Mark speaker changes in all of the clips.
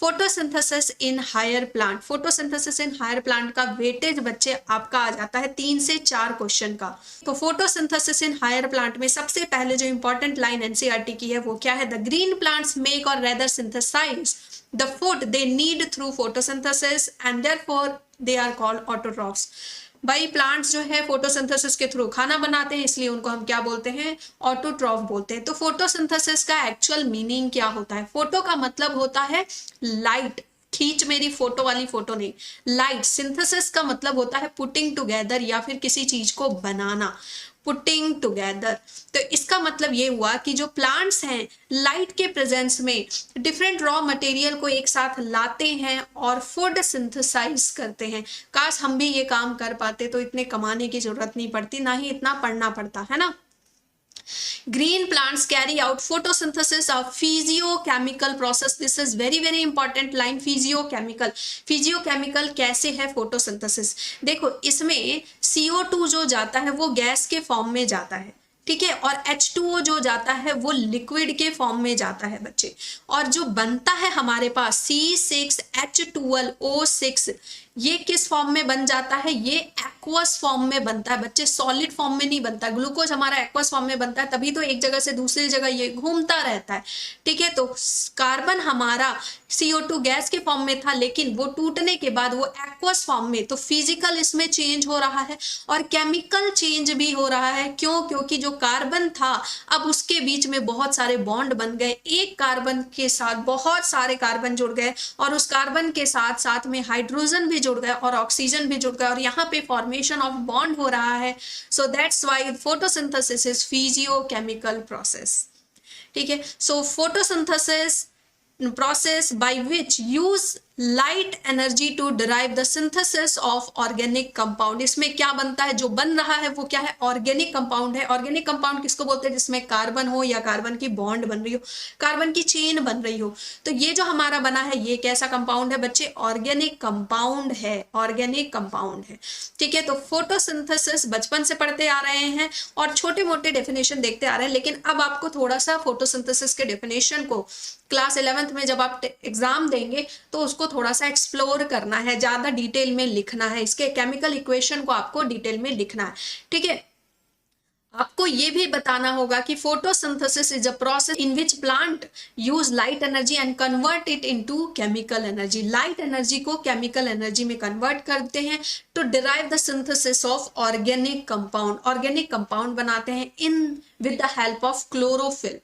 Speaker 1: Photosynthesis in higher plant, photosynthesis in higher plant का weightage बच्चे आपका आ जाता है 3 से 4 क्वेश्चन का। तो फोटोसिंथेसिस इन हायर प्लांट में सबसे पहले जो इंपॉर्टेंट लाइन एनसीईआरटी की है वो क्या है, the green plants make or rather synthesize the food they need through photosynthesis and therefore they are called autotrophs. भाई प्लांट्स जो है फोटोसिंथेसिस के थ्रू खाना बनाते हैं, इसलिए उनको हम क्या बोलते हैं, ऑटोट्रॉफ बोलते हैं। तो फोटोसिंथेसिस का एक्चुअल मीनिंग क्या होता है, फोटो का मतलब होता है लाइट, खींच मेरी फोटो वाली फोटो नहीं, लाइट। सिंथेसिस का मतलब होता है पुटिंग टुगेदर या फिर किसी चीज को बनाना, पुटिंग टुगेदर। तो इसका मतलब ये हुआ कि जो प्लांट्स हैं लाइट के प्रेजेंस में डिफरेंट रॉ मटेरियल को एक साथ लाते हैं और फूड सिंथेसाइज करते हैं। काश हम भी ये काम कर पाते तो इतने कमाने की जरूरत नहीं पड़ती, ना ही इतना पढ़ना पड़ता है ना। Green plants carry out photosynthesis of physiochemical process. This is very important line, physiochemical. Physiochemical कैसे है photosynthesis? देखो इसमें CO2 जो जाता है वो गैस के फॉर्म में जाता है, ठीक है, और H2O जो जाता है वो लिक्विड के फॉर्म में जाता है बच्चे। और जो बनता है हमारे पास C6H12O6, ये किस फॉर्म में बन जाता है, ये एक्वस फॉर्म में बनता है बच्चे, सॉलिड फॉर्म में नहीं बनता। ग्लूकोज हमारा एक्वस फॉर्म में बनता है, तभी तो एक जगह से दूसरी जगह ये घूमता रहता है, ठीक है। तो कार्बन हमारा CO2 गैस के फॉर्म में था, लेकिन वो टूटने के बाद वो एक्वस फॉर्म में, तो फिजिकल इसमें चेंज हो रहा है और केमिकल चेंज भी हो रहा है। क्यों? क्योंकि जो कार्बन था अब उसके बीच में बहुत सारे बॉन्ड बन गए, एक कार्बन के साथ बहुत सारे कार्बन जुड़ गए और उस कार्बन के साथ साथ में हाइड्रोजन भी जुड़ गए और ऑक्सीजन भी जुड़ गए और यहाँ पे फॉर्मेशन ऑफ बॉन्ड हो रहा है। So that's why photosynthesis is physiochemical process, ठीक है। So photosynthesis process by which use light energy to derive the synthesis of organic compound। इसमें क्या बनता है, जो बन रहा है वो क्या है, ऑर्गेनिक कंपाउंड है। ऑर्गेनिक कंपाउंड किसको बोलते हैं, जिसमें कार्बन हो या कार्बन की बॉन्ड बन रही हो, कार्बन की चेन बन रही हो। तो ये जो हमारा बना है ये कैसा कंपाउंड है बच्चे, ऑर्गेनिक कंपाउंड है, ऑर्गेनिक कंपाउंड है, ठीक है। तो फोटोसिंथेसिस बचपन से पढ़ते आ रहे हैं और छोटे मोटे डेफिनेशन देखते आ रहे हैं, लेकिन अब आपको थोड़ा सा फोटोसिंथेसिस के डेफिनेशन को क्लास 11th में जब आप एग्जाम देंगे तो उसको थोड़ा सा एक्सप्लोर करना है, ज्यादा डिटेल में लिखना है, इसके केमिकल इक्वेशन को आपको डिटेल में लिखना है, ठीक है। आपको ये भी बताना होगा कि photosynthesis is a process in which plant use light energy and convert it into chemical energy. Light energy को केमिकल एनर्जी में कन्वर्ट करते हैं to derive the synthesis of organic compound. Organic compound बनाते हैं in with the help of chlorophyll,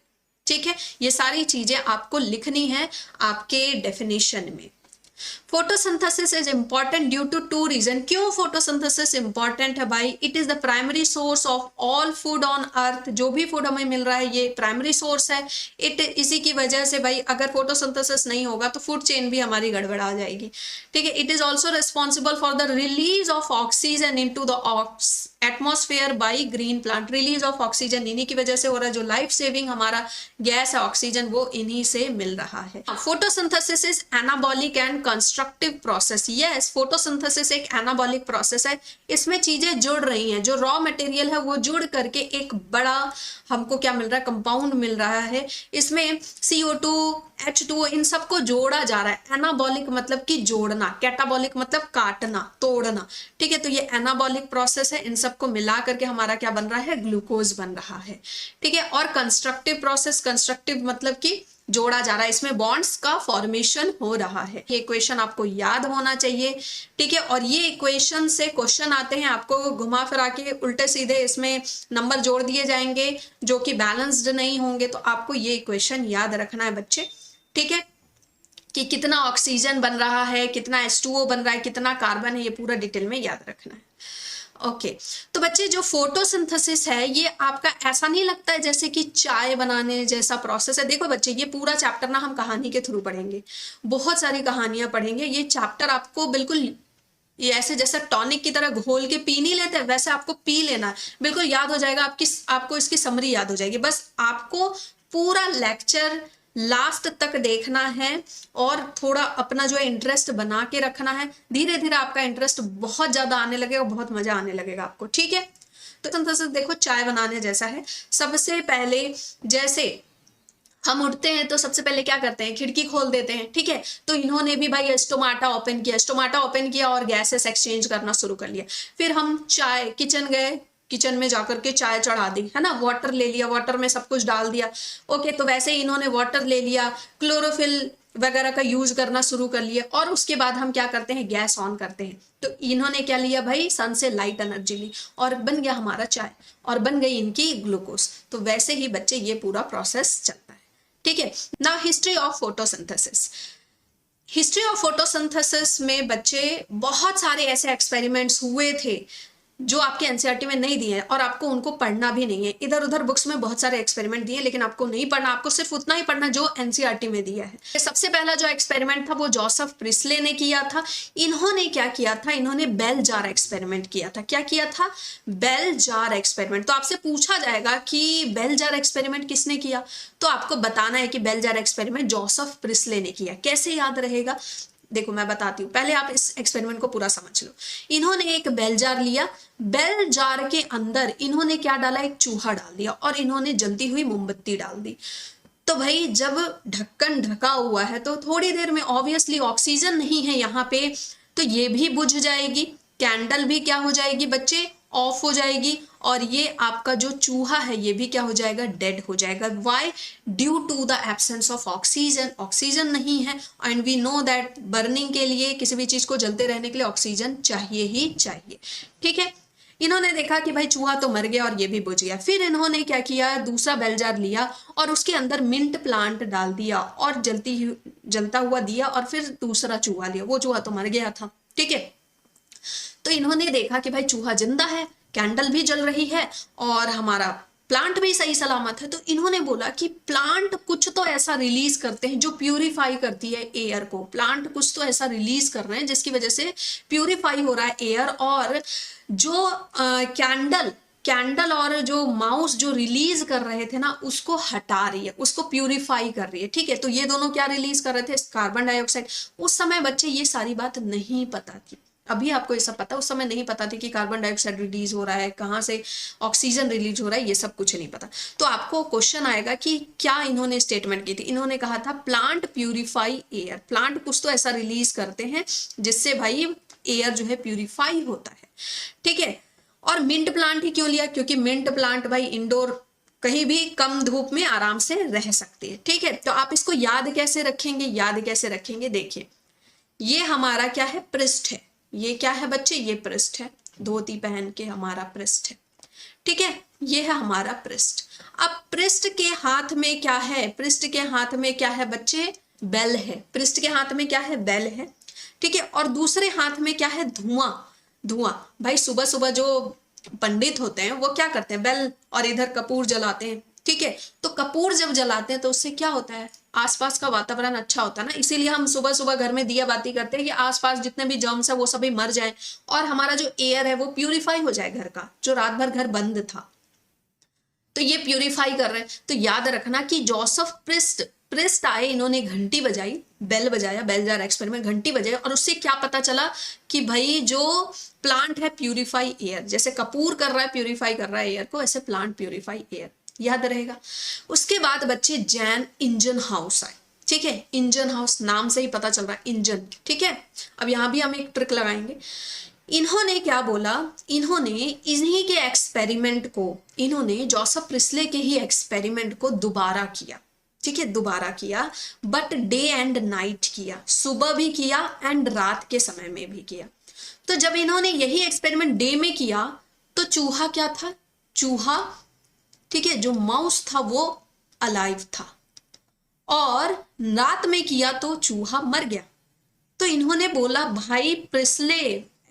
Speaker 1: ठीक है। ये सारी चीजें आपको लिखनी है आपके डेफिनेशन में। Photosynthesis is important due to 2 reason. क्यों फोटोसिंथेसिस इंपॉर्टेंट है भाई, it is the primary source of all food on earth. जो भी फूड हमें मिल रहा है ये प्राइमरी सोर्स है। इसी की वजह से भाई अगर फोटोसिंथेसिस नहीं होगा तो फूड चेन भी हमारी गड़बड़ा जाएगी, ठीक है। It is also responsible for the release of oxygen into the atmosphere by green plant. Release of oxygen इन्हीं की वजह से हो रहा है, जो लाइफ सेविंग हमारा गैस है ऑक्सीजन वो इन्हीं से मिल रहा है। Photosynthesis is anabolic and constructive process. Yes, photosynthesis एक एनाबॉलिक प्रोसेस है, इसमें चीजें जुड़ रही हैं, जो रॉ मटेरियल है वो जुड़ करके एक बड़ा हमको क्या मिल रहा है, कंपाउंड मिल रहा है। इसमें CO2 H2O इन सबको जोड़ा जा रहा है। एनाबॉलिक मतलब कि जोड़ना, कैटाबॉलिक मतलब काटना, तोड़ना, ठीक है। तो ये एनाबॉलिक प्रोसेस है, इन सबको मिला करके हमारा क्या बन रहा है, ग्लूकोज बन रहा है, ठीक है। और कंस्ट्रक्टिव प्रोसेस, कंस्ट्रक्टिव मतलब कि जोड़ा जा रहा है, इसमें बॉन्ड्स का फॉर्मेशन हो रहा है। ये इक्वेशन आपको याद होना चाहिए, ठीक है। और ये इक्वेशन से क्वेश्चन आते हैं, आपको घुमा फिरा के उल्टे सीधे इसमें नंबर जोड़ दिए जाएंगे जो कि बैलेंस्ड नहीं होंगे। तो आपको ये इक्वेशन याद रखना है बच्चे, ठीक है, कि कितना ऑक्सीजन बन रहा है, कितना H2O बन रहा है, कितना कार्बन है, ये पूरा डिटेल में याद रखना है। ओके तो बच्चे जो फोटोसिंथेसिस है ये आपका ऐसा नहीं लगता है जैसे कि चाय बनाने जैसा प्रोसेस है। देखो बच्चे ये पूरा चैप्टर ना हम कहानी के थ्रू पढ़ेंगे, बहुत सारी कहानियां पढ़ेंगे। ये चैप्टर आपको बिल्कुल ये ऐसे जैसे टॉनिक की तरह घोल के पी नहीं लेते, वैसे आपको पी लेना है, बिल्कुल याद हो जाएगा। आपको इसकी समरी याद हो जाएगी। बस आपको पूरा लेक्चर लास्ट तक देखना है और थोड़ा अपना जो है इंटरेस्ट बना के रखना है। धीरे धीरे आपका इंटरेस्ट बहुत ज्यादा आने लगेगा, बहुत मजा आने लगेगा आपको, ठीक है। तो सिंथेसिस देखो चाय बनाने जैसा है। सबसे पहले जैसे हम उठते हैं तो सबसे पहले क्या करते हैं, खिड़की खोल देते हैं, ठीक है। तो इन्होंने भी भाई स्टोमाटा ओपन किया और गैसेस एक्सचेंज करना शुरू कर लिया। फिर हम चाय किचन गए, किचन में जाकर के चाय चढ़ा दी, है ना, वाटर ले लिया, वाटर में सब कुछ डाल दिया। ओके, तो वैसे ही इन्होंने वाटर ले लिया, क्लोरोफिल वगैरह का यूज करना शुरू कर लिया, और उसके बाद हम क्या करते हैं, गैस ऑन करते हैं। तो इन्होंने क्या लिया भाई, सन से लाइट एनर्जी ली और बन गया हमारा चाय और बन गई इनकी ग्लूकोज। तो वैसे ही बच्चे ये पूरा प्रोसेस चलता है, ठीक है। Now history of photosynthesis. History of photosynthesis में बच्चे बहुत सारे ऐसे एक्सपेरिमेंट्स हुए थे जो आपके एनसीईआरटी में नहीं दिए हैं और आपको उनको पढ़ना भी नहीं है। इधर उधर बुक्स में बहुत सारे एक्सपेरिमेंट दिए लेकिन आपको नहीं पढ़ना, आपको सिर्फ उतना ही पढ़ना जो एनसीईआरटी में दिया है। सबसे पहला जो एक्सपेरिमेंट था वो जोसेफ प्रिस्ले ने किया था। इन्होंने क्या किया था, इन्होंने बेल जार एक्सपेरिमेंट किया था। क्या किया था, बेल जार एक्सपेरिमेंट। तो आपसे पूछा जाएगा कि बेल जार एक्सपेरिमेंट किसने किया, तो आपको बताना है कि bell jar experiment Joseph Priestley ने किया। कैसे याद रहेगा, देखो मैं बताती हूँ, पहले आप इस एक्सपेरिमेंट को पूरा समझ लो। इन्होंने एक बेल जार लिया, बेल जार के अंदर इन्होंने क्या डाला, एक चूहा डाल दिया और इन्होंने जलती हुई मोमबत्ती डाल दी। तो भाई जब ढक्कन ढका हुआ है तो थोड़ी देर में ऑब्वियसली ऑक्सीजन नहीं है यहाँ पे, तो ये भी बुझ जाएगी, कैंडल भी क्या हो जाएगी बच्चे, ऑफ हो जाएगी, और ये आपका जो चूहा है ये भी क्या हो जाएगा, डेड हो जाएगा। Why, due to the absence of oxygen. Oxygen नहीं है and we know that burning के लिए, किसी भी चीज को जलते रहने के लिए ऑक्सीजन चाहिए ही चाहिए, ठीक है। इन्होंने देखा कि भाई चूहा तो मर गया और ये भी बुझ गया। फिर इन्होंने क्या किया, दूसरा बेल जार लिया और उसके अंदर मिंट प्लांट डाल दिया और जलता हुआ दिया, और फिर दूसरा चूहा लिया, वो चूहा तो मर गया था, ठीक है। तो इन्होंने देखा कि भाई चूहा जिंदा है, कैंडल भी जल रही है और हमारा प्लांट भी सही सलामत है। तो इन्होंने बोला कि प्लांट कुछ तो ऐसा रिलीज करते हैं जो प्यूरिफाई करती है एयर को। प्लांट कुछ तो ऐसा रिलीज कर रहे हैं जिसकी वजह से प्यूरिफाई हो रहा है एयर, और जो कैंडल और जो माउस जो रिलीज कर रहे थे ना, उसको हटा रही है, उसको प्यूरिफाई कर रही है, ठीक है। तो ये दोनों क्या रिलीज कर रहे थे, कार्बन डाइऑक्साइड। उस समय बच्चे ये सारी बात नहीं पता थी, अभी आपको ये सब पता, उस समय नहीं पता थी कि कार्बन डाइऑक्साइड रिलीज हो रहा है, कहाँ से ऑक्सीजन रिलीज हो रहा है, ये सब कुछ नहीं पता। तो आपको क्वेश्चन आएगा कि क्या इन्होंने स्टेटमेंट की थी। इन्होंने कहा था प्लांट प्यूरिफाई एयर, प्लांट कुछ तो ऐसा रिलीज करते हैं जिससे भाई एयर जो है प्यूरिफाई होता है, ठीक है। और मिंट प्लांट ही क्यों लिया, क्योंकि मिंट प्लांट भाई इंडोर कहीं भी कम धूप में आराम से रह सकती है, ठीक है। तो आप इसको याद कैसे रखेंगे, देखिए ये हमारा क्या है, पृष्ठ है। ये क्या है बच्चे, ये पृष्ठ है, धोती पहन के हमारा पृष्ठ है, ठीक है। ये है हमारा पृष्ठ। अब पृष्ठ के हाथ में क्या है, पृष्ठ के हाथ में क्या है बच्चे, बेल है। पृष्ठ के हाथ में क्या है, बेल है, ठीक है। और दूसरे हाथ में क्या है, धुआं। भाई सुबह सुबह जो पंडित होते हैं वो क्या करते हैं, बेल और इधर कपूर जलाते हैं, ठीक है। तो कपूर जब जलाते हैं तो उससे क्या होता है, आसपास का वातावरण अच्छा होता है ना, इसीलिए हम सुबह सुबह घर में दिया बाती करते हैं कि आसपास जितने भी जर्म्स है वो सभी मर जाएं और हमारा जो एयर है वो प्यूरिफाई हो जाए, घर का जो रात भर घर बंद था, तो ये प्यूरिफाई कर रहे हैं। तो याद रखना कि जोसेफ प्रिस्ट आए, इन्होंने घंटी बजाई, बेल बजाया, बेल जार एक्सपेरिमेंट, घंटी बजाई, और उससे क्या पता चला कि भाई जो प्लांट है प्यूरिफाई एयर, जैसे कपूर कर रहा है प्यूरिफाई कर रहा है एयर को, ऐसे प्लांट प्यूरिफाई एयर, याद रहेगा। उसके बाद बच्चे जैन इंजन हाउस आए, ठीक है। इंजन हाउस नाम से ही पता चल रहा है, इंजन, ठीक है। अब यहां भी हम एक ट्रिक लगाएंगे। इन्होंने क्या बोला, इन्होंने इन्हीं के एक्सपेरिमेंट को, इन्होंने जोसेफ प्रिस्ले के ही एक्सपेरिमेंट को दोबारा किया, ठीक है, दोबारा किया, बट डे एंड नाइट किया, सुबह भी किया एंड रात के समय में भी किया। तो जब इन्होंने यही एक्सपेरिमेंट डे में किया तो चूहा क्या था, चूहा, ठीक है, जो माउस था वो अलाइव था, और रात में किया तो चूहा मर गया। तो इन्होंने बोला भाई प्रिस्ले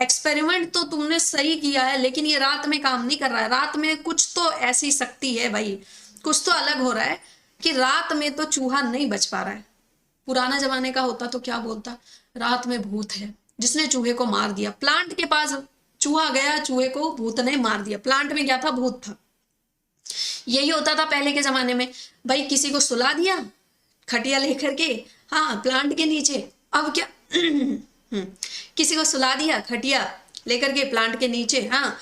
Speaker 1: एक्सपेरिमेंट तो तुमने सही किया है लेकिन ये रात में काम नहीं कर रहा है, रात में कुछ तो ऐसी शक्ति है भाई, कुछ तो अलग हो रहा है कि रात में तो चूहा नहीं बच पा रहा है। पुराना जमाने का होता तो क्या बोलता, रात में भूत है जिसने चूहे को मार दिया। प्लांट के पास चूहा गया, चूहे को भूत ने मार दिया, प्लांट में क्या था, भूत था। यही होता था पहले के जमाने में, भाई किसी को सुला दिया खटिया लेकर के, हाँ प्लांट के नीचे, अब क्या किसी को सुला दिया खटिया लेकर के प्लांट के नीचे, हाँ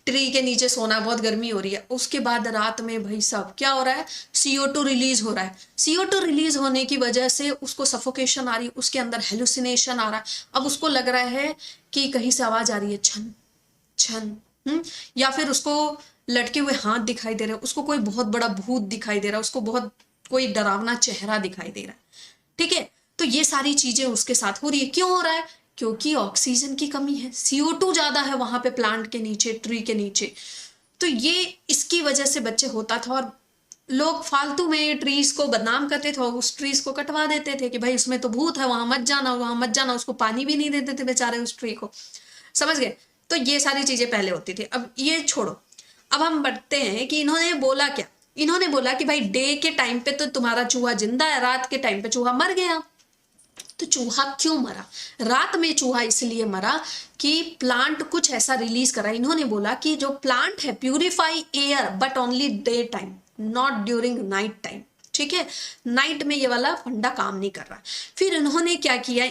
Speaker 1: ट्री के नीचे सोना, बहुत गर्मी हो रही है। उसके बाद रात में भाई साहब क्या हो रहा है, CO2 रिलीज हो रहा है। CO2 रिलीज होने की वजह से उसको सफोकेशन आ रही है, उसके अंदर हेलुसिनेशन आ रहा है। अब उसको लग रहा है कि कहीं से आवाज आ रही है, छन छन, या फिर उसको लटके हुए हाथ दिखाई दे रहे हैं, उसको कोई बहुत बड़ा भूत दिखाई दे रहा है, उसको बहुत कोई डरावना चेहरा दिखाई दे रहा है। ठीक है, तो ये सारी चीजें उसके साथ हो रही है। क्यों हो रहा है? क्योंकि ऑक्सीजन की कमी है, CO2 ज्यादा है वहां पे प्लांट के नीचे, ट्री के नीचे। तो ये इसकी वजह से बच्चे होता था। और लोग फालतू में ट्रीज को बदनाम करते थे और उस ट्रीज को कटवा देते थे कि भाई उसमें तो भूत है, वहां मत जाना, वहां मत जाना। उसको पानी भी नहीं देते थे बेचारे उस ट्री को, समझ गए? तो ये सारी चीजें पहले होती थी। अब ये छोड़ो, अब हम बढ़ते हैं कि इन्होंने बोला क्या। इन्होंने बोला कि भाई डे के टाइम पे तो तुम्हारा चूहा जिंदा है, रात के टाइम पे चूहा मर गया। तो चूहा क्यों मरा? रात में चूहा इसलिए मरा कि प्लांट कुछ ऐसा रिलीज करा। इन्होंने बोला कि जो प्लांट है purify air but only day time, not during night time. ठीक है, नाइट में ये वाला फंडा काम नहीं कर रहा। फिर इन्होंने क्या किया,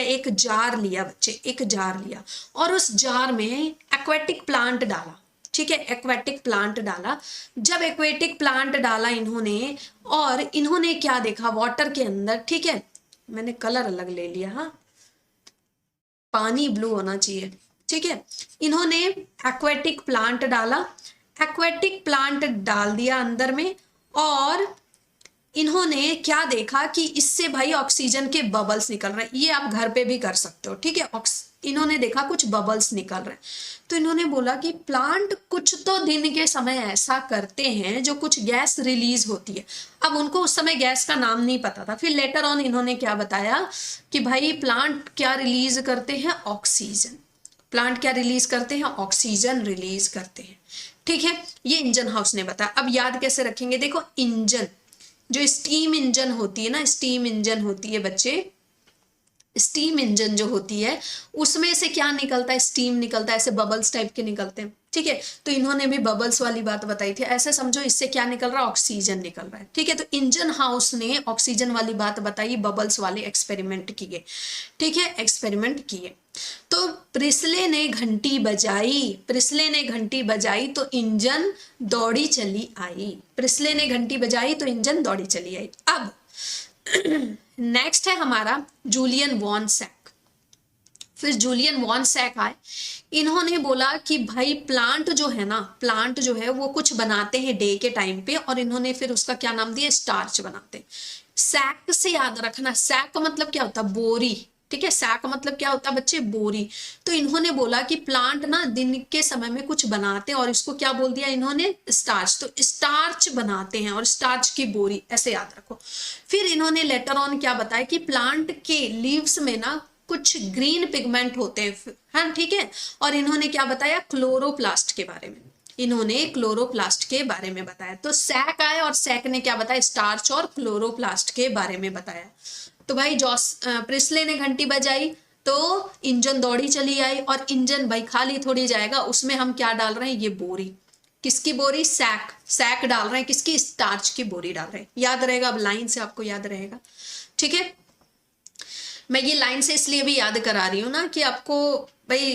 Speaker 1: एक जार लिया बच्चे, एक जार लिया और उस जार में एक्वेटिक प्लांट डाला। ठीक है, एक्वेटिक प्लांट डाला। जब एक्वेटिक प्लांट डाला इन्होंने, और इन्होंने क्या देखा वाटर के अंदर, ठीक है, मैंने कलर अलग ले लिया, हाँ, पानी ब्लू होना चाहिए। ठीक है, इन्होंने एक्वेटिक प्लांट डाला, एक्वेटिक प्लांट डाल दिया अंदर में, और इन्होंने क्या देखा कि इससे भाई ऑक्सीजन के बबल्स निकल रहे हैं। ये आप घर पे भी कर सकते हो। ठीक है, इन्होंने देखा कुछ बबल्स निकल रहे हैं। तो इन्होंने बोला कि प्लांट कुछ तो दिन के समय ऐसा करते हैं जो कुछ गैस रिलीज होती है। अब उनको उस समय गैस का नाम नहीं पता था। फिर लेटर ऑन इन्होंने क्या बताया कि भाई प्लांट क्या रिलीज करते हैं, ऑक्सीजन। प्लांट क्या रिलीज करते हैं, ऑक्सीजन रिलीज करते हैं। ठीक है, ये इंजन हाउस ने बताया। अब याद कैसे रखेंगे, देखो इंजन, जो स्टीम इंजन होती है ना, स्टीम इंजन होती है बच्चे, स्टीम इंजन जो होती है उसमें से क्या निकलता है, स्टीम निकलता है, ऐसे बबल्स टाइप के निकलते हैं। ठीक है, तो इन्होंने भी बबल्स वाली बात बताई थी। ऐसे समझो इससे क्या निकल रहा है, ऑक्सीजन निकल रहा है। ठीक है, तो इंजन हाउस ने ऑक्सीजन वाली बात बताई, बबल्स वाले एक्सपेरिमेंट किए। ठीक है, एक्सपेरिमेंट किए। तो प्रिस्ले ने घंटी बजाई, प्रिस्ले ने घंटी बजाई तो इंजन दौड़ी चली आई। प्रिस्ले ने घंटी बजाई तो इंजन दौड़ी चली आई। अब नेक्स्ट है हमारा जूलियन वॉन सैक। फिर जूलियन वॉन सैक आए, इन्होंने बोला कि भाई प्लांट जो है ना, प्लांट जो है वो कुछ बनाते हैं डे के टाइम पे, और इन्होंने फिर उसका क्या नाम दिया, स्टार्च बनाते हैं। सैक से याद रखना, सैक का मतलब क्या होता है, बोरी। ठीक है, सैक मतलब क्या होता है बच्चे, बोरी। तो इन्होंने बोला कि प्लांट ना दिन के समय में कुछ बनाते हैं और इसको क्या बोल दिया इन्होंने, स्टार्च। तो स्टार्च बनाते हैं और स्टार्च की बोरी, ऐसे याद रखो। फिर इन्होंने लेटर ऑन क्या बताया कि प्लांट के लीव्स में ना कुछ ग्रीन पिगमेंट होते हैं। हाँ ठीक है, और इन्होंने क्या बताया, क्लोरोप्लास्ट के बारे में, इन्होंने क्लोरोप्लास्ट के बारे में बताया। तो सैक आए और सैक ने क्या बताया, स्टार्च और क्लोरोप्लास्ट के बारे में बताया। तो भाई प्रिस्ले ने घंटी बजाई तो इंजन दौड़ी चली आई, और इंजन भाई खाली थोड़ी जाएगा, उसमें हम क्या डाल रहे हैं, ये बोरी। किसकी बोरी, सैक। सैक डाल रहे हैं किसकी, स्टार्च की बोरी डाल रहे हैं। याद रहेगा, अब लाइन से आपको याद रहेगा। ठीक है, मैं ये लाइन से इसलिए भी याद करा रही हूँ ना कि आपको भाई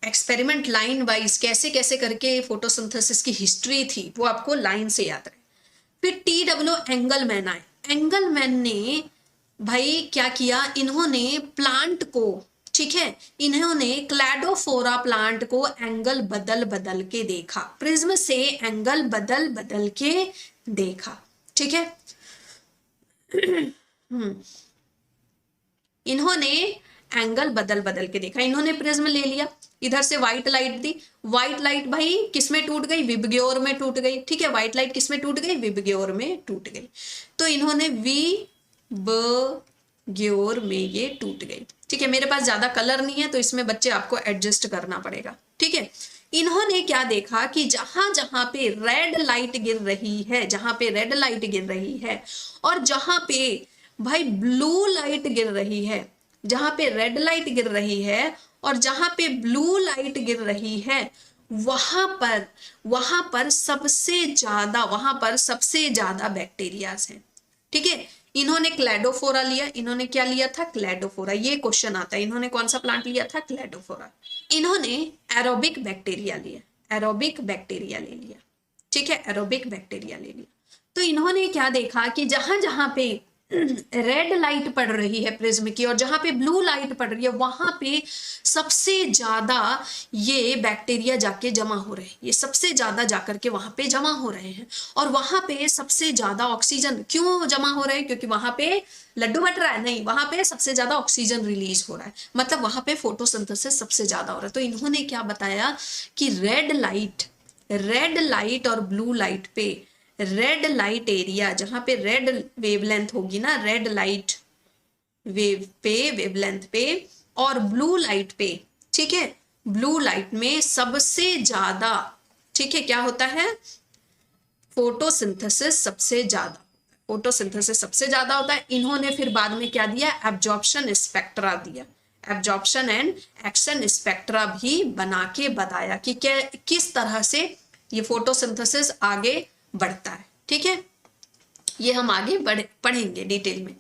Speaker 1: एक्सपेरिमेंट लाइन वाइज कैसे कैसे करके फोटोसिंथेसिस की हिस्ट्री थी वो आपको लाइन से याद रहे। फिर TW एंगलमैन आए। एंगलमैन ने भाई क्या किया, इन्होंने प्लांट को, ठीक है, इन्होंने क्लैडोफोरा प्लांट को एंगल बदल बदल के देखा, प्रिज्म से एंगल बदल बदल के देखा। ठीक है, इन्होंने एंगल बदल बदल के देखा। इन्होंने प्रिज्म ले लिया, इधर से व्हाइट लाइट दी। व्हाइट लाइट भाई किसमें टूट गई, विबग्योर में टूट गई। ठीक है, व्हाइट लाइट किसमें टूट गई, विबग्योर में टूट गई। तो इन्होंने विबग्योर में ये टूट गई। ठीक है, मेरे पास ज्यादा कलर नहीं है तो इसमें बच्चे आपको एडजस्ट करना पड़ेगा। ठीक है, इन्होंने क्या देखा कि जहां जहां पे रेड लाइट गिर रही है, जहां पे रेड लाइट गिर रही है और जहां पे भाई ब्लू लाइट गिर रही है, जहां पे रेड लाइट गिर रही है और जहां पे ब्लू लाइट गिर रही है, वहां पर सबसे ज्यादा बैक्टीरियाज हैं। ठीक है, इन्होंने क्लैडोफोरा लिया। इन्होंने क्या लिया था, क्लैडोफोरा। ये क्वेश्चन आता है, इन्होंने कौन सा प्लांट लिया था, क्लैडोफोरा। इन्होंने एरोबिक बैक्टीरिया लिया। एरोबिक बैक्टीरिया ले लिया, ठीक है, एरोबिक बैक्टीरिया ले लिया। तो इन्होंने क्या देखा कि जहां जहां पे रेड लाइट पड़ रही है प्रिज्म की और जहां पे ब्लू लाइट पड़ रही है वहां पे सबसे ज्यादा ये बैक्टीरिया जाके जमा हो रहे हैं, ये सबसे ज्यादा जाकर के वहां पे जमा हो रहे हैं। और वहां पे सबसे ज्यादा ऑक्सीजन क्यों जमा हो रहे हैं? क्योंकि वहां पे लड्डू बट रहा है नहीं, वहां पे सबसे ज्यादा ऑक्सीजन रिलीज हो रहा है, मतलब वहां पे फोटोसिंथेसिस सबसे ज्यादा हो रहा है। तो इन्होंने क्या बताया कि रेड लाइट और ब्लू लाइट पे, रेड लाइट एरिया जहां पे रेड वेवलेंथ होगी ना, रेड लाइट वेवलेंथ पे और ब्लू लाइट पे, ठीक है, ब्लू लाइट में सबसे ज्यादा, ठीक है, क्या होता है, फोटोसिंथेसिस सबसे ज्यादा, फोटोसिंथेसिस सबसे ज्यादा होता है। इन्होंने फिर बाद में क्या दिया, एब्जॉर्प्शन स्पेक्ट्रा दिया, एब्जॉर्प्शन एंड एक्शन स्पेक्ट्रा भी बना के बताया कि क्या किस तरह से ये फोटोसिंथेसिस आगे बढ़ता है, ठीक है, ये हम आगे पढ़ेंगे डिटेल में।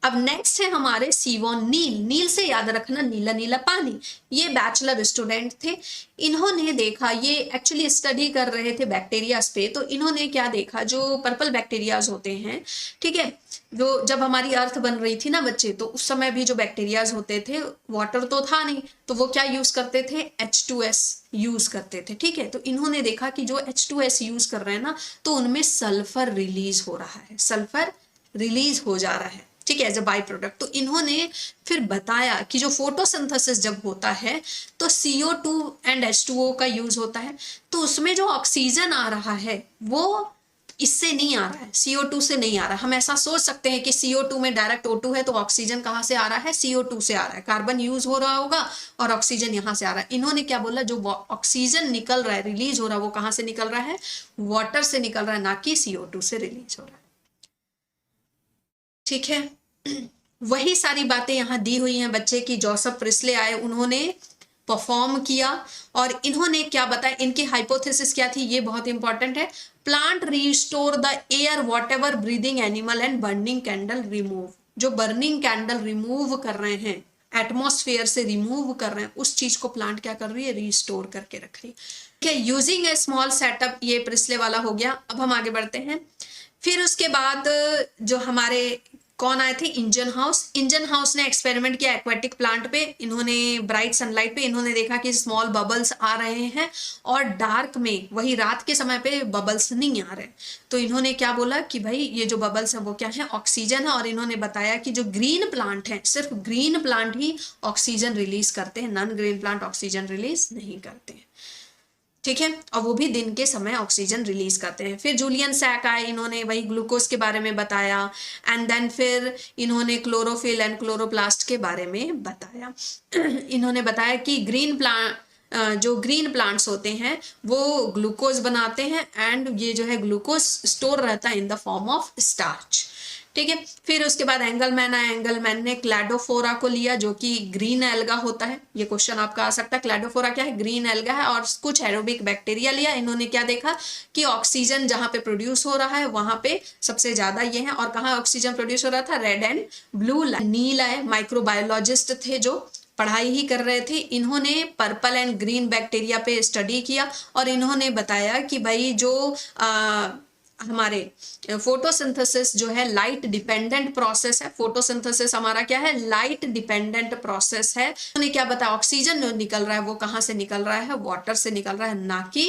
Speaker 1: अब नेक्स्ट है हमारे सीवॉन नील। नील से याद रखना नीला नीला पानी। ये बैचलर स्टूडेंट थे, इन्होंने देखा, ये एक्चुअली स्टडी कर रहे थे बैक्टीरियाज पे। तो इन्होंने क्या देखा, जो पर्पल बैक्टीरियाज होते हैं, ठीक है, जो जब हमारी अर्थ बन रही थी ना बच्चे, तो उस समय भी जो बैक्टीरियाज होते थे, वाटर तो था नहीं, तो वो क्या यूज करते थे, H2S यूज करते थे, ठीक है। तो इन्होंने देखा कि जो H2S यूज कर रहे हैं ना, तो उनमें सल्फर रिलीज हो रहा है, सल्फर रिलीज हो जा रहा है, ठीक है, एज अ बाई प्रोडक्ट। तो इन्होंने फिर बताया कि जो फोटोसिंथेसिस जब होता है तो CO2 एंड H2O का यूज होता है, तो उसमें जो ऑक्सीजन आ रहा है वो इससे नहीं आ रहा है, CO2 से नहीं आ रहा है। हम ऐसा सोच सकते हैं कि CO2 में डायरेक्ट O2 है, तो ऑक्सीजन कहाँ से आ रहा है, CO2 से आ रहा है, कार्बन यूज हो रहा होगा और ऑक्सीजन यहाँ से आ रहा है। इन्होंने क्या बोला, जो ऑक्सीजन निकल रहा है, रिलीज हो रहा है, वो कहाँ से निकल रहा है, वाटर से निकल रहा है, ना कि CO2 से रिलीज हो रहा है, ठीक है। वही सारी बातें यहाँ दी हुई हैं बच्चे की। जोसेफ प्रिस्ले आए, उन्होंने परफॉर्म किया और इन्होंने क्या बताया, इनकी हाइपोथेसिस क्या थी, ये बहुत इंपॉर्टेंट है। Plant restore the air what ever breathing animal and burning candle remove. जो बर्निंग कैंडल रिमूव कर रहे हैं, एटमॉस्फेयर से रिमूव कर रहे हैं, उस चीज को प्लांट क्या कर रही है, रिस्टोर करके रख रही है, ठीक है। यूजिंग ए स्मॉल सेटअप, ये प्रिस्ले वाला हो गया। अब हम आगे बढ़ते हैं। फिर उसके बाद जो हमारे कौन आए थे, इंजन हाउस। इंजन हाउस ने एक्सपेरिमेंट किया एक्वेटिक प्लांट पे। इन्होंने ब्राइट सनलाइट पे इन्होंने देखा कि स्मॉल बबल्स आ रहे हैं और डार्क में, वही रात के समय पे बबल्स नहीं आ रहे। तो इन्होंने क्या बोला कि भाई ये जो बबल्स हैं वो क्या है, ऑक्सीजन है। और इन्होंने बताया कि जो ग्रीन प्लांट है, सिर्फ ग्रीन प्लांट ही ऑक्सीजन रिलीज करते हैं, non green plant oxygen release नहीं करते हैं, ठीक है, और वो भी दिन के समय ऑक्सीजन रिलीज करते हैं। फिर जूलियन सैक आए, इन्होंने वही ग्लूकोज के बारे में बताया। एंड देन फिर इन्होंने क्लोरोफिल एंड क्लोरोप्लास्ट के बारे में बताया। इन्होंने बताया कि जो ग्रीन प्लांट्स होते हैं वो ग्लूकोज बनाते हैं एंड ये जो है ग्लूकोज स्टोर रहता है in the form of starch, ठीक है। फिर उसके बाद एंगलमैन आया। एंगलमैन ने क्लैडोफोरा को लिया, जो कि ग्रीन एल्गा होता है। ये क्वेश्चन आपका आ सकता है, क्लैडोफोरा क्या है, ग्रीन एल्गा है। और कुछ एरोबिक बैक्टीरिया लिया। इन्होंने क्या देखा कि ऑक्सीजन जहां पे प्रोड्यूस हो रहा है वहां पे सबसे ज्यादा ये है। और कहाँ ऑक्सीजन प्रोड्यूस हो रहा था, रेड एंड ब्लू। नील आए, माइक्रोबायोलॉजिस्ट थे जो पढ़ाई ही कर रहे थे। इन्होंने पर्पल एंड ग्रीन बैक्टीरिया पे स्टडी किया और इन्होंने बताया कि भाई जो हमारे फोटोसिंथेसिस जो है लाइट डिपेंडेंट प्रोसेस है। फोटोसिंथेसिस हमारा क्या है, लाइट डिपेंडेंट प्रोसेस है। उन्होंने क्या बताया, ऑक्सीजन जो निकल रहा है वो कहाँ से निकल रहा है, वाटर से निकल रहा है, ना कि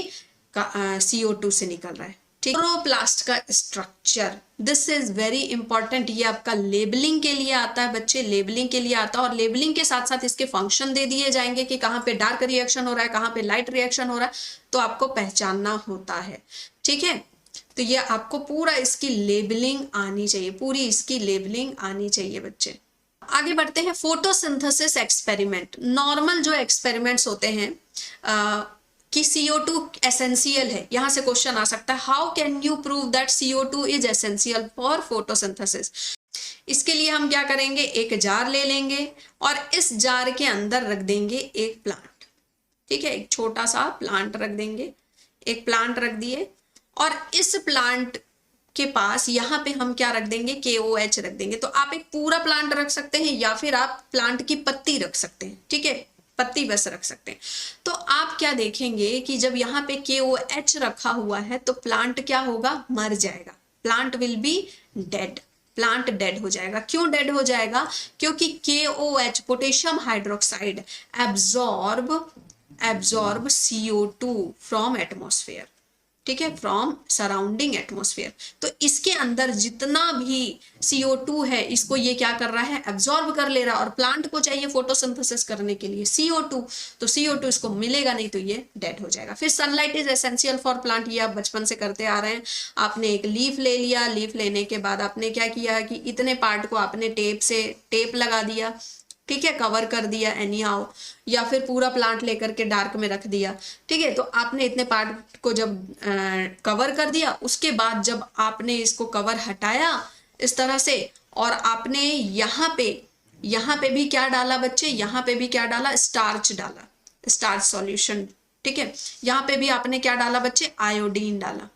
Speaker 1: CO2 से निकल रहा है, ठीक। क्लोरोप्लास्ट का structure, this is very important. ये आपका लेबलिंग के लिए आता है बच्चे, लेबलिंग के लिए आता है। और लेबलिंग के साथ साथ इसके फंक्शन दे दिए जाएंगे कि कहाँ पे डार्क रिएक्शन हो रहा है, कहाँ पे लाइट रिएक्शन हो रहा है, तो आपको पहचानना होता है, ठीक है। तो ये आपको पूरा इसकी लेबलिंग आनी चाहिए, पूरी इसकी लेबलिंग आनी चाहिए बच्चे। आगे बढ़ते हैं, फोटोसिंथेसिस एक्सपेरिमेंट। नॉर्मल जो एक्सपेरिमेंट्स होते हैं कि CO2 एसेंशियल है, यहां से क्वेश्चन आ सकता है, how can you prove that CO2 is essential for photosynthesis. इसके लिए हम क्या करेंगे, एक जार ले लेंगे और इस जार के अंदर रख देंगे एक प्लांट, ठीक है, एक छोटा सा प्लांट रख देंगे। एक प्लांट रख दिए और इस प्लांट के पास यहाँ पे हम क्या रख देंगे, KOH रख देंगे। तो आप एक पूरा प्लांट रख सकते हैं या फिर आप प्लांट की पत्ती रख सकते हैं, ठीक है। पत्ती बस रख सकते हैं। तो आप क्या देखेंगे कि जब यहाँ पे KOH रखा हुआ है तो प्लांट क्या होगा, मर जाएगा, plant will be dead, plant dead हो जाएगा। क्यों डेड हो जाएगा, क्योंकि KOH potassium hydroxide absorb CO2 from atmosphere, ठीक है, फ्रॉम सराउंडिंग एटमॉस्फेयर। तो इसके अंदर जितना भी CO2 है इसको ये क्या कर रहा है, एब्जॉर्ब कर ले रहा है, और प्लांट को चाहिए फोटोसिंथेसिस करने के लिए CO2, तो CO2 इसको मिलेगा नहीं तो ये डेड हो जाएगा। फिर sunlight is essential for plant, ये आप बचपन से करते आ रहे हैं। आपने एक लीफ ले लिया, लीफ लेने के बाद आपने क्या किया कि इतने पार्ट को आपने टेप लगा दिया, ठीक है, कवर कर दिया एनी हाउ, या फिर पूरा प्लांट लेकर के डार्क में रख दिया, ठीक है। तो आपने इतने पार्ट को जब कवर कर दिया, उसके बाद जब आपने इसको कवर हटाया इस तरह से, और आपने यहाँ पे भी क्या डाला बच्चे, यहाँ पे भी क्या डाला, स्टार्च डाला, स्टार्च सॉल्यूशन, ठीक है। यहाँ पे भी आपने क्या डाला बच्चे, आयोडीन डाला।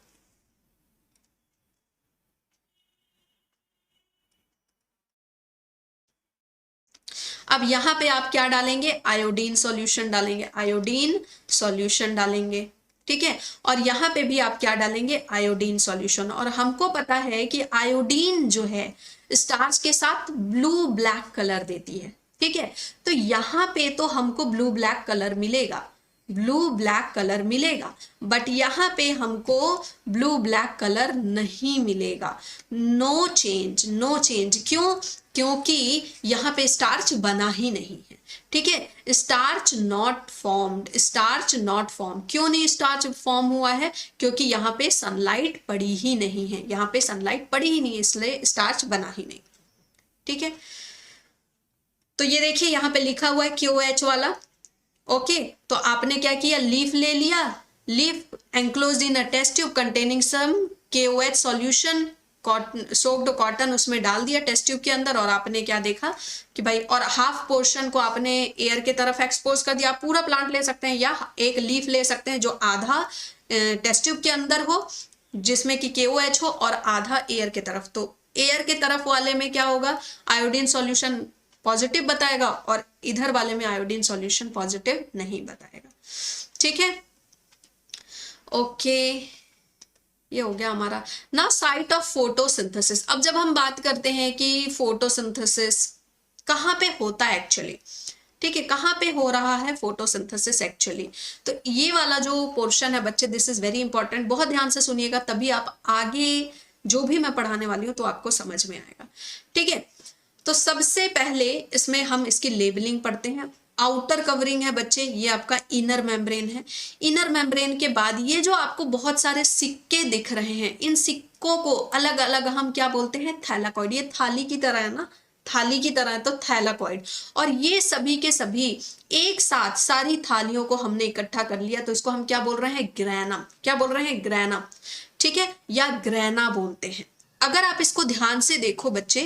Speaker 1: अब यहाँ पे आप क्या डालेंगे, आयोडीन सॉल्यूशन डालेंगे, आयोडीन सॉल्यूशन डालेंगे, ठीक है। और यहाँ पे भी आप क्या डालेंगे, आयोडीन सॉल्यूशन। और हमको पता है कि आयोडीन जो है स्टार्च के साथ ब्लू ब्लैक कलर देती है, ठीक है। तो यहाँ पे तो हमको ब्लू ब्लैक कलर मिलेगा, ब्लू ब्लैक कलर मिलेगा, बट यहाँ पे हमको ब्लू ब्लैक कलर नहीं मिलेगा। No change, no change. क्यों, क्योंकि यहाँ पे स्टार्च बना ही नहीं है, ठीक है। Starch not formed, starch not form. क्यों नहीं स्टार्च फॉर्म हुआ है, क्योंकि यहाँ पे सनलाइट पड़ी ही नहीं है, यहाँ पे सनलाइट पड़ी ही नहीं है, इसलिए स्टार्च बना ही नहीं, ठीक है। तो ये देखिए यहाँ पे लिखा हुआ है KOH वाला, ओके। तो आपने क्या किया, लीफ ले लिया, leaf enclosed in a test tube containing some KOH solution, soaked cotton उसमें डाल दिया टेस्ट ट्यूब के अंदर, और आपने क्या देखा कि भाई, और हाफ पोर्शन को आपने एयर के तरफ एक्सपोज कर दिया। आप पूरा प्लांट ले सकते हैं या एक लीफ ले सकते हैं जो आधा टेस्ट ट्यूब के अंदर हो, जिसमें कि KOH हो, और आधा एयर के तरफ। तो एयर के तरफ वाले में क्या होगा, आयोडीन सॉल्यूशन पॉजिटिव बताएगा, और इधर वाले में आयोडीन सॉल्यूशन पॉजिटिव नहीं बताएगा, ठीक है। ओके, ये हो गया हमारा ना साइट ऑफ फोटोसिंथेसिस। अब जब हम बात करते हैं कि फोटोसिंथेसिस कहाँ पे होता है एक्चुअली, ठीक है, कहाँ पे हो रहा है फोटोसिंथेसिस एक्चुअली, तो ये वाला जो पोर्शन है बच्चे, दिस इज वेरी इंपॉर्टेंट, बहुत ध्यान से सुनिएगा, तभी आप आगे जो भी मैं पढ़ाने वाली हूँ तो आपको समझ में आएगा, ठीक है। तो सबसे पहले इसमें हम इसकी लेबलिंग पढ़ते हैं। आउटर कवरिंग है बच्चे, ये आपका इनर मेम्ब्रेन है। इनर मेम्ब्रेन के बाद ये जो आपको बहुत सारे सिक्के दिख रहे हैं, इन सिक्कों को अलग अलग हम क्या बोलते हैं, थैलाकॉइड। ये थाली की तरह है ना, थाली की तरह है तो थैलाकॉइड। और ये सभी के सभी एक साथ सारी थालियों को हमने इकट्ठा कर लिया, तो इसको हम क्या बोल रहे हैं, ग्रैनम। क्या बोल रहे हैं, ग्रैनम, ठीक है, या ग्रैना बोलते हैं। अगर आप इसको ध्यान से देखो बच्चे,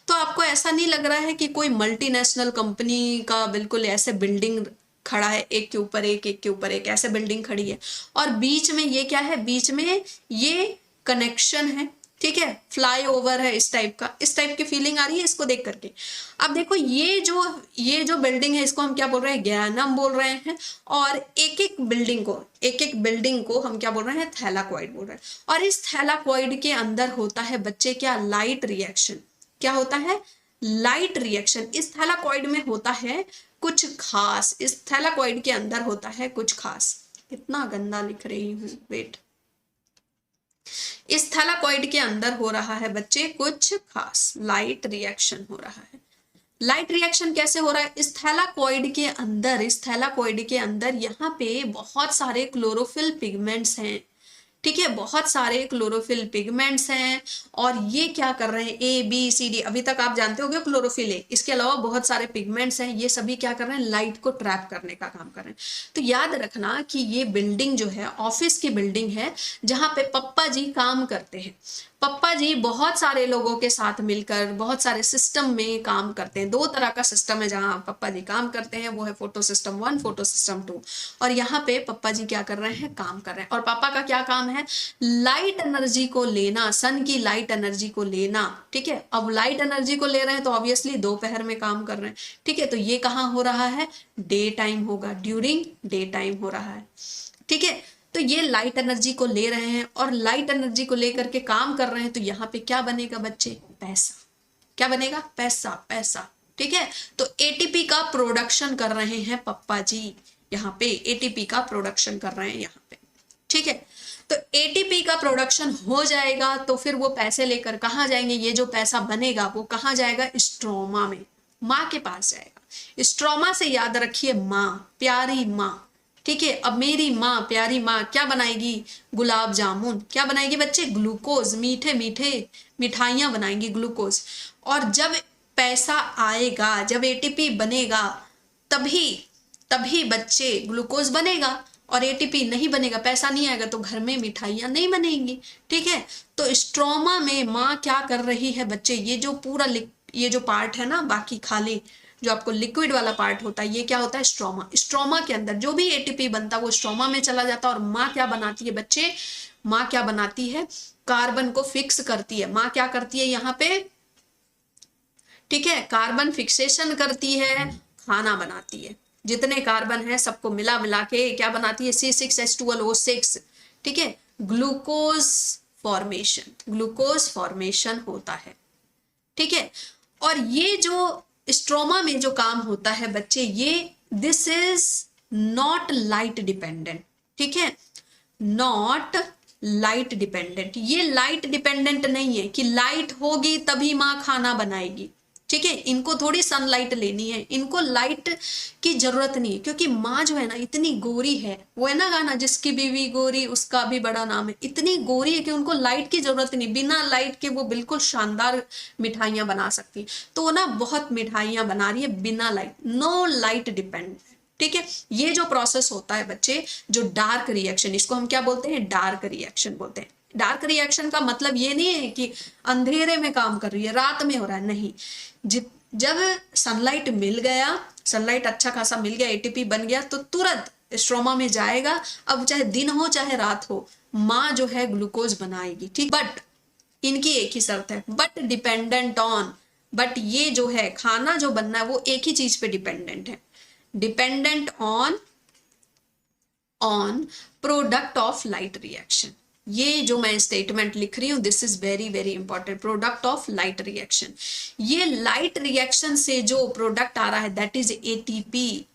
Speaker 1: तो आपको ऐसा नहीं लग रहा है कि कोई मल्टीनेशनल कंपनी का बिल्कुल ऐसे बिल्डिंग खड़ा है, एक के ऊपर एक, एक के ऊपर एक, ऐसे बिल्डिंग खड़ी है, और बीच में ये क्या है, बीच में ये कनेक्शन है, ठीक है, फ्लाईओवर है, इस टाइप की फीलिंग आ रही है इसको देख करके। अब देखो ये जो बिल्डिंग है इसको हम क्या बोल रहे हैं, ग्रैनम बोल रहे हैं, और एक एक बिल्डिंग को हम क्या बोल रहे हैं, थैलाकॉइड बोल रहे हैं। और इस थैलाकॉइड के अंदर होता है बच्चे क्या, लाइट रिएक्शन। क्या होता है, लाइट रिएक्शन। इस थैलाकॉइड में होता है कुछ खास, इस थैलाकॉइड के अंदर होता है कुछ खास। कितना गंदा लिख रही हूँ, वेट। इस थैलाकॉइड के अंदर हो रहा है बच्चे कुछ खास, लाइट रिएक्शन हो रहा है। लाइट रिएक्शन कैसे हो रहा है, इस थैलाकॉइड के अंदर यहाँ पे बहुत सारे क्लोरोफिल पिगमेंट्स हैं, ठीक है, बहुत सारे क्लोरोफिल पिगमेंट्स हैं। और ये क्या कर रहे हैं, ABCD, अभी तक आप जानते होंगे क्लोरोफिल है, इसके अलावा बहुत सारे पिगमेंट्स हैं, ये सभी क्या कर रहे हैं, लाइट को ट्रैप करने का काम कर रहे हैं। तो याद रखना कि ये बिल्डिंग जो है ऑफिस की बिल्डिंग है, जहाँ पे पप्पा जी काम करते हैं। पप्पा जी बहुत सारे लोगों के साथ मिलकर बहुत सारे सिस्टम में काम करते हैं। 2 तरह का सिस्टम है जहां पप्पा जी काम करते हैं, वो है फोटो सिस्टम 1, फोटो सिस्टम 2। और यहाँ पे पप्पा जी क्या कर रहे हैं, काम कर रहे हैं। और पापा का क्या काम है, लाइट एनर्जी को लेना, सन की लाइट एनर्जी को लेना। ठीक है, अब लाइट एनर्जी को ले रहे हैं तो ऑब्वियसली दोपहर में काम कर रहे हैं। ठीक है, तो ये कहाँ हो रहा है, डे टाइम होगा, ड्यूरिंग डे टाइम हो रहा है। ठीक है, तो ये लाइट एनर्जी को ले रहे हैं और लाइट एनर्जी को लेकर के काम कर रहे हैं, तो यहाँ पे क्या बनेगा बच्चे, पैसा। क्या बनेगा, पैसा, पैसा। ठीक है, तो एटीपी का प्रोडक्शन कर रहे हैं पप्पा जी, यहाँ पे एटीपी का प्रोडक्शन कर रहे हैं यहाँ पे। ठीक है, तो एटीपी का प्रोडक्शन हो जाएगा तो फिर वो पैसे लेकर कहाँ जाएंगे, ये जो पैसा बनेगा वो कहाँ जाएगा, स्ट्रोमा में, माँ के पास जाएगा। स्ट्रोमा से याद रखिए माँ, प्यारी माँ। ठीक है, अब मेरी माँ, प्यारी माँ क्या बनाएगी, गुलाब जामुन। क्या बनाएगी बच्चे, ग्लूकोज, मीठे मीठे मिठाइयाँ बनाएंगी, ग्लूकोज। और जब पैसा आएगा, जब एटीपी बनेगा, तभी तभी बच्चे ग्लूकोज बनेगा। और एटीपी नहीं बनेगा, पैसा नहीं आएगा, तो घर में मिठाइयाँ नहीं बनेंगी। ठीक है, तो स्ट्रोमा में माँ क्या कर रही है बच्चे, ये जो पूरा ये जो पार्ट है ना, बाकी खाली जो आपको लिक्विड वाला पार्ट होता है, ये क्या होता है, स्ट्रोमा। स्ट्रोमा के अंदर जो भी एटीपी बनता है वो स्ट्रोमा में चला जाता है। और माँ क्या बनाती है बच्चे, माँ क्या बनाती है, कार्बन को फिक्स करती है। माँ क्या करती है यहाँ पे, ठीक है, कार्बन फिक्सेशन करती है, खाना बनाती है। जितने कार्बन है सबको मिला मिला के क्या बनाती है, C6H12O6। ठीक है, ग्लूकोज फॉर्मेशन, ग्लूकोज फॉर्मेशन होता है। ठीक है, और ये जो स्ट्रोमा में जो काम होता है बच्चे, ये this is not light dependent. ठीक है, नॉट लाइट डिपेंडेंट, ये लाइट डिपेंडेंट नहीं है कि लाइट होगी तभी माँ खाना बनाएगी। ठीक है, इनको थोड़ी सनलाइट लेनी है, इनको लाइट की जरूरत नहीं है, क्योंकि माँ जो है ना इतनी गोरी है, वो है ना गाना, जिसकी बीवी गोरी उसका भी बड़ा नाम है, इतनी गोरी है कि उनको लाइट की जरूरत नहीं, बिना लाइट के वो बिल्कुल शानदार मिठाइयाँ बना सकती है। तो वो ना बहुत मिठाइयाँ बना रही है बिना लाइट, नो लाइट डिपेंड। ठीक है, ये जो प्रोसेस होता है बच्चे, जो डार्क रिएक्शन, इसको हम क्या बोलते हैं, डार्क रिएक्शन बोलते हैं। डार्क रिएक्शन का मतलब ये नहीं है कि अंधेरे में काम कर रही है, रात में हो रहा है, नहीं। जब सनलाइट मिल गया, सनलाइट अच्छा खासा मिल गया, एटीपी बन गया, तो तुरंत स्ट्रोमा में जाएगा। अब चाहे दिन हो चाहे रात हो, माँ जो है ग्लूकोज बनाएगी। ठीक, बट इनकी एक ही शर्त है, बट डिपेंडेंट ऑन, बट ये जो है खाना जो बनना है वो एक ही चीज पे डिपेंडेंट है, dependent on product of light reaction. ये जो मैं स्टेटमेंट लिख रही हूं, this is very very important, product of light reaction. ये लाइट रिएक्शन से जो प्रोडक्ट आ रहा है दैट इज एटीपी,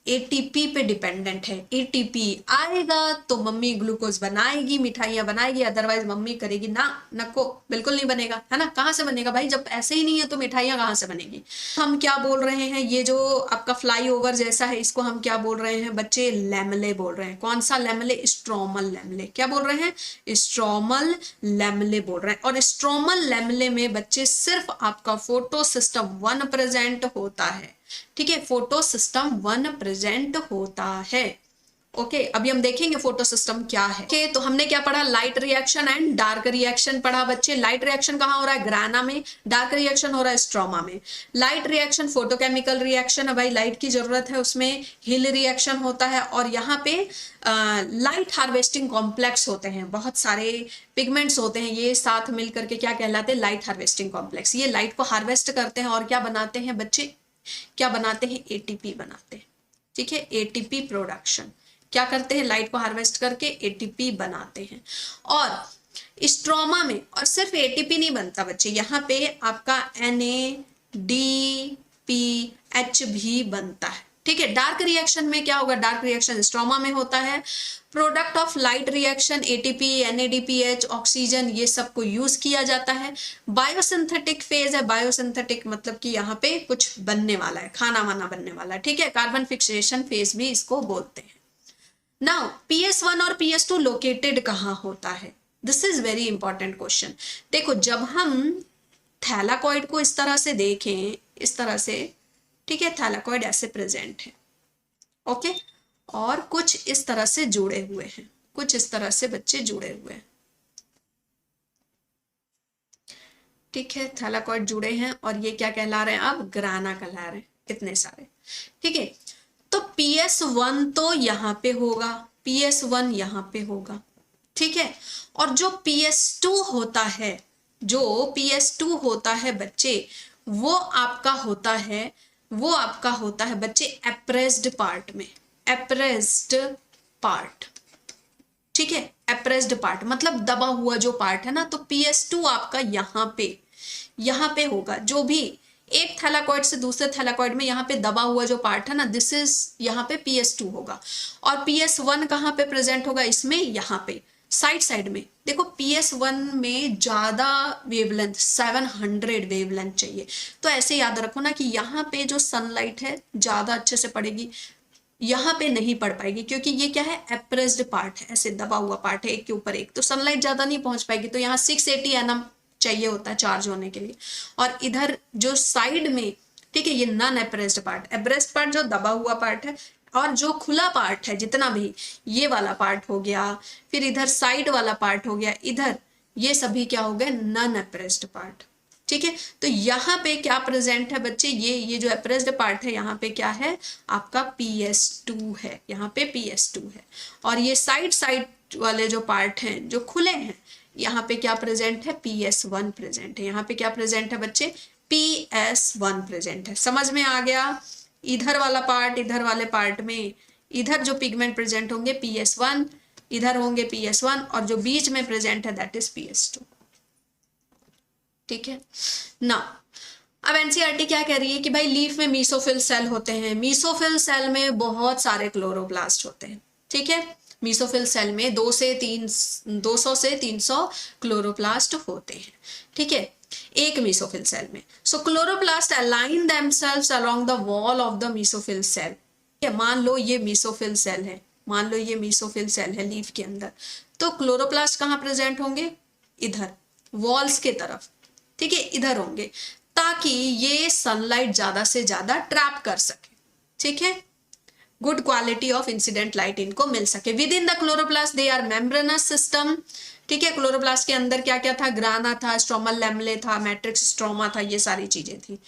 Speaker 1: एटीपी पे डिपेंडेंट है। एटीपी आएगा तो मम्मी ग्लूकोज बनाएगी, मिठाइयाँ बनाएगी, अदरवाइज मम्मी करेगी ना, नको, बिल्कुल नहीं बनेगा, है ना। कहाँ से बनेगा भाई, जब ऐसे ही नहीं है तो मिठाइयाँ कहाँ से बनेगी। हम क्या बोल रहे हैं, ये जो आपका फ्लाईओवर जैसा है, इसको हम क्या बोल रहे हैं बच्चे, लैमले बोल रहे हैं। कौन सा लैमले, स्ट्रोमल लैमले। क्या बोल रहे हैं, स्ट्रोमल लैमले बोल रहे हैं। और स्ट्रोमल लैमले में बच्चे सिर्फ आपका फोटो सिस्टम 1 प्रेजेंट होता है। ठीक है, फोटो सिस्टम 1 प्रेजेंट होता है। ओके, अभी हम देखेंगे फोटो सिस्टम क्या है। ओके, तो हमने क्या पढ़ा, light reaction and dark reaction पढ़ा बच्चे। लाइट रिएक्शन कहाँ हो रहा है, ग्राना में। डार्क रिएक्शन हो रहा है स्ट्रोमा में। लाइट रिएक्शन फोटोकेमिकल रिएक्शन है भाई, लाइट की जरूरत है उसमें। हिल रिएक्शन होता है, और यहाँ पे लाइट हार्वेस्टिंग कॉम्प्लेक्स होते हैं, बहुत सारे पिगमेंट्स होते हैं, ये साथ मिलकर के क्या कहलाते हैं, लाइट हार्वेस्टिंग कॉम्प्लेक्स। ये लाइट को हार्वेस्ट करते हैं और क्या बनाते हैं बच्चे, क्या बनाते हैं, एटीपी बनाते हैं। ठीक है, एटीपी प्रोडक्शन क्या करते हैं, लाइट को हार्वेस्ट करके एटीपी बनाते हैं। और स्ट्रोमा में और सिर्फ एटीपी नहीं बनता बच्चे, यहाँ पे आपका NADPH भी बनता है। ठीक है, डार्क रिएक्शन में क्या होगा, डार्क रिएक्शन स्ट्रोमा में होता है। Product of light reaction ATP, NADPH, oxygen, ये सब को यूज किया जाता है। बायोसिंथेटिक फेज है, बायोसिंथेटिक मतलब कि यहाँ पे कुछ बनने वाला है, खाना वाना बनने वाला है। ठीक है, कार्बन फिक्सेशन फेज भी इसको बोलते हैं। नाउ PS1 और PS2 लोकेटेड कहाँ होता है, this is very important question. देखो, जब हम थैलाकॉइड को इस तरह से देखें, इस तरह से, ठीक है, थैलाकॉइड ऐसे प्रेजेंट है, ओके, और कुछ इस तरह से जुड़े हुए हैं, कुछ इस तरह से बच्चे जुड़े हुए हैं। ठीक है, थैलाकॉइड जुड़े हैं और ये क्या कहला रहे हैं, अब ग्राना कहला रहे हैं, इतने सारे। ठीक है, तो PS1 तो यहाँ पे होगा, PS1 यहाँ पे होगा। ठीक है, और जो PS2 होता है, जो PS2 होता है बच्चे, वो आपका होता है, वो आपका होता है बच्चे एप्रेस्ड पार्ट में, एप्रेस्ड पार्ट। ठीक है, एप्रेस्ड पार्ट मतलब दबा हुआ जो पार्ट है ना, तो PS2 आपका यहाँ पे होगा। जो भी एक थैलाकॉइड से दूसरे थैलाकॉइड में यहाँ पे दबा हुआ जो पार्ट है ना, दिस इज यहाँ पे PS2 होगा। और PS1 कहाँ पे प्रेजेंट होगा, इसमें यहाँ पे साइड साइड में। देखो PS1 में ज्यादा वेवलेंथ 700 वेवलेंथ चाहिए, तो ऐसे याद रखो ना कि यहाँ पे जो सनलाइट है ज्यादा अच्छे से पड़ेगी, यहाँ पे नहीं पड़ पाएगी, क्योंकि ये क्या है, एप्रेस्ड पार्ट है, ऐसे दबा हुआ पार्ट है एक के ऊपर एक, तो सनलाइट ज्यादा नहीं पहुंच पाएगी। तो यहाँ 680 nm चाहिए होता है चार्ज होने के लिए। और इधर जो साइड में, ठीक है, ये non appressed part, appressed part जो दबा हुआ पार्ट है, और जो खुला पार्ट है जितना भी, ये वाला पार्ट हो गया, फिर इधर साइड वाला पार्ट हो गया, इधर ये सभी क्या हो गए, नॉन एप्रेस्ड पार्ट। ठीक है, तो यहाँ पे क्या प्रेजेंट है बच्चे, ये जो एप्रेस्ड पार्ट है यहाँ पे क्या है, आपका PS2 है, यहाँ पे PS2 है। और ये साइड साइड वाले जो पार्ट हैं जो खुले हैं, यहाँ पे क्या प्रेजेंट है, PS1 प्रेजेंट है। यहाँ पे क्या प्रेजेंट है बच्चे, PS1 प्रेजेंट है। समझ में आ गया, इधर वाला पार्ट, इधर वाले पार्ट में इधर जो पिगमेंट प्रेजेंट होंगे PS1, इधर होंगे PS1, और जो बीच में प्रेजेंट है दैट इज PS2। ठीक है ना। अब एनसीईआरटी क्या कह रही है कि भाई लीफ में मीसोफिल सेल होते हैं, मीसोफिल सेल में बहुत सारे क्लोरोप्लास्ट होते हैं। ठीक है, मीसोफिल सेल में 200 से 300 क्लोरोप्लास्ट होते हैं। ठीक है, एक मीसोफिल सेल में। So chloroplast align themselves along the wall of the mesophyll cell. मान लो ये मीसोफिल सेल है, मान लो ये मीसोफिल सेल है लीफ के अंदर, तो क्लोरोप्लास्ट कहाँ प्रेजेंट होंगे, इधर वॉल्स के तरफ। ठीक है, इधर होंगे, ताकि ये सनलाइट ज्यादा से ज्यादा ट्रैप कर सके। ठीक है, good quality of incident light इनको मिल सके। Within the chloroplast they are membranous system. ठीक है, क्लोरोप्लास्ट के अंदर क्या क्या था, ग्राना था, स्ट्रोमल लैमेले था, मैट्रिक्स स्ट्रोमा था, ये सारी चीजें थी।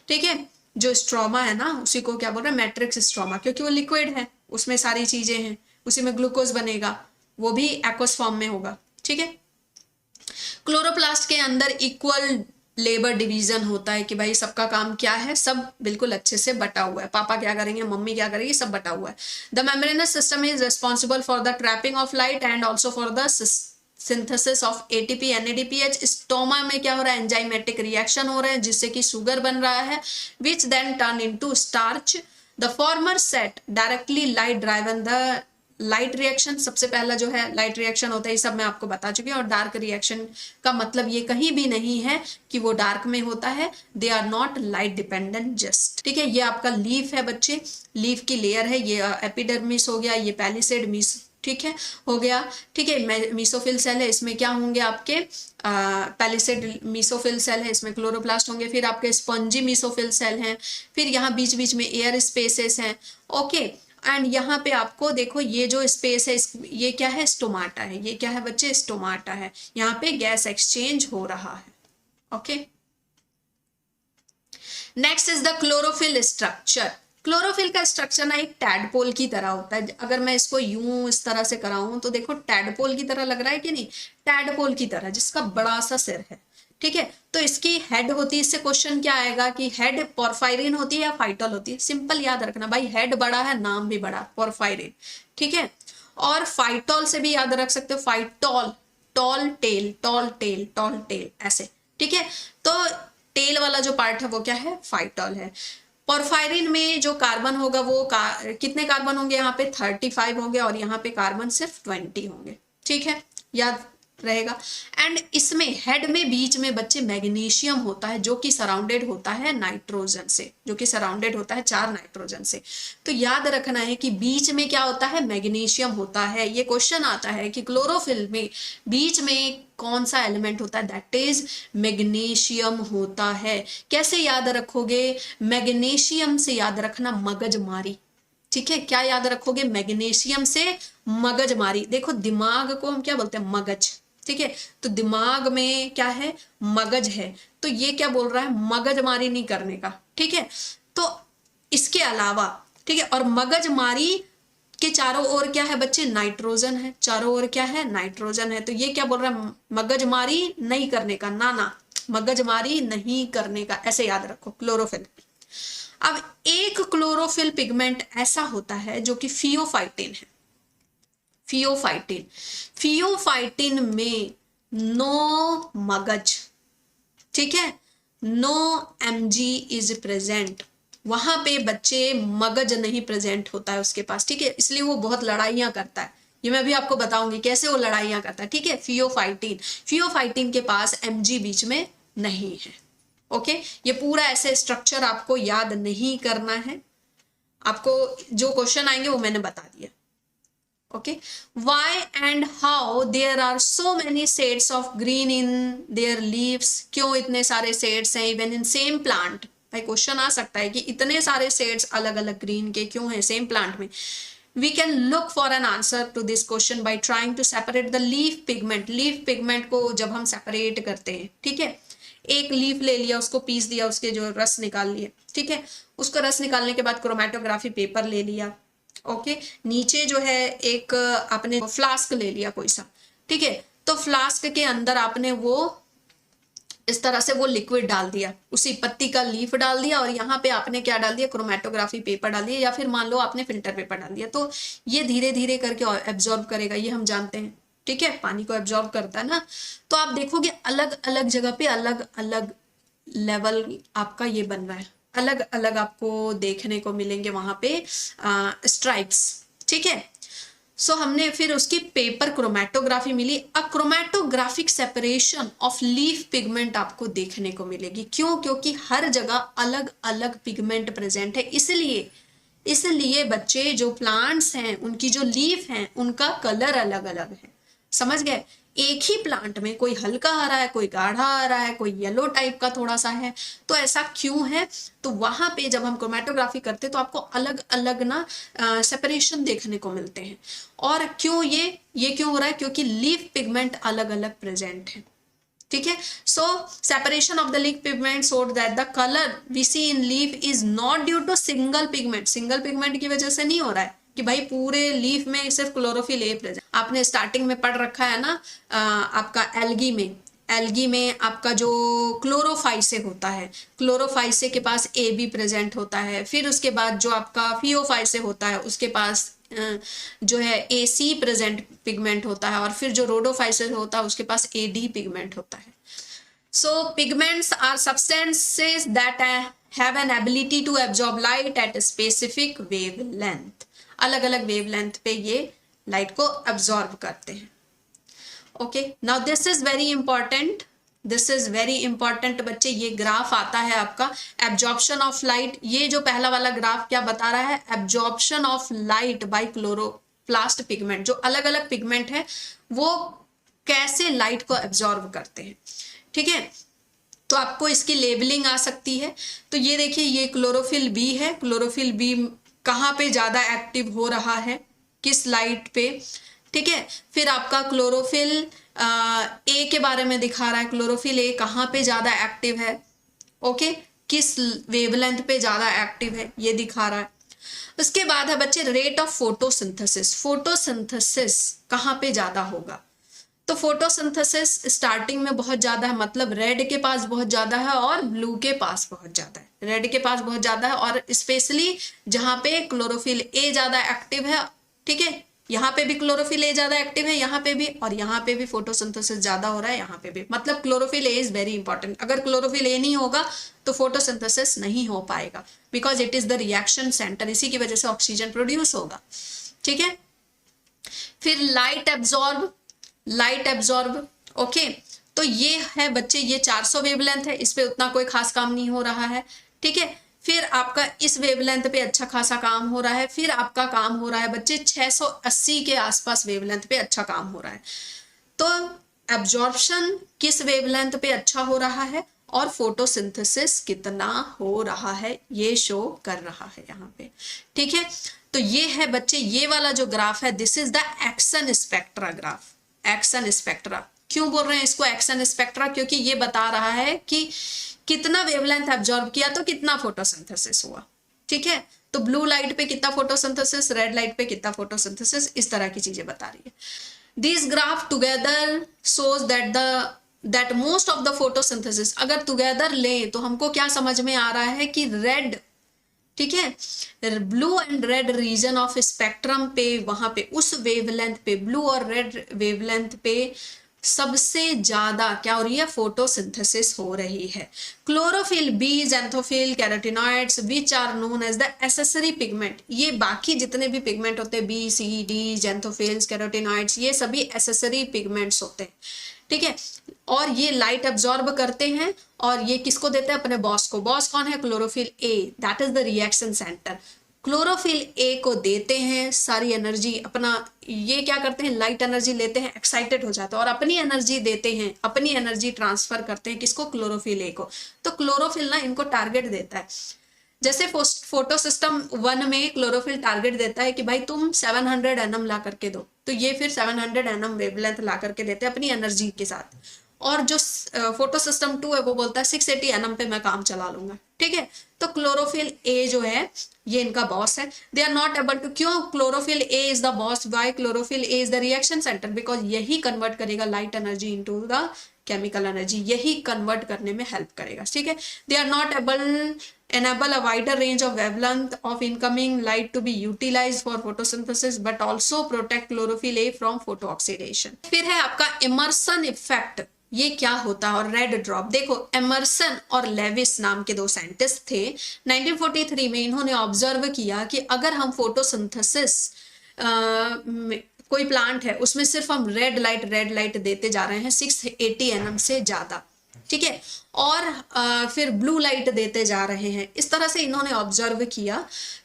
Speaker 1: ठीक है, जो स्ट्रोमा है ना उसी को क्या बोल रहे हैं, मैट्रिक्स स्ट्रोमा, क्योंकि वो लिक्विड है, उसमें सारी चीजें हैं, उसी में ग्लूकोज बनेगा, वो भी एक्वस फॉर्म में होगा। ठीक है, क्लोरोप्लास्ट के अंदर इक्वल लेबर डिवीजन होता है कि भाई सबका काम क्या है, सब बिल्कुल अच्छे से बटा हुआ है, पापा क्या करेंगे, मम्मी क्या करेगी, सब बटा हुआ है। The membranes system is responsible for the trapping of light and also for the synthesis of ATP NADPH। Stoma में क्या हो रहा है, एंजाइमेटिक रिएक्शन हो रहा है जिससे कि शुगर बन रहा है, which then turn into starch. The former set directly light driven the light reaction. सबसे पहला जो है लाइट रिएक्शन होता है, ये सब मैं आपको बता चुकी हूँ। और डार्क रिएक्शन का मतलब ये कहीं भी नहीं है कि वो डार्क में होता है, they are not light dependent just. ठीक है, ये आपका लीफ है बच्चे, लीफ की लेयर है, ये एपिडर्मिस हो गया, ये पैलिसेड मीस, ठीक है, हो गया। ठीक है, मीसोफिल सेल है, इसमें क्या होंगे आपके पैलिसेड मीसोफिल सेल है, इसमें क्लोरोप्लास्ट होंगे। फिर आपके स्पंजी मीसोफिल सेल हैं, फिर यहाँ बीच बीच में एयर स्पेसेस हैं। ओके, एंड यहाँ पे आपको देखो ये जो स्पेस है, ये क्या है, स्टोमाटा है, ये क्या है बच्चे, स्टोमाटा है, यहाँ पे गैस एक्सचेंज हो रहा है। Okay, next is the chlorophyll structure. Chlorophyll का स्ट्रक्चर ना एक टैडपोल की तरह होता है। अगर मैं इसको यूं इस तरह से कराऊं तो देखो टैडपोल की तरह लग रहा है कि नहीं, टैडपोल की तरह, जिसका बड़ा सा सिर है। ठीक है, तो इसकी हेड होती है, इससे क्वेश्चन क्या आएगा कि हेड पोरफायरिन होती है या फाइटल होती है। सिंपल याद रखना भाई, हेड बड़ा है, नाम भी बड़ा, पोरफायरिन। ठीक है, और फाइटॉल से भी याद रख सकते हो, phytol, tall tail, tall tail, tall tail, ऐसे। ठीक है, तो टेल वाला जो पार्ट है वो क्या है, फाइटॉल है। पोरफायरिन में जो कार्बन होगा वो कितने कार्बन होंगे, यहाँ पे 35 होंगे, और यहाँ पे कार्बन सिर्फ 20 होंगे। ठीक है, याद रहेगा। एंड इसमें हेड में बीच में बच्चे मैग्नीशियम होता है, जो कि सराउंडेड होता है नाइट्रोजन से, जो कि सराउंडेड होता है 4 नाइट्रोजन से। तो याद रखना है कि बीच में क्या होता है, मैग्नीशियम होता है। ये क्वेश्चन आता है कि क्लोरोफिल में बीच में कौन सा एलिमेंट होता है, दैट इज मैग्नीशियम होता है। कैसे याद रखोगे, मैग्नीशियम से याद रखना मगजमारी। ठीक है, क्या याद रखोगे, मैग्नीशियम से मगजमारी। देखो दिमाग को हम क्या बोलते हैं, मगज। ठीक है, तो दिमाग में क्या है, मगज है, तो ये क्या बोल रहा है, मगजमारी नहीं करने का, ठीक है। तो इसके अलावा, ठीक है, और मगजमारी के चारों ओर क्या है बच्चे, नाइट्रोजन है, चारों ओर क्या है, नाइट्रोजन है। तो ये क्या बोल रहा है, मगजमारी नहीं करने का, ना मगजमारी नहीं करने का, ऐसे याद रखो क्लोरोफिल। अब एक क्लोरोफिल पिगमेंट ऐसा होता है जो कि फियोफाइटिन है। फियोफाइटिन में नो मगज, ठीक है, नो एमजी इज प्रेजेंट, वहां पे बच्चे मगज नहीं प्रेजेंट होता है उसके पास, ठीक है, इसलिए वो बहुत लड़ाइयां करता है। ये मैं भी आपको बताऊंगी कैसे वो लड़ाइयां करता है, ठीक है। फियोफाइटिन के पास एमजी बीच में नहीं है। ओके, ये पूरा ऐसे स्ट्रक्चर आपको याद नहीं करना है, आपको जो क्वेश्चन आएंगे वो मैंने बता दिया। Okay, why and how there are so many shades of green in their leaves, क्यों इतने सारे shades हैं even in same plant। भाई क्वेश्चन आ सकता है कि इतने सारे shades अलग अलग ग्रीन के क्यों हैं सेम प्लांट में। We can look for an answer to this question by trying to separate the leaf pigment। Leaf pigment को जब हम सेपरेट करते हैं, ठीक है, एक लीफ ले लिया, उसको पीस दिया, उसके जो रस निकाल लिए, ठीक है, उसको रस निकालने के बाद क्रोमेटोग्राफी पेपर ले लिया, ओके, नीचे जो है एक आपने फ्लास्क ले लिया कोई सा, ठीक है, तो फ्लास्क के अंदर आपने वो इस तरह से वो लिक्विड डाल दिया, उसी पत्ती का लीफ डाल दिया, और यहाँ पे आपने क्या डाल दिया, क्रोमेटोग्राफी पेपर डाल दिया, या फिर मान लो आपने फिल्टर पेपर डाल दिया। तो ये धीरे धीरे करके एब्जॉर्ब करेगा, ये हम जानते हैं, ठीक है, पानी को एब्जॉर्ब करता है ना। तो आप देखोगे अलग अलग जगह पे अलग अलग लेवल आपका ये बन रहा है, अलग अलग आपको देखने को मिलेंगे वहां पे स्ट्राइप्स, ठीक है। सो हमने फिर उसकी पेपर क्रोमेटोग्राफी मिली। A chromatographic separation of leaf pigment आपको देखने को मिलेगी। क्यों? क्योंकि हर जगह अलग अलग पिगमेंट प्रेजेंट है, इसलिए बच्चे जो प्लांट्स हैं उनकी जो लीफ हैं उनका कलर अलग अलग है, समझ गए। एक ही प्लांट में कोई हल्का हरा है, कोई गाढ़ा हरा है, कोई येलो टाइप का थोड़ा सा है, तो ऐसा क्यों है? तो वहां पे जब हम क्रोमेटोग्राफी करते हैं तो आपको अलग अलग ना सेपरेशन देखने को मिलते हैं। और क्यों ये क्यों हो रहा है? क्योंकि लीफ पिगमेंट अलग अलग प्रेजेंट है, ठीक है। So separation of the leaf pigment so that the colour we see in leaf is not due to single pigment की वजह से नहीं हो रहा है कि भाई पूरे लीफ में सिर्फ क्लोरोफिल ए प्रेजेंट। आपने स्टार्टिंग में पढ़ रखा है ना आपका एल्गी में आपका जो क्लोरोफाइसे होता है, क्लोरोफाइसे के पास ए बी प्रेजेंट होता है। फिर उसके बाद जो आपका फियोफाइसे होता है उसके पास जो है ए सी प्रेजेंट पिगमेंट होता है, और फिर जो रोडोफाइसे होता है उसके पास ए डी पिगमेंट होता है। So pigments are substances that have an ability to absorb light at specific wavelength. अलग अलग वेवलेंथ पे ये लाइट को एब्जॉर्ब करते हैं। Okay, now this is very important बच्चे। ये ग्राफ आता है आपका एब्जॉर्प्शन ऑफ लाइट। ये जो पहला वाला ग्राफ क्या बता रहा है? Absorption of light by chloroplast pigment. जो अलग अलग पिगमेंट है वो कैसे लाइट को एब्जॉर्ब करते हैं, ठीक है। तो आपको इसकी लेबलिंग आ सकती है। तो ये देखिए, ये क्लोरोफिल बी है। क्लोरोफिल बी कहाँ पे ज्यादा एक्टिव हो रहा है, किस लाइट पे, ठीक है। फिर आपका क्लोरोफिल ए के बारे में दिखा रहा है, क्लोरोफिल ए कहाँ पे ज्यादा एक्टिव है, ओके, किस वेवलेंथ पे ज्यादा एक्टिव है, ये दिखा रहा है। उसके बाद है बच्चे रेट ऑफ फोटोसिंथेसिस। फोटोसिंथेसिस कहाँ पे ज्यादा होगा? तो फोटोसिंथेसिस स्टार्टिंग में बहुत ज्यादा है, मतलब रेड के पास बहुत ज्यादा है और ब्लू के पास बहुत ज्यादा है। रेड के पास बहुत ज्यादा है, और स्पेशली जहां पे क्लोरोफिल ए ज्यादा एक्टिव है, ठीक है, यहाँ पे भी क्लोरोफिल ए ज्यादा एक्टिव है, यहाँ पे भी, और यहाँ पे भी फोटोसिंथेसिस ज्यादा हो रहा है, यहाँ पे भी। मतलब chlorophyll A is very important. अगर क्लोरोफिल ए नहीं होगा तो फोटोसिंथेसिस नहीं हो पाएगा, because it is the reaction centre. इसी की वजह से ऑक्सीजन प्रोड्यूस होगा, ठीक है। फिर लाइट एब्जॉर्ब, ओके। तो ये है बच्चे, ये 400 वेवलेंथ है, इस पे उतना कोई खास काम नहीं हो रहा है, ठीक है। फिर आपका इस वेवलेंथ पे अच्छा खासा काम हो रहा है। फिर आपका काम हो रहा है बच्चे 680 के आसपास वेवलेंथ पे अच्छा काम हो रहा है। तो एब्जॉर्प्शन किस वेवलेंथ पे अच्छा हो रहा है और फोटोसिंथेसिस कितना हो रहा है, ये शो कर रहा है यहाँ पे, ठीक है। तो ये है बच्चे, ये वाला जो ग्राफ है, this is the action spectra graph. Action spectra क्यों बोल रहे हैं इसको एक्शन स्पेक्ट्रा? क्योंकि ये बता रहा है कि कितना वेवलेंथ एब्जॉर्ब किया तो कितना फोटोसिंथेसिस हुआ। ठीक है, तो ब्लू लाइट पे कितना फोटोसिंथेसिस, रेड लाइट पे कितना फोटोसिंथेसिस, इस तरह की चीजें बता रही है। This graph together shows that most of the photosynthesis, अगर टुगेदर लें तो हमको क्या समझ में आ रहा है कि रेड, ठीक है, blue and red region of spectrum पे, वहां पे उस वेवलेंथ पे, ब्लू और रेड वेवलेंथ पे सबसे ज्यादा क्या हो रही है, फोटोसिंथेसिस हो रही है। Chlorophyll, b, xanthophyll, carotenoids which are known as the accessory pigment, ये बाकी जितने भी पिगमेंट होते हैं, बी, सी, डी, ज़ैंथोफिल्स, कैरोटिनॉइड्स, ये सभी एसेसरी पिगमेंट्स होते हैं। ठीक है, और ये लाइट एब्जॉर्ब करते हैं और ये किसको देते हैं, अपने बॉस को। बॉस कौन है, chlorophyll A, that is the reaction centre. Chlorophyll A को देते हैं सारी एनर्जी, अपना ये क्या करते हैं, लाइट एनर्जी लेते हैं, एक्साइटेड हो जाते हैं और अपनी एनर्जी देते हैं, अपनी एनर्जी ट्रांसफर करते हैं किसको, क्लोरोफिल ए को। तो क्लोरोफिल ना इनको टारगेट देता है। जैसे फोटो सिस्टम 1 में क्लोरोफिल टारगेट देता है कि भाई तुम 700 एनएम ला करके दो, तो ये फिर 700 एनएम वेवलेंथ ला करके देते हैं अपनी एनर्जी के साथ। और जो फोटो सिस्टम 2 है वो बोलता है 680 एनएम पे मैं काम चला लूंगा। ठीक है, तो क्लोरोफिल ए जो है ये इनका बॉस है। They are not able to, क्यों chlorophyll A is the boss, why chlorophyll A is the reaction centre, because यही कन्वर्ट करेगा light energy into the chemical energy, यही कन्वर्ट करने में हेल्प करेगा। ठीक है, they are not enable a wider range of wavelength of incoming light to be utilized for photosynthesis but also protect chlorophyll A from photooxidation। फिर है आपका immersion effect, ये क्या होता है, और रेड ड्रॉप। देखो एमर्सन और लेविस नाम के दो साइंटिस्ट थे, 1943 में इन्होंने ऑब्जर्व किया कि अगर हम फोटोसिंथेसिस कोई प्लांट है उसमें सिर्फ हम रेड लाइट देते जा रहे हैं 680 एनएम से ज्यादा, ठीक है, और फिर ब्लू लाइट देते जा रहे हैं, इस तरह से इन्होंने ऑब्जर्व किया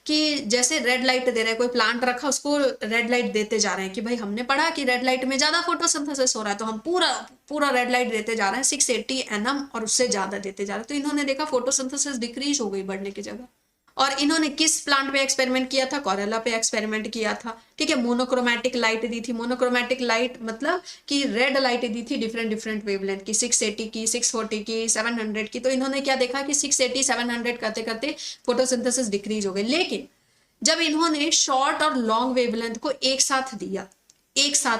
Speaker 1: कि जैसे रेड लाइट दे रहे हैं, कोई प्लांट रखा उसको रेड लाइट देते जा रहे हैं कि भाई हमने पढ़ा कि रेड लाइट में ज्यादा फोटोसिंथेसिस हो रहा है तो हम पूरा रेड लाइट देते जा रहे हैं 680 एनएम और उससे ज्यादा देते जा रहे हैं। तो इन्होंने देखा फोटोसिंथेसिस डिक्रीज हो गई बढ़ने की जगह। और इन्होंने किस प्लांट पे एक्सपेरिमेंट किया था, कोरेला पे एक्सपेरिमेंट किया था। ठीक है, मोनोक्रोमैटिक लाइट दी थी, मोनोक्रोमैटिक लाइट मतलब कि रेड लाइट दी थी डिफरेंट वेवलेंथ की, 680 की, 640 की, 700 की। तो इन्होंने क्या देखा कि 680 700 करते करते फोटोसिंथेसिस डिक्रीज हो गई। लेकिन जब इन्होंने शॉर्ट और लॉन्ग वेवलेंथ को एक साथ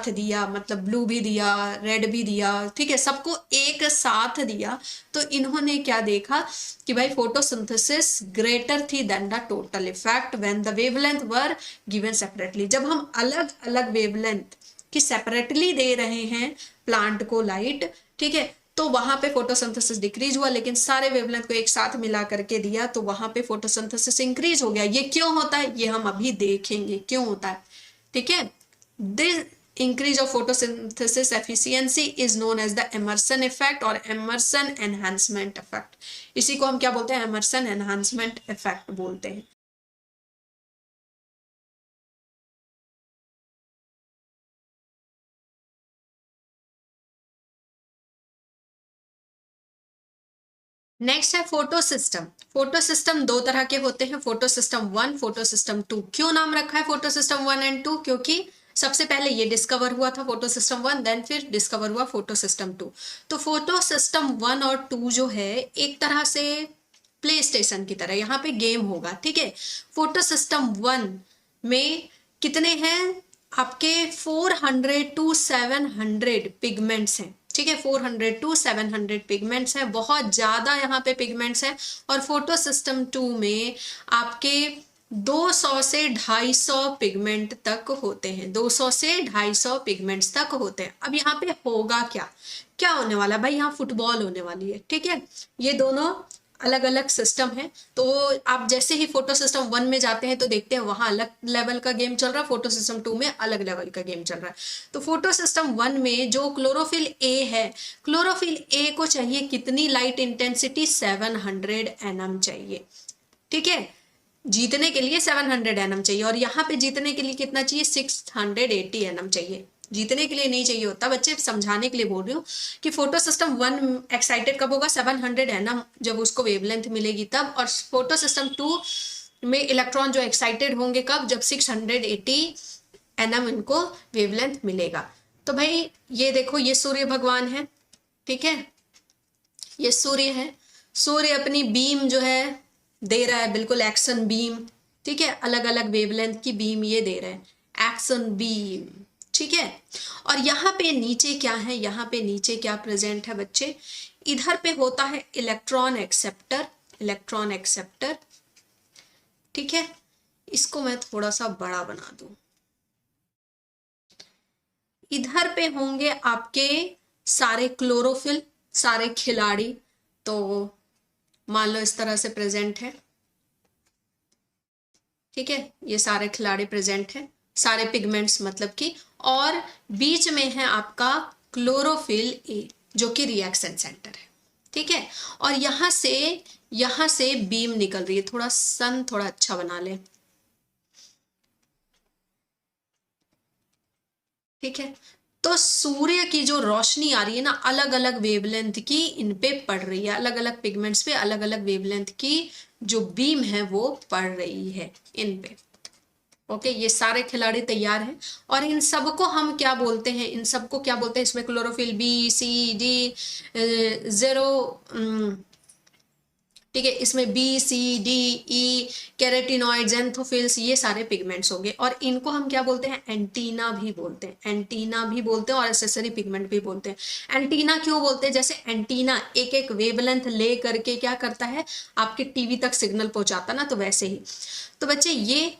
Speaker 1: दिया मतलब ब्लू भी दिया, रेड भी दिया, ठीक है, सबको एक साथ दिया, तो इन्होंने क्या देखा कि भाई फोटोसिंथेसिस ग्रेटर थी than the total effect when the wavelength were given separately. जब हम अलग अलग वेवलेंथ की सेपरेटली दे रहे हैं प्लांट को लाइट, ठीक है, तो वहां पे फोटोसिंथेसिस डिक्रीज हुआ, लेकिन सारे वेवलेंथ को एक साथ मिला करके दिया तो वहां पे फोटोसिंथेसिस इंक्रीज हो गया। ये क्यों होता है ये हम अभी देखेंगे क्यों होता है। ठीक है, this increase of photosynthesis efficiency is known as the Emerson effect और Emerson enhancement effect। इसी को हम क्या बोलते हैं, Emerson enhancement effect बोलते हैं। नेक्स्ट है फोटो सिस्टम। फोटो सिस्टम दो तरह के होते हैं, फोटो सिस्टम 1, फोटो सिस्टम 2। क्यों नाम रखा है फोटो सिस्टम 1 एंड 2, क्योंकि सबसे पहले ये डिस्कवर हुआ था फोटो सिस्टम 1, देन फिर डिस्कवर हुआ फोटो सिस्टम 2। तो फोटो सिस्टम 1 और 2 जो है एक तरह से प्ले स्टेशन की तरह, यहाँ पे गेम होगा। ठीक है, फोटो सिस्टम 1 में कितने हैं आपके 400 to 700 पिगमेंट्स हैं। ठीक है, 400 to 700 पिगमेंट्स हैं, बहुत ज्यादा यहाँ पे पिगमेंट्स हैं। और फोटो सिस्टम 2 में आपके 200 से 250 पिगमेंट तक होते हैं, 200 से 250 पिगमेंट्स तक होते हैं। अब यहाँ पे होगा क्या होने वाला है भाई, यहाँ फुटबॉल होने वाली है। ठीक है, ये दोनों अलग अलग सिस्टम है, तो आप जैसे ही फोटो सिस्टम 1 में जाते हैं तो देखते हैं वहां अलग लेवल का गेम चल रहा है, फोटो सिस्टम 2 में अलग लेवल का गेम चल रहा है। तो फोटो सिस्टम 1 में जो क्लोरोफिल ए है, क्लोरोफिल ए को चाहिए कितनी लाइट इंटेंसिटी, 700 एनएम चाहिए। ठीक है, जीतने के लिए 700 एनएम चाहिए, और यहाँ पे जीतने के लिए कितना चाहिए, 680 एनएम चाहिए। जीतने के लिए नहीं चाहिए होता, बच्चे समझाने के लिए बोल रही हूँ कि फोटो सिस्टम 1 एक्साइटेड कब होगा, 700 एनएम जब उसको वेवलेंथ मिलेगी तब, और फोटो सिस्टम 2 में इलेक्ट्रॉन जो एक्साइटेड होंगे कब, जब 680 एनएम इनको वेवलेंथ मिलेगा। तो भाई ये देखो, ये सूर्य भगवान है, ठीक है, ये सूर्य है। सूर्य अपनी बीम जो है दे रहा है, बिल्कुल एक्शन बीम, ठीक है, अलग अलग वेवलेंथ की बीम ये दे रहा है, एक्शन बीम, ठीक है। और यहाँ पे नीचे क्या है, यहाँ पे नीचे क्या प्रेजेंट है बच्चे, इधर पे होता है इलेक्ट्रॉन एक्सेप्टर, इलेक्ट्रॉन एक्सेप्टर, ठीक है। इसको मैं थोड़ा सा बड़ा बना दूं। इधर पे होंगे आपके सारे क्लोरोफिल, सारे खिलाड़ी, तो मान लो इस तरह से प्रेजेंट है, ठीक है, ये सारे खिलाड़ी प्रेजेंट हैं, सारे पिगमेंट्स मतलब कि, और बीच में है आपका क्लोरोफिल ए जो कि रिएक्शन सेंटर है, ठीक है। और यहां से बीम निकल रही है, थोड़ा सन थोड़ा अच्छा बना ले, ठीक है। तो सूर्य की जो रोशनी आ रही है ना, अलग अलग वेवलेंथ की इन पे पड़ रही है, अलग अलग पिगमेंट्स पे अलग अलग वेवलेंथ की जो बीम है वो पड़ रही है इन पे। ओके, ये सारे खिलाड़ी तैयार हैं और इन सबको हम क्या बोलते हैं, इन सबको क्या बोलते हैं, इसमें क्लोरोफिल बी सी डी जेरो, ठीक है, इसमें बी सी डी ई, कैरेटिनॉइड, ज़ैंथोफिल्स, ये सारे पिगमेंट्स होंगे और इनको हम क्या बोलते हैं, एंटीना भी बोलते हैं, एंटीना भी बोलते हैं और एसेसरी पिगमेंट भी बोलते हैं। एंटीना क्यों बोलते हैं, जैसे एंटीना एक एक वेवलेंथ ले करके क्या करता है, आपके टीवी तक सिग्नल पहुंचाता ना, तो वैसे ही। तो बच्चे ये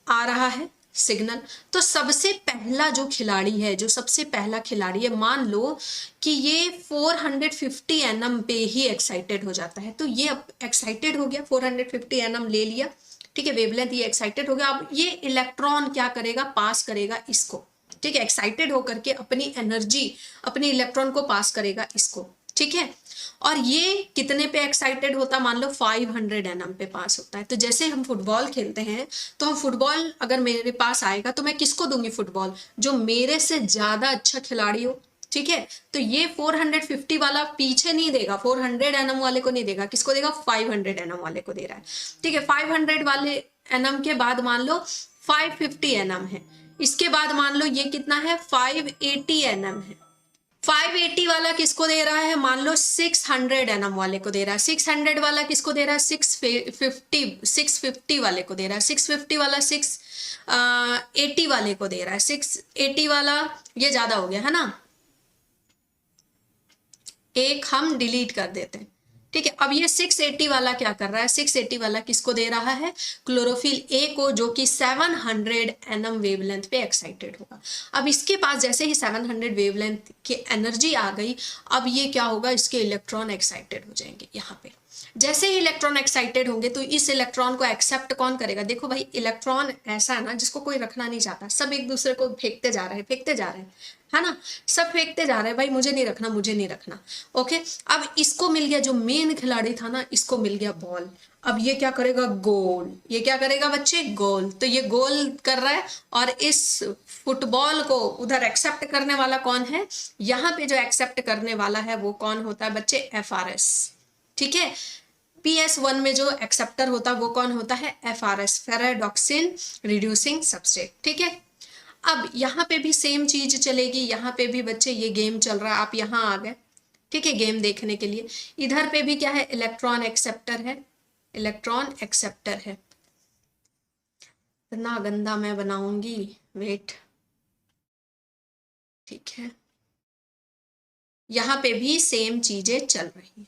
Speaker 1: आ रहा है सिग्नल, तो सबसे पहला जो खिलाड़ी है, जो सबसे पहला खिलाड़ी है, मान लो कि ये 450 nm पे ही एक्साइटेड हो जाता है, तो ये अब एक्साइटेड हो गया, 450 nm ले लिया, ठीक है, वेवलेंथ ये एक्साइटेड हो गया। अब ये इलेक्ट्रॉन क्या करेगा, पास करेगा इसको, ठीक है, एक्साइटेड होकर के अपनी एनर्जी, अपने इलेक्ट्रॉन को पास करेगा इसको, ठीक है। और ये कितने पे एक्साइटेड होता, मान लो 500 nm पे पास होता है। तो जैसे हम फुटबॉल खेलते हैं, तो हम फुटबॉल अगर मेरे पास आएगा तो मैं किसको दूंगी फुटबॉल, जो मेरे से ज्यादा अच्छा खिलाड़ी हो, ठीक है। तो ये 450 वाला पीछे नहीं देगा, 400 nm वाले को नहीं देगा, किसको देगा, 500 nm वाले को दे रहा है, ठीक है। 500 वाले nm के बाद मान लो 550 nm है, इसके बाद मान लो ये कितना है, 580 nm है। 580 वाला किसको दे रहा है, मान लो 600 nm वाले को दे रहा है, 600 वाला किसको दे रहा है, 650 वाले को दे रहा है, 650 वाला 680 वाले को दे रहा है, 680 वाला, ये ज्यादा हो गया है ना, एक हम डिलीट कर देते हैं, ठीक है। अब ये 680 वाला क्या कर रहा है, 680 वाला किसको दे रहा है, क्लोरोफिल ए को, जो कि 700 nm वेवलेंथ पे एक्साइटेड होगा। अब इसके पास जैसे ही 700 वेवलेंथ की एनर्जी आ गई, अब ये क्या होगा, इसके इलेक्ट्रॉन एक्साइटेड हो जाएंगे यहाँ पे। जैसे ही इलेक्ट्रॉन एक्साइटेड होंगे तो इस इलेक्ट्रॉन को एक्सेप्ट कौन करेगा, देखो भाई इलेक्ट्रॉन ऐसा है ना जिसको कोई रखना नहीं चाहता, सब एक दूसरे को फेंकते जा रहे हैं, फेंकते जा रहे हैं, है ना, सब फेंकते जा रहे हैं, भाई मुझे नहीं रखना, मुझे नहीं रखना। ओके, अब इसको मिल गया, जो मेन खिलाड़ी था ना, इसको मिल गया बॉल। अब ये क्या करेगा, गोल, ये क्या करेगा बच्चे, गोल। तो ये गोल कर रहा है और इस फुटबॉल को उधर एक्सेप्ट करने वाला कौन है, यहाँ पे जो एक्सेप्ट करने वाला है वो कौन होता है बच्चे, FRS, ठीक है। PS1 में जो एक्सेप्टर होता है वो कौन होता है, FRS, फेराडॉक्सिन रिड्यूसिंग सबस्ट्रेट, ठीक है। अब यहाँ पे भी सेम चीज चलेगी, यहाँ पे भी बच्चे ये गेम चल रहा है, आप यहाँ आ गए, ठीक है, गेम देखने के लिए। इधर पे भी क्या है, इलेक्ट्रॉन एक्सेप्टर है, इलेक्ट्रॉन एक्सेप्टर है। इतना गंदा मैं बनाऊंगी, वेट, ठीक है। यहाँ पे भी सेम चीजें चल रही हैं,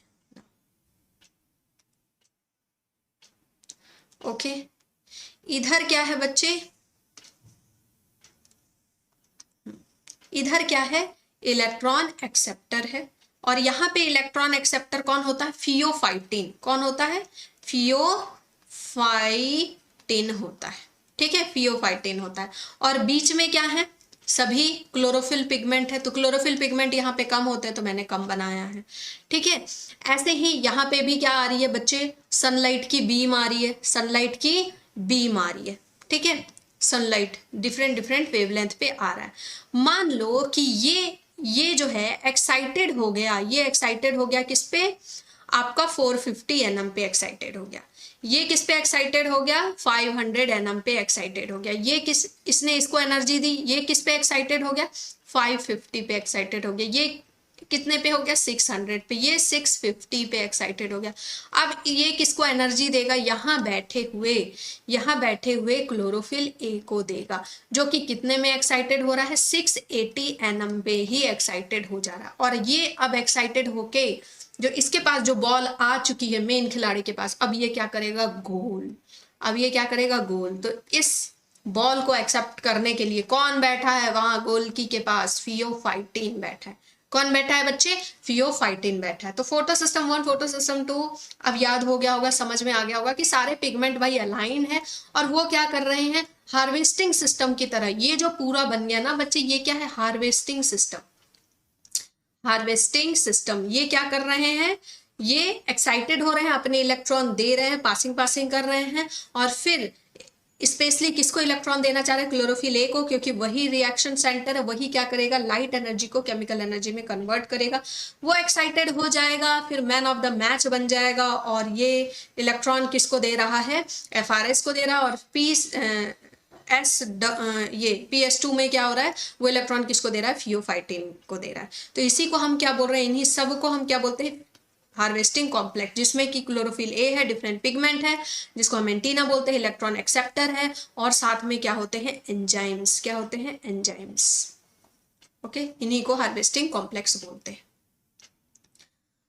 Speaker 1: ओके। इधर क्या है बच्चे, इधर क्या है, इलेक्ट्रॉन एक्सेप्टर है, और यहाँ पे इलेक्ट्रॉन एक्सेप्टर कौन होता है, फियोफाइटिन, कौन होता है, फियोफाइटिन होता है, ठीक है, फियोफाइटिन होता है। और बीच में क्या है, सभी क्लोरोफिल पिगमेंट है, तो क्लोरोफिल पिगमेंट यहाँ पे कम होते हैं तो मैंने कम बनाया है, ठीक है। ऐसे ही यहाँ पे भी क्या आ रही है बच्चे, सनलाइट की बीम आ रही है, सनलाइट की बीम आ रही है, ठीक है, सनलाइट डिफरेंट डिफरेंट वेवलेंथ पे आ रहा है। मान लो कि ये जो है एक्साइटेड हो गया, ये एक्साइटेड हो गया किस पे, आपका 450 nm पे एक्साइटेड हो गया। ये किस पे एक्साइटेड हो गया, 500 nm पे एक्साइटेड हो गया। ये इसने इसको एनर्जी दी, ये किस पे एक्साइटेड हो गया, 550 पे एक्साइटेड हो गया। ये कितने पे हो गया, 600 पे, ये 650 पे एक्साइटेड हो गया। अब ये किसको एनर्जी देगा, यहाँ बैठे हुए क्लोरोफिल ए को देगा, जो कि कितने में एक्साइटेड हो रहा है, 680 nm पे ही एक्साइटेड हो जा रहा है। और ये अब एक्साइटेड होके जो इसके पास जो बॉल आ चुकी है मेन खिलाड़ी के पास, अब ये क्या करेगा, गोल। अब ये क्या करेगा, गोल। तो इस बॉल को एक्सेप्ट करने के लिए कौन बैठा है वहां गोलकी के पास, फियोफाइटिन बैठा है। कौन बैठा है बच्चे, फियोफाइटिन बैठा है। तो फोटो सिस्टम 1, फोटो सिस्टम 2 अब याद हो गया होगा, समझ में आ गया होगा कि सारे पिगमेंट भाई अलाइन है और वो क्या कर रहे हैं, हार्वेस्टिंग सिस्टम की तरह। ये जो पूरा बन गया ना बच्चे, ये क्या है, हार्वेस्टिंग सिस्टम। हार्वेस्टिंग सिस्टम ये क्या कर रहे हैं, ये एक्साइटेड हो रहे हैं, अपने इलेक्ट्रॉन दे रहे हैं, पासिंग कर रहे हैं, और फिर स्पेशली किसको इलेक्ट्रॉन देना चाह रहे हैं, क्लोरोफिल ए को, क्योंकि वही रिएक्शन सेंटर है, वही क्या करेगा, लाइट एनर्जी को केमिकल एनर्जी में कन्वर्ट करेगा। वो एक्साइटेड हो जाएगा, फिर मैन ऑफ द मैच बन जाएगा, और ये इलेक्ट्रॉन किसको दे रहा है, FRS को दे रहा है। और ये PS2 में क्या हो रहा है, वो इलेक्ट्रॉन किसको दे रहा है, फियोफाइटिन को दे रहा है। तो इसी को हम क्या बोल रहे हैं, इन्हीं सब को हम क्या बोलते हैं, हार्वेस्टिंग कॉम्प्लेक्स, जिसमें कि क्लोरोफिल ए है, डिफरेंट पिगमेंट है, जिसको हम एंटीना बोलते हैं, इलेक्ट्रॉन एक्सेप्टर है, और साथ में क्या होते हैं, एंजाइम्स। क्या होते हैं, एंजाइम्स। ओके, इन्हीं को हार्वेस्टिंग कॉम्प्लेक्स बोलते हैं।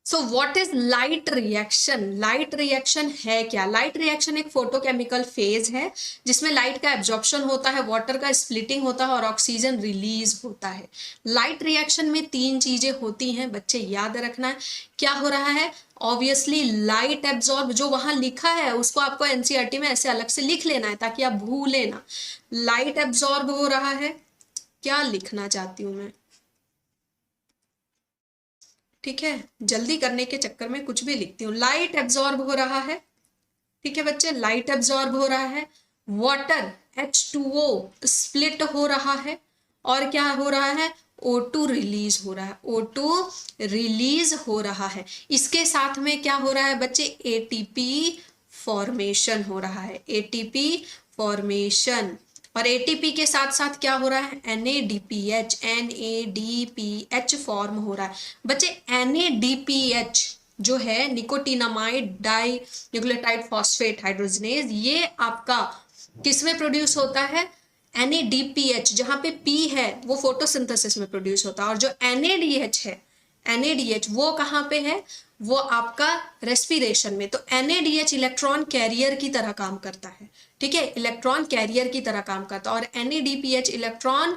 Speaker 1: So what is light reaction, light reaction है क्या, लाइट रिएक्शन एक फोटोकेमिकल फेज है जिसमें लाइट का एब्जॉर्प्शन होता है, वाटर का स्प्लिटिंग होता है और ऑक्सीजन रिलीज होता है। लाइट रिएक्शन में 3 चीजें होती हैं बच्चे, याद रखना है क्या हो रहा है। ऑब्वियसली लाइट एब्जॉर्ब, जो वहां लिखा है उसको आपको एनसीईआरटी में ऐसे अलग से लिख लेना है ताकि आप भूले ना। लाइट एब्जॉर्ब हो रहा है, क्या लिखना चाहती हूं मैं, ठीक है, जल्दी करने के चक्कर में कुछ भी लिखती हूँ। लाइट एब्जॉर्ब हो रहा है, ठीक है बच्चे, लाइट एब्जॉर्ब हो रहा है, वाटर H2O स्प्लिट हो रहा है, और क्या हो रहा है, O2 रिलीज हो रहा है, O2 रिलीज हो रहा है। इसके साथ में क्या हो रहा है बच्चे, ATP फॉर्मेशन हो रहा है, ATP फॉर्मेशन। और ATP के साथ साथ क्या हो रहा है, NADPH फॉर्म हो रहा है बच्चे। NADPH जो है निकोटिनामाइड डाई न्यूक्लियोटाइड फॉस्फेट हाइड्रोजनेज, ये आपका किसमें प्रोड्यूस होता है, NADPH, जहां पे P है वो फोटोसिंथेसिस में प्रोड्यूस होता है, और जो NADH है, NADH वो कहाँ पे है, वो आपका रेस्पिरेशन में। तो NADH इलेक्ट्रॉन कैरियर की तरह काम करता है, ठीक है, इलेक्ट्रॉन कैरियर की तरह काम करता है, और NADPH इलेक्ट्रॉन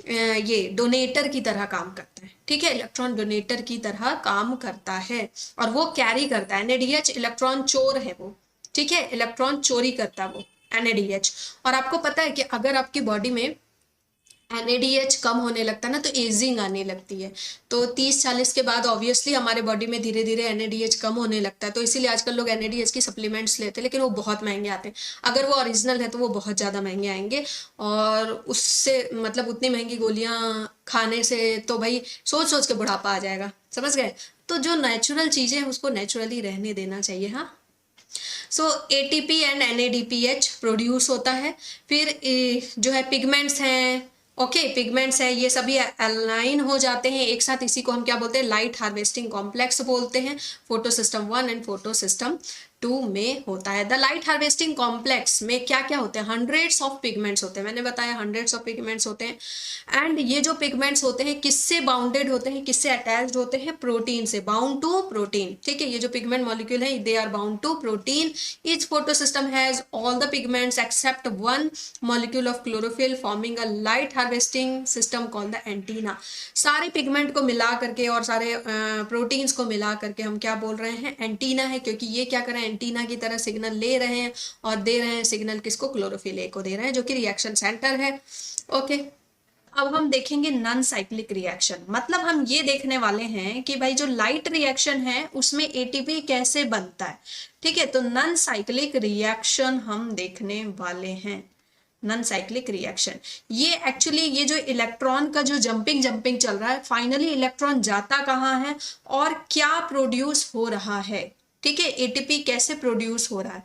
Speaker 1: ये डोनेटर की तरह काम करता है, ठीक है, इलेक्ट्रॉन डोनेटर की तरह काम करता है, और वो कैरी करता है। NADH इलेक्ट्रॉन चोर है वो, ठीक है, इलेक्ट्रॉन चोरी करता है वो NADH। और आपको पता है कि अगर आपकी बॉडी में NADH कम होने लगता है ना तो एजिंग आने लगती है। तो 30-40 के बाद ऑब्वियसली हमारे बॉडी में धीरे धीरे NADH कम होने लगता है। तो इसीलिए आजकल लोग NADH की सप्लीमेंट्स लेते हैं, लेकिन वो बहुत महंगे आते हैं। अगर वो ओरिजिनल है तो वो बहुत ज़्यादा महंगे आएंगे, और उससे मतलब उतनी महंगी गोलियां खाने से तो भाई सोच सोच के बुढ़ापा आ जाएगा, समझ गए। तो जो नेचुरल चीज़ें हैं उसको नेचुरली रहने देना चाहिए। हाँ, सो ATP एंड NADPH प्रोड्यूस होता है। फिर जो है पिगमेंट्स हैं, ओके, पिगमेंट्स है, ये सभी अलाइन हो जाते हैं एक साथ। इसी को हम क्या बोलते हैं, लाइट हार्वेस्टिंग कॉम्प्लेक्स बोलते हैं। Photo system 1 and photo system 2 में होता है। द लाइट हार्वेस्टिंग कॉम्प्लेक्स में क्या क्या होते हैं, हंड्रेड्स ऑफ पिगमेंट्स होते हैं, मैंने बताया हंड्रेड्स ऑफ पिगमेंट्स होते हैं। एंड ये जो पिगमेंट्स होते हैं किससे बाउंडेड होते हैं, किससे अटैच्ड होते हैं, प्रोटीन से, बाउंड टू प्रोटीन, ठीक है। ये जो पिगमेंट मॉलिक्यूल है they are bound to protein. Each photo system has all the pigments except one molecule of chlorophyll forming a light harvesting system called the antenna. सारे pigment को मिला करके और सारे प्रोटीन्स को मिला करके हम क्या बोल रहे हैं, एंटीना है, क्योंकि ये क्या कर रहे हैं, एंटीना की तरह सिग्नल ले रहे हैं और दे रहे हैं सिग्नल किसको, क्लोरोफिल ए को दे रहे हैं, जो कि रिएक्शन सेंटर है। ओके, अब हम देखेंगे नॉन साइक्लिक रिएक्शन। मतलब हम ये देखने वाले हैं कि भाई जो लाइट रिएक्शन है उसमें ATP कैसे बनता है, ठीक है। तो नॉन साइक्लिक रिएक्शन हम देखने वाले हैं। नॉन साइक्लिक रिएक्शन ये एक्चुअली ये जो इलेक्ट्रॉन का जो जंपिंग चल रहा है, फाइनली इलेक्ट्रॉन जाता कहाँ है और क्या प्रोड्यूस हो रहा है, ठीक है, एटीपी कैसे प्रोड्यूस हो रहा है।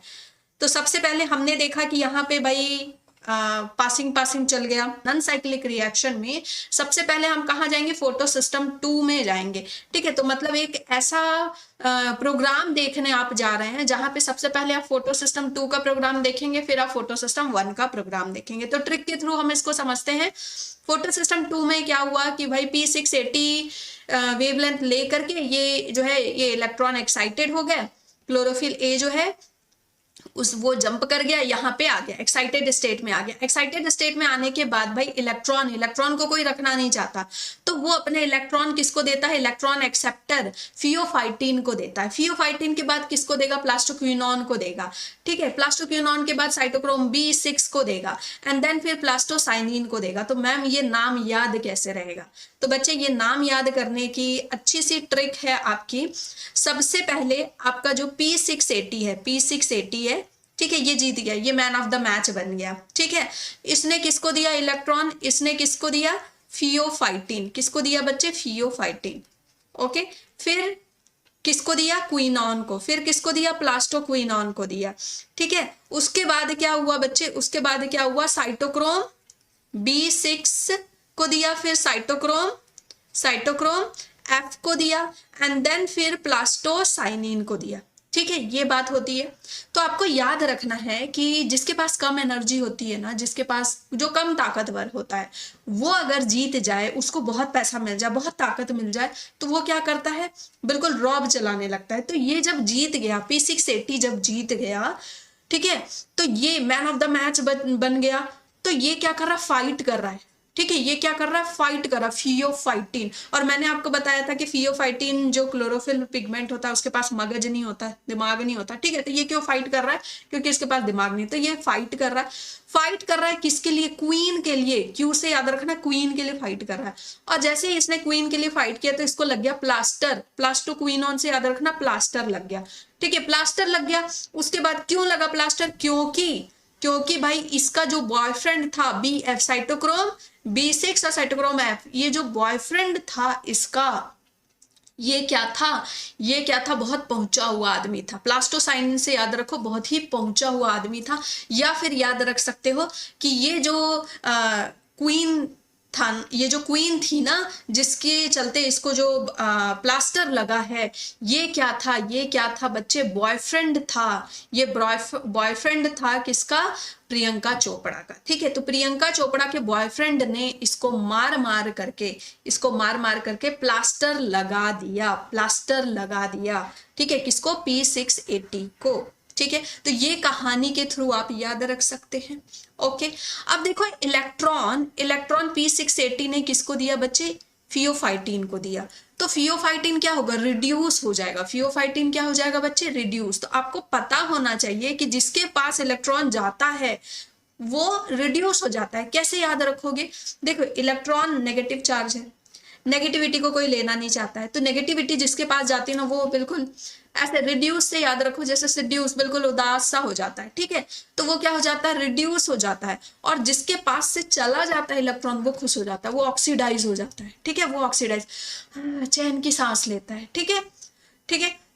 Speaker 1: तो सबसे पहले हमने देखा कि यहाँ पे भाई पासिंग चल गया। नॉन साइक्लिक रिएक्शन में सबसे पहले हम कहाँ जाएंगे, फोटो सिस्टम 2 में जाएंगे। ठीक है, तो मतलब एक ऐसा प्रोग्राम देखने आप जा रहे हैं जहां पे सबसे पहले आप फोटो सिस्टम 2 का प्रोग्राम देखेंगे, फिर आप फोटो सिस्टम 1 का प्रोग्राम देखेंगे। तो ट्रिक के थ्रू हम इसको समझते हैं। फोटो सिस्टम 2 में क्या हुआ कि भाई P680 वेवलेंथ लेकर के ये जो है ये इलेक्ट्रॉन एक्साइटेड हो गया, क्लोरोफिल ए जो है वो जंप कर गया, यहाँ पे आ गया, एक्साइटेड स्टेट में आ गया। एक्साइटेड स्टेट में आने के बाद भाई इलेक्ट्रॉन को कोई रखना नहीं चाहता, तो वो अपने इलेक्ट्रॉन किसको देता है, इलेक्ट्रॉन एक्सेप्टर फियोफाइटिन को देता है। फियोफाइटिन के बाद किसको देगा, प्लास्टोक्विनोन को देगा। ठीक है, प्लास्टोक्विनोन के बाद साइटोक्रोम B6 को देगा, एंड देन फिर प्लास्टोसाइनिन को देगा। तो मैम ये नाम याद कैसे रहेगा, तो बच्चे ये नाम याद करने की अच्छी सी ट्रिक है आपकी। सबसे पहले आपका जो P680 है, ठीक है, ये जीत गया, ये मैन ऑफ द मैच बन गया। ठीक है, इसने किसको दिया इलेक्ट्रॉन, इसने किसको दिया, फियोफाइटिन। किसको दिया बच्चे, फियोफाइटिन। ओके, फिर किसको दिया, क्विनॉन को, फिर किसको दिया, प्लास्टोक्विनॉन को दिया। ठीक है, उसके बाद क्या हुआ बच्चे, उसके बाद क्या हुआ, साइटोक्रोम B6 को दिया, फिर साइटोक्रोम F को दिया, एंड देन फिर प्लास्टोसाइनिन को दिया। ठीक है, ये बात होती है। तो आपको याद रखना है कि जिसके पास कम एनर्जी होती है ना, जिसके पास जो कम ताकतवर होता है, वो अगर जीत जाए, उसको बहुत पैसा मिल जाए, बहुत ताकत मिल जाए, तो वो क्या करता है, बिल्कुल रॉब चलाने लगता है। तो ये जब जीत गया, P680 जब जीत गया, ठीक है, तो ये मैन ऑफ द मैच बन गया। तो ये क्या कर रहा है, फाइट कर रहा है। ठीक है, ये क्या कर रहा है, फाइट कर रहा है, फियोफाइटिन। और मैंने आपको बताया था कि फियोफाइटिन जो क्लोरोफिल पिगमेंट होता है, उसके पास मगज नहीं होता है, दिमाग नहीं होता। ठीक है, तो ये क्यों फाइट कर रहा है, क्योंकि इसके पास दिमाग नहीं। तो ये फाइट कर रहा है किसके लिए, क्वीन के लिए। क्यू से याद रखना, क्वीन के लिए फाइट कर रहा है। और जैसे ही इसने क्वीन के लिए फाइट किया, तो इसको लग गया प्लास्टर, प्लास्टोक्विनोन से याद रखना, प्लास्टर लग गया। ठीक है, प्लास्टर लग गया। उसके बाद क्यों लगा प्लास्टर, क्योंकि भाई इसका जो बॉयफ्रेंड था BF, साइटोक्रोम B6 और साइटोक्रोम F, ये जो बॉयफ्रेंड था इसका, ये क्या था, बहुत पहुंचा हुआ आदमी था। प्लास्टोसाइनिन से याद रखो, बहुत ही पहुंचा हुआ आदमी था। या फिर याद रख सकते हो कि ये जो क्वीन था, ये जो क्वीन थी ना, जिसके चलते इसको जो प्लास्टर लगा है, ये क्या था बच्चे, बॉयफ्रेंड था। ये बॉयफ्रेंड था किसका, प्रियंका चोपड़ा का। ठीक है, तो प्रियंका चोपड़ा के बॉयफ्रेंड ने इसको मार मार करके प्लास्टर लगा दिया। ठीक है, किसको, P680 को। ठीक है, तो ये कहानी के थ्रू आप याद रख सकते हैं। ओके, अब देखो इलेक्ट्रॉन P680 ने किसको दिया बच्चे, फियोफाइटिन को दिया। तो फियोफाइटिन क्या होगा, रिड्यूस हो जाएगा। फियोफाइटिन क्या हो जाएगा बच्चे, रिड्यूस। तो आपको पता होना चाहिए कि जिसके पास इलेक्ट्रॉन जाता है वो रिड्यूस हो जाता है। कैसे याद रखोगे, देखो इलेक्ट्रॉन नेगेटिव चार्ज है, नेगेटिविटी को कोई लेना नहीं चाहता है, तो नेगेटिविटी जिसके पास जाती है ना, वो बिल्कुल ऐसे रिड्यूस से याद रखो, जैसे सिड्यूस, बिल्कुल उदास सा हो जाता है। ठीक है, तो वो क्या हो जाता है, रिड्यूस हो जाता है। और जिसके पास से चला जाता है इलेक्ट्रॉन, वो खुश हो जाता है, वो ऑक्सीडाइज हो जाता है। ठीक है, वो ऑक्सीडाइज, चैन की सांस लेता है। ठीक है,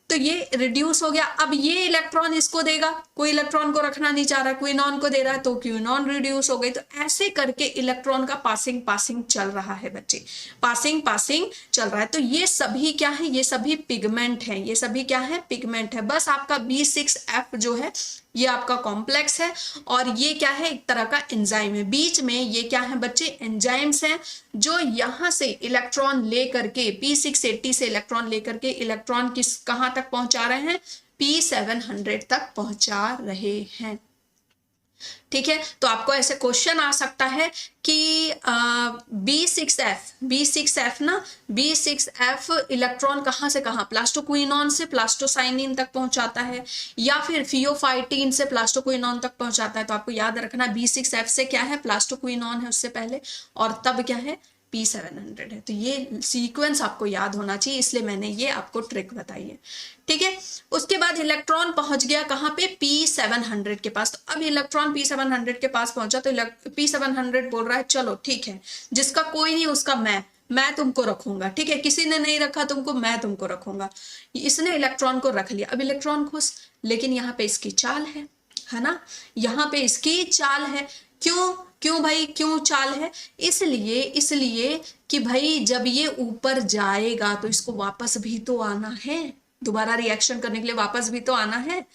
Speaker 1: तो ये रिड्यूस हो गया। अब ये इलेक्ट्रॉन इसको देगा, कोई इलेक्ट्रॉन को रखना नहीं चाह रहा, क्विनॉन को दे रहा है, तो क्विनॉन रिड्यूस हो गई। तो ऐसे करके इलेक्ट्रॉन का पासिंग चल रहा है बच्चे, पासिंग चल रहा है। तो ये सभी क्या है, ये सभी पिगमेंट है, ये सभी क्या है, पिगमेंट है। बस आपका B6F जो है ये आपका कॉम्प्लेक्स है, और ये क्या है, एक तरह का एंजाइम है। बीच में ये क्या है बच्चे, एंजाइम्स हैं, जो यहाँ से इलेक्ट्रॉन लेकर के P680 से इलेक्ट्रॉन लेकर के इलेक्ट्रॉन किस कहाँ तक पहुंचा रहे हैं, P700 तक पहुंचा रहे हैं। ठीक है, तो आपको ऐसे क्वेश्चन आ सकता है कि B6F ना, B6F इलेक्ट्रॉन कहाँ से कहाँ, प्लास्टोक्विनोन से प्लास्टोसाइनिन तक पहुंचाता है, या फिर फियोफाइटिन से प्लास्टोक्विनोन तक पहुंचाता है। तो आपको याद रखना B6F से क्या है, प्लास्टोक्विनोन है उससे पहले, और तब क्या है, P700 है। तो ये सीक्वेंस आपको याद होना चाहिए, इसलिए मैंने ये आपको ट्रिक बताई है। ठीक है, उसके बाद इलेक्ट्रॉन पहुंच गया कहाँ पे, P700 के पास। तो अब इलेक्ट्रॉन P700 के पास पहुंचा, तो P700 बोल रहा है चलो ठीक है, जिसका कोई नहीं उसका मैं मैं तुमको रखूंगा, ठीक है, किसी ने नहीं रखा तुमको, मैं तुमको रखूंगा। इसने इलेक्ट्रॉन को रख लिया, अब इलेक्ट्रॉन खुश, लेकिन यहाँ पे इसकी चाल है ना, यहाँ पे इसकी चाल है। क्यों क्यों भाई, क्यों चाल है? इसलिए इसलिए कि भाई जब ये ऊपर जाएगा तो इसको वापस भी तो आना है, दोबारा रिएक्शन करने के लिए वापस भी तो आना है।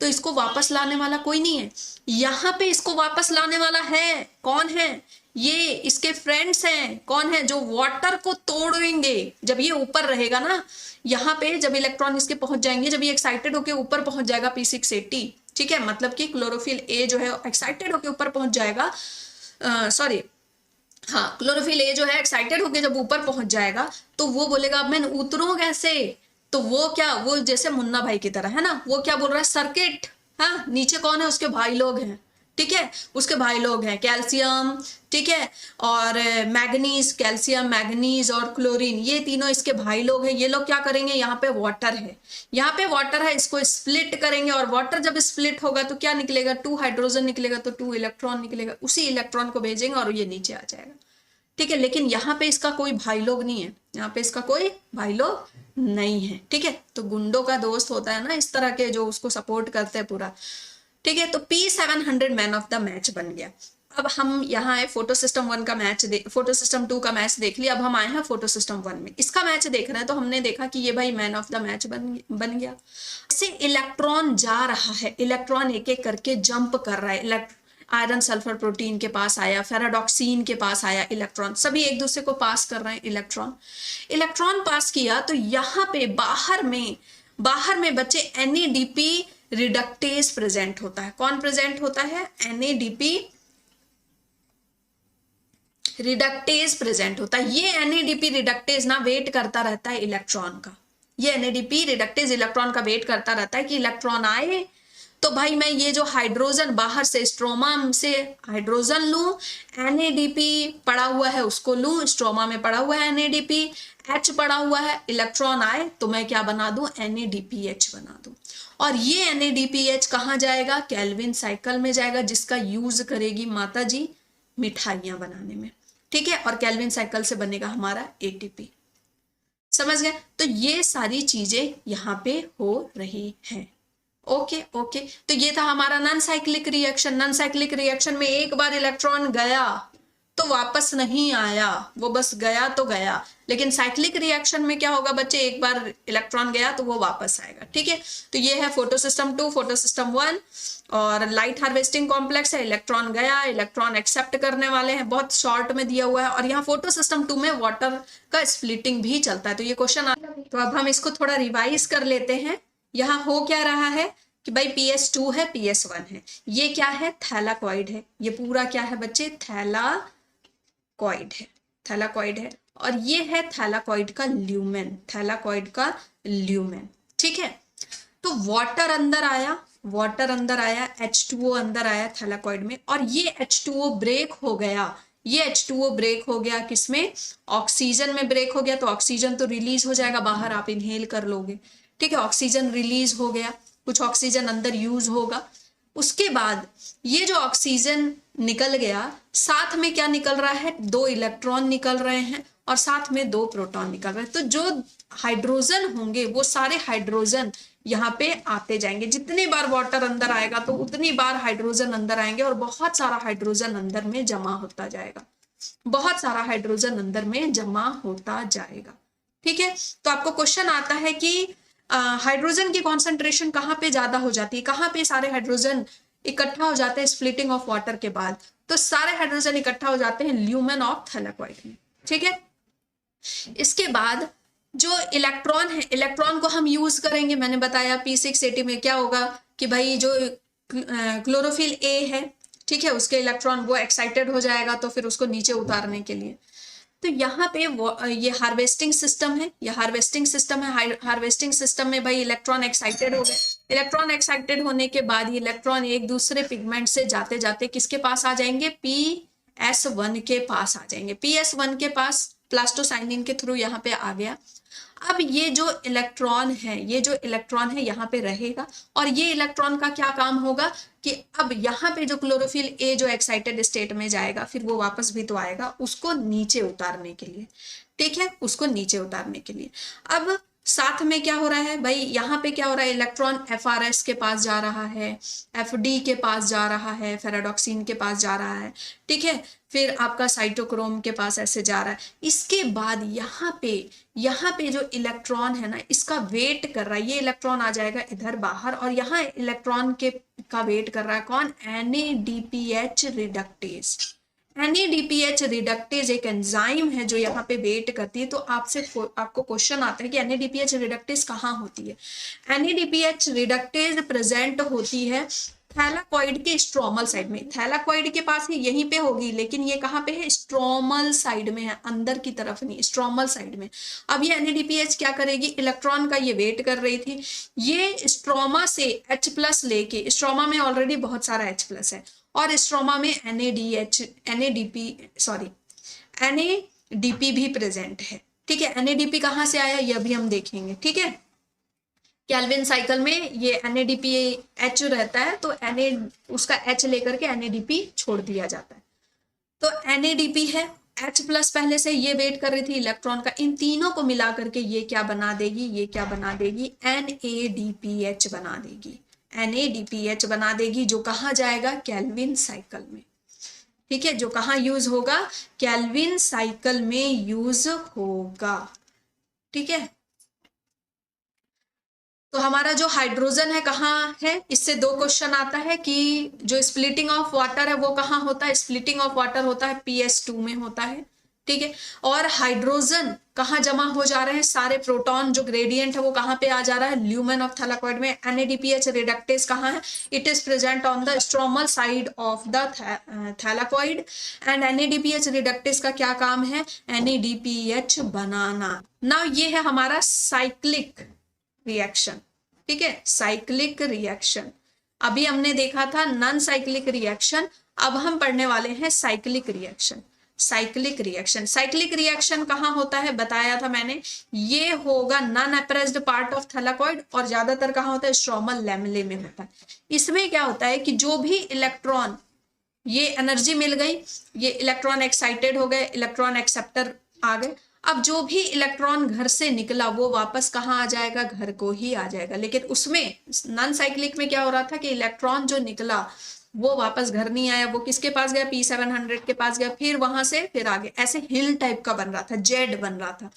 Speaker 1: तो इसको वापस लाने वाला कोई नहीं है, यहाँ पे इसको वापस लाने वाला है। कौन है? ये इसके फ्रेंड्स हैं। कौन है? जो वाटर को तोड़ेंगे। जब ये ऊपर रहेगा ना, यहाँ पे जब इलेक्ट्रॉन इसके पहुंच जाएंगे, जब ये एक्साइटेड होके ऊपर पहुंच जाएगा P680, ठीक है, मतलब कि क्लोरोफिल ए जो है एक्साइटेड होके ऊपर पहुंच जाएगा, सॉरी हाँ, क्लोरोफिल ए जो है एक्साइटेड होके जब ऊपर पहुंच जाएगा तो वो बोलेगा अब मैं उतरूं कैसे? तो वो क्या, वो जैसे मुन्ना भाई की तरह है ना, वो क्या बोल रहा है, सर्किट। हाँ, नीचे कौन है? उसके भाई लोग हैं, ठीक है, उसके भाई लोग हैं कैल्शियम, ठीक है, और मैग्नीज, कैल्शियम मैग्नीज और क्लोरीन, ये तीनों इसके भाई लोग हैं। ये लोग क्या करेंगे, यहाँ पे वाटर है, यहाँ पे वाटर है, इसको स्प्लिट करेंगे, और वाटर जब स्प्लिट होगा तो क्या निकलेगा, 2 हाइड्रोजन निकलेगा, तो 2 इलेक्ट्रॉन निकलेगा, उसी इलेक्ट्रॉन को भेजेंगे और ये नीचे आ जाएगा, ठीक है। लेकिन यहाँ पे इसका कोई भाई लोग नहीं है, यहाँ पे इसका कोई भाई लोग नहीं है, ठीक है। तो गुंडों का दोस्त होता है ना इस तरह के, जो उसको सपोर्ट करते हैं पूरा, ठीक है। तो P700 man of the match बन गया। अब हम यहाँ आए फोटो सिस्टम 1 का मैच फोटो सिस्टम 2 का मैच देख लिया, अब हम आए हैं फोटो सिस्टम 1 में, इसका मैच देख रहे हैं। तो हमने देखा कि ये भाई मैन ऑफ द मैच बन गया। इससे इलेक्ट्रॉन जा रहा है, इलेक्ट्रॉन एक एक करके जंप कर रहा है। आयरन सल्फर प्रोटीन के पास आया, फेराडॉक्सिन के पास आया इलेक्ट्रॉन, सभी एक दूसरे को पास कर रहे हैं इलेक्ट्रॉन पास किया। तो यहाँ पे बाहर में बच्चे NADP रिडक्टेज प्रेजेंट होता है। कौन प्रेजेंट होता है? NADP रिडक्टेज प्रेजेंट होता है। ये NADP रिडक्टेज ना वेट करता रहता है इलेक्ट्रॉन का, ये NADP रिडक्टेज इलेक्ट्रॉन का वेट करता रहता है कि इलेक्ट्रॉन आए तो भाई मैं ये जो हाइड्रोजन बाहर से स्ट्रोमा से हाइड्रोजन लूं, NADP पड़ा हुआ है उसको लूं, स्ट्रोमा में पड़ा हुआ है NADP, H पड़ा हुआ है, इलेक्ट्रॉन आए तो मैं क्या बना दूं, NADPH बना दूं। और ये NADPH कहाँ जाएगा? केल्विन साइकिल में जाएगा, जिसका यूज करेगी माता जी मिठाइयां बनाने में, ठीक है। और केल्विन साइकिल से बनेगा हमारा ATP। समझ गए? तो ये सारी चीजें यहाँ पे हो रही हैं। ओके ओके, तो ये था हमारा non cyclic reaction. Non cyclic reaction में एक बार इलेक्ट्रॉन गया तो वापस नहीं आया, वो बस गया तो गया। लेकिन साइक्लिक रिएक्शन में क्या होगा बच्चे, एक बार इलेक्ट्रॉन गया तो वो वापस आएगा, ठीक है। तो ये है फोटो सिस्टम 2, फोटो सिस्टम 1, और लाइट हार्वेस्टिंग कॉम्प्लेक्स है। इलेक्ट्रॉन गया, इलेक्ट्रॉन एक्सेप्ट करने वाले हैं, बहुत शॉर्ट में दिया हुआ है। और यहाँ फोटो सिस्टम 2 में वाटर का स्प्लिटिंग भी चलता है। तो ये क्वेश्चन आता है, तो अब हम इसको थोड़ा रिवाइज कर लेते हैं। यहाँ हो क्या रहा है कि भाई PS2 है, PS1 है, ये क्या है, थैलाकॉइड है, ये पूरा क्या है बच्चे, थैलाकॉइड है, थैलाकॉइड है। और ये है थैलाकॉइड का ल्यूमेन, थैलाकॉइड का ल्यूमेन, ठीक है। तो वाटर अंदर आया, वाटर अंदर आया, H2O अंदर आया थैलाकॉइड में, और ये H2O ब्रेक हो गया, ये H2O ब्रेक हो गया किसमें, ऑक्सीजन में ब्रेक हो गया। तो ऑक्सीजन तो रिलीज हो जाएगा बाहर, आप इनहेल कर लोगे, ठीक है। ऑक्सीजन रिलीज हो गया, कुछ ऑक्सीजन अंदर यूज होगा। उसके बाद ये जो ऑक्सीजन निकल गया, साथ में क्या निकल रहा है, 2 इलेक्ट्रॉन निकल रहे हैं और साथ में 2 प्रोटॉन निकल रहे हैं। तो जो हाइड्रोजन होंगे वो सारे हाइड्रोजन यहाँ पे आते जाएंगे। जितनी बार वाटर अंदर आएगा तो उतनी बार हाइड्रोजन अंदर आएंगे, और बहुत सारा हाइड्रोजन अंदर में जमा होता जाएगा, बहुत सारा हाइड्रोजन अंदर में जमा होता जाएगा, ठीक है। तो आपको क्वेश्चन आता है कि हाइड्रोजन की कॉन्सेंट्रेशन कहाँ पे ज्यादा हो जाती है, कहाँ पे सारे हाइड्रोजन इकट्ठा हो जाते हैं स्प्लिटिंग ऑफ वाटर के बाद? तो सारे हाइड्रोजन इकट्ठा हो जाते हैं ल्यूमेन ऑफ थैलाकॉइड में, ठीक है। इसके बाद जो इलेक्ट्रॉन है, इलेक्ट्रॉन को हम यूज करेंगे, मैंने बताया P680 में क्या होगा कि भाई जो क्लोरोफिल A है, ठीक है, उसके इलेक्ट्रॉन वो एक्साइटेड हो जाएगा तो फिर उसको नीचे उतारने के लिए। तो यहाँ पे ये हार्वेस्टिंग सिस्टम है, ये हार्वेस्टिंग सिस्टम है। हार्वेस्टिंग सिस्टम में भाई इलेक्ट्रॉन एक्साइटेड हो गए, इलेक्ट्रॉन एक्साइटेड होने के बाद ये इलेक्ट्रॉन एक दूसरे पिगमेंट से जाते जाते किसके पास आ जाएंगे, PS1 के पास आ जाएंगे। PS1 के पास प्लास्टोसाइनिन के थ्रू यहाँ पे आ गया। अब ये जो इलेक्ट्रॉन है, ये जो इलेक्ट्रॉन है यहाँ पे रहेगा, और ये इलेक्ट्रॉन का क्या काम होगा कि अब यहाँ पे जो क्लोरोफिल A जो एक्साइटेड स्टेट में जाएगा, फिर वो वापस भी तो आएगा उसको नीचे उतारने के लिए, ठीक है, उसको नीचे उतारने के लिए। अब साथ में क्या हो रहा है भाई, यहाँ पे क्या हो रहा है, इलेक्ट्रॉन FRS के पास जा रहा है, FD के पास जा रहा है, फेराडॉक्सिन के पास जा रहा है, ठीक है, फिर आपका साइटोक्रोम के पास ऐसे जा रहा है। इसके बाद यहाँ पे जो इलेक्ट्रॉन है ना, इसका वेट कर रहा है, ये इलेक्ट्रॉन आ जाएगा इधर बाहर, और यहाँ इलेक्ट्रॉन के का वेट कर रहा है कौन, NADPH रिडक्टेज। NADPH रिडक्टेज एक एंजाइम है जो यहाँ पे वेट करती है। तो आपको क्वेश्चन आता है कि NADPH रिडक्टेज कहाँ होती है। NADPH रिडक्टेज प्रेजेंट होती है थैलाकॉइड के स्ट्रोमल साइड में। थैलाकॉइड के पास ही यहीं पे होगी, लेकिन ये कहाँ पे है, स्ट्रोमल साइड में है, अंदर की तरफ नहीं, स्ट्रोमल साइड में। अब ये NADPH क्या करेगी, इलेक्ट्रॉन का ये वेट कर रही थी, ये स्ट्रोमा से H+ लेके, स्ट्रोमा में ऑलरेडी बहुत सारा H+ है, और स्ट्रोमा में NADP भी प्रेजेंट है, ठीक है। NADP कहाँ से आया, यह भी हम देखेंगे, ठीक है। केल्विन साइकिल में ये NADPH रहता है, तो उसका H लेकर के NADP छोड़ दिया जाता है। तो NADP है, H+ पहले से ये वेट कर रही थी इलेक्ट्रॉन का, इन तीनों को मिला करके ये क्या बना देगी, ये क्या बना देगी, NADPH बना देगी। NADPH बना देगी, जो कहाँ जाएगा, केल्विन साइकिल में, ठीक है, जो कहाँ यूज होगा, केल्विन साइकिल में यूज होगा, ठीक है। तो हमारा जो हाइड्रोजन है कहाँ है, इससे 2 क्वेश्चन आता है कि जो स्प्लिटिंग ऑफ वाटर है वो कहाँ होता है, स्प्लिटिंग ऑफ वाटर होता है PS2 में होता है, ठीक है। और हाइड्रोजन कहाँ जमा हो जा रहे हैं, सारे प्रोटॉन जो ग्रेडियंट है वो कहाँ पे आ जा रहा है, ल्यूमेन ऑफ थैलाकॉइड में। NADPH रिडक्टेज कहाँ है, it is present on the stromal side of the thylakoid. And NADPH reductase का क्या काम है, NADPH बनाना। ना ये है हमारा साइक्लिक रिएक्शन, ठीक है, साइक्लिक रिएक्शन। अभी हमने देखा था नॉन साइक्लिक रिएक्शन, अब हम पढ़ने वाले हैं साइक्लिक रिएक्शन। साइक्लिक रिएक्शन कहाँ होता है, बताया था मैंने, ये होगा non apprised part of thylakoid, और ज्यादातर कहाँ होता है, स्ट्रोमल लैमेले में होता है। इसमें क्या होता है कि जो भी इलेक्ट्रॉन, ये एनर्जी मिल गई, ये इलेक्ट्रॉन एक्साइटेड हो गए, इलेक्ट्रॉन एक्सेप्टर आ गए, अब जो भी इलेक्ट्रॉन घर से निकला वो वापस कहाँ आ जाएगा, घर को ही आ जाएगा। लेकिन उसमें नॉन साइक्लिक में क्या हो रहा था कि इलेक्ट्रॉन जो निकला वो वापस घर नहीं आया, वो किसके पास गया, P700 के पास गया, फिर वहां से फिर आगे, ऐसे हिल टाइप का बन रहा था, जेड बन रहा था।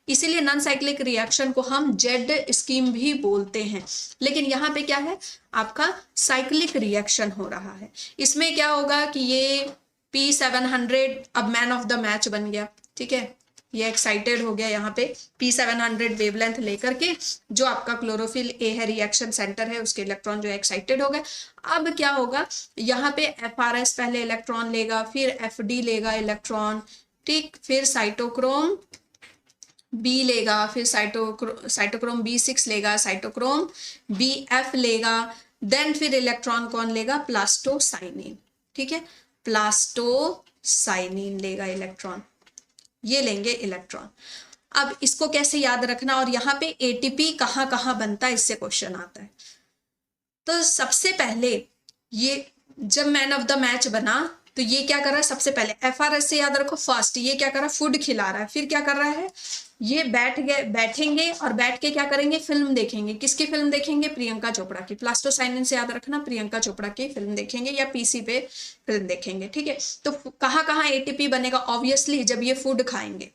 Speaker 1: इसीलिए नॉन साइक्लिक रिएक्शन को हम जेड स्कीम भी बोलते हैं। लेकिन यहाँ पे क्या है, आपका साइक्लिक रिएक्शन हो रहा है। इसमें क्या होगा कि ये P700 अब मैन ऑफ द मैच बन गया, ठीक है, ये एक्साइटेड हो गया यहाँ पे P700 वेवलेंथ लेकर के, जो आपका क्लोरोफिल A है, रिएक्शन सेंटर है, उसके इलेक्ट्रॉन जो एक्साइटेड हो गए। अब क्या होगा, यहाँ पे FRS पहले इलेक्ट्रॉन लेगा, फिर FD लेगा इलेक्ट्रॉन, ठीक, फिर साइटोक्रोम B लेगा, फिर साइटोक्रोम B6 लेगा, साइटोक्रोम BF लेगा, देन फिर इलेक्ट्रॉन कौन लेगा, प्लास्टोसाइनिन, ठीक है, प्लास्टोसाइनिन लेगा इलेक्ट्रॉन, ये लेंगे इलेक्ट्रॉन। अब इसको कैसे याद रखना, और यहाँ पे ATP कहाँ कहाँ बनता है, इससे क्वेश्चन आता है। तो सबसे पहले ये जब मैन ऑफ द मैच बना तो ये क्या कर रहा है, सबसे पहले FRS से याद रखो फर्स्ट, ये क्या कर रहा है, फूड खिला रहा है। फिर क्या कर रहा है, ये बैठेंगे और बैठ के क्या करेंगे, फिल्म देखेंगे। किसकी फिल्म देखेंगे, प्रियंका चोपड़ा की। प्लास्टोसाइनिन से याद रखना, प्रियंका चोपड़ा की फिल्म देखेंगे या PC पे फिल्म देखेंगे, ठीक है। तो कहाँ कहाँ ATP बनेगा, ऑब्वियसली जब ये फूड खाएंगे,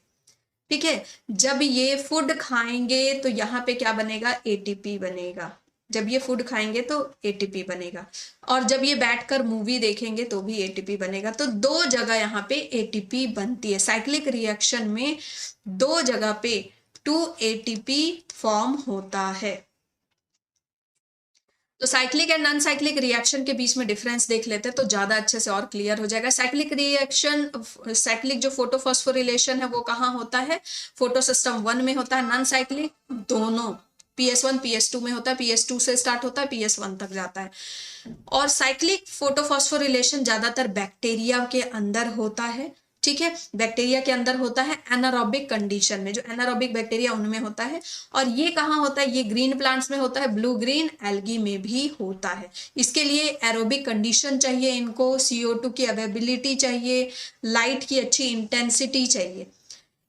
Speaker 1: ठीक है, जब ये फूड खाएंगे तो यहाँ पे क्या बनेगा, ATP बनेगा। जब ये फूड खाएंगे तो ATP बनेगा, और जब ये बैठकर मूवी देखेंगे तो भी ATP बनेगा। तो 2 जगह यहाँ पे ATP बनती है। साइक्लिक रिएक्शन में 2 जगह पे 2 ATP फॉर्म होता है। तो cyclic and non cyclic reaction के बीच में डिफरेंस देख लेते हैं तो ज्यादा अच्छे से और क्लियर हो जाएगा। साइक्लिक रिएक्शन, साइक्लिक जो फोटोफॉस्फोरिलेशन है वो कहाँ होता है, फोटो सिस्टम 1 में होता है। नॉन साइक्लिक दोनों PS1 PS2 में होता है, PS2 से स्टार्ट होता है, PS1 तक जाता है। और साइक्लिक फोटोफॉस्फोरिलेशन ज्यादातर बैक्टीरिया के अंदर होता है, ठीक है, बैक्टीरिया के अंदर होता है, एनारोबिक कंडीशन में, जो एनारोबिक बैक्टीरिया उनमें होता है। और ये कहाँ होता है, ये ग्रीन प्लांट्स में होता है, ब्लू ग्रीन एल्गी में भी होता है। इसके लिए एरोबिक कंडीशन चाहिए, इनको CO2 की अवेलेबिलिटी चाहिए, लाइट की अच्छी इंटेंसिटी चाहिए।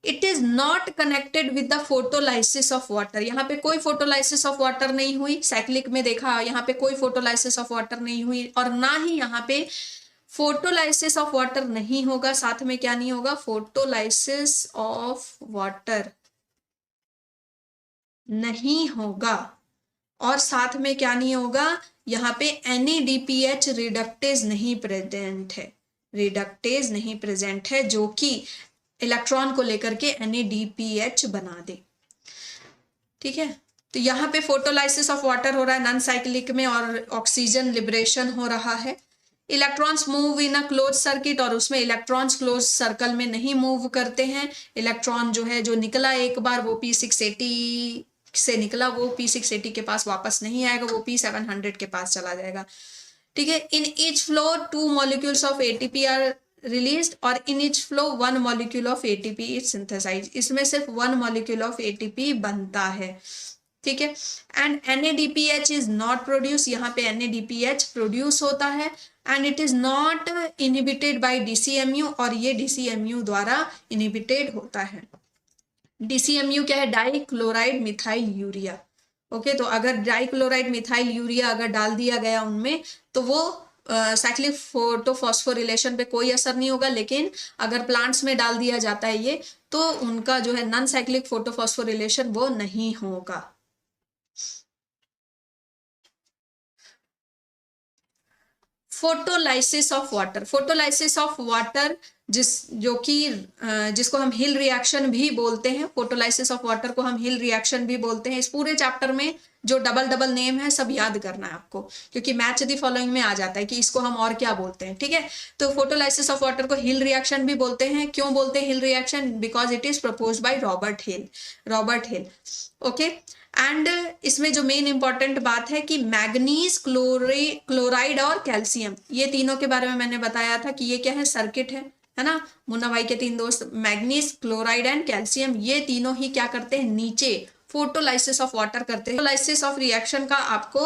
Speaker 1: It is not connected with the photolysis of water. यहाँ पे कोई फोटोलाइसिस ऑफ वाटर नहीं हुई, साइक्लिक में देखा यहाँ पे कोई फोटोलाइसिस ऑफ वाटर नहीं हुई, और ना ही यहाँ पे फोटोलाइसिस ऑफ वाटर नहीं होगा, साथ में क्या नहीं होगा, फोटोलाइसिस ऑफ वाटर नहीं होगा, और साथ में क्या नहीं होगा, यहाँ पे NADPH रिडक्टेज नहीं प्रेजेंट है, रिडक्टेज नहीं प्रेजेंट है जो कि इलेक्ट्रॉन को लेकर के NADPH बना दे। ठीक है, तो यहाँ पे फोटोलाइसिस ऑफ वाटर हो रहा है नॉन साइक्लिक में, और ऑक्सीजन लिबरेशन हो रहा है। Electrons move in a close circuit, और उसमें इलेक्ट्रॉन्स क्लोज सर्कल में नहीं मूव करते हैं। इलेक्ट्रॉन जो है, जो निकला एक बार वो P680 से निकला, वो P680 के पास वापस नहीं आएगा, वो P700 के पास चला जाएगा। ठीक है, in each flow 2 molecules of ATP are released, और in each flow 1 molecule of ATP is synthesised. इसमें सिर्फ 1 मॉलिक्यूल ऑफ ATP बनता है। ठीक है, and NADPH is not produce, यहाँ पे NADPH प्रोड्यूस होता है, and it is not inhibited by DCMU, और ये DCMU द्वारा इनहिबिटेड होता है। DCMU क्या है, di chloride methyl urea. Okay, तो अगर डाई क्लोराइड मिथाइल यूरिया अगर डाल दिया गया उनमें, तो वो साइक्लिक फोटोफॉस्फोरिलेशन पे कोई असर नहीं होगा, लेकिन अगर प्लांट्स में डाल दिया जाता है ये, तो उनका जो है नॉन साइक्लिक फोटोफॉस्फोरिलेशन वो नहीं होगा। Photolysis of water, photolysis of water जिसको हम हिल रिएक्शन भी बोलते हैं, फोटोलाइसिस ऑफ वाटर को हम हिल रिएक्शन भी बोलते हैं। इस पूरे चैप्टर में जो डबल डबल नेम है सब याद करना है आपको, क्योंकि मैच द फॉलोइंग में आ जाता है कि इसको हम और क्या बोलते हैं। ठीक है, तो फोटोलाइसिस ऑफ वाटर को हिल रिएक्शन भी बोलते हैं। क्यों बोलते हैं hill reaction? Because it is proposed by Robert Hill. Okay, and इसमें जो मेन इंपॉर्टेंट बात है कि मैग्नीज, क्लोराइड और कैल्शियम, ये तीनों के बारे में मैंने बताया था कि ये क्या है, सर्किट है ना। मुन्ना भाई के 3 दोस्त, मैग्नीज, क्लोराइड एंड कैल्शियम, ये तीनों ही क्या करते हैं, नीचे फोटोलाइसिस ऑफ वाटर करते हैं। फोटोलाइसिस ऑफ रिएक्शन का आपको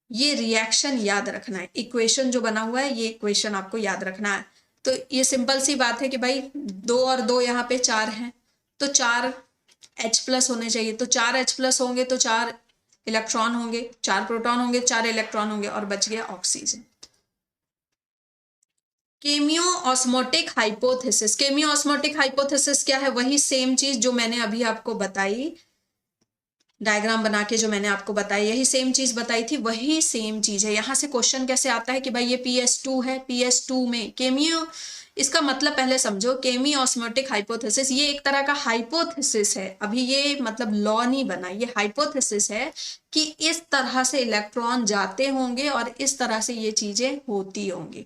Speaker 1: ये रिएक्शन याद रखना है, इक्वेशन जो बना हुआ है ये इक्वेशन आपको याद रखना है। तो ये सिंपल सी बात है कि भाई 2 और 2 यहाँ पे 4 हैं, तो 4 H+ होने चाहिए, तो 4 H+ होंगे तो 4 इलेक्ट्रॉन होंगे, 4 प्रोटॉन होंगे, 4 इलेक्ट्रॉन होंगे, और बच गया oxygen. Cameo osmotic hypothesis, cameo osmotic hypothesis क्या है, वही सेम चीज जो मैंने अभी आपको बताई, डायग्राम बना के जो मैंने आपको बताई, यही सेम चीज बताई थी, वही सेम चीज है। यहां से क्वेश्चन कैसे आता है कि भाई ये PS2 है, PS2 में केमियो, इसका मतलब पहले समझो, केमी ऑस्मोटिक हाइपोथेसिस ये एक तरह का हाइपोथेसिस है, अभी ये मतलब लॉ नहीं बना, ये हाइपोथेसिस है कि इस तरह से इलेक्ट्रॉन जाते होंगे और इस तरह से ये चीजें होती होंगी।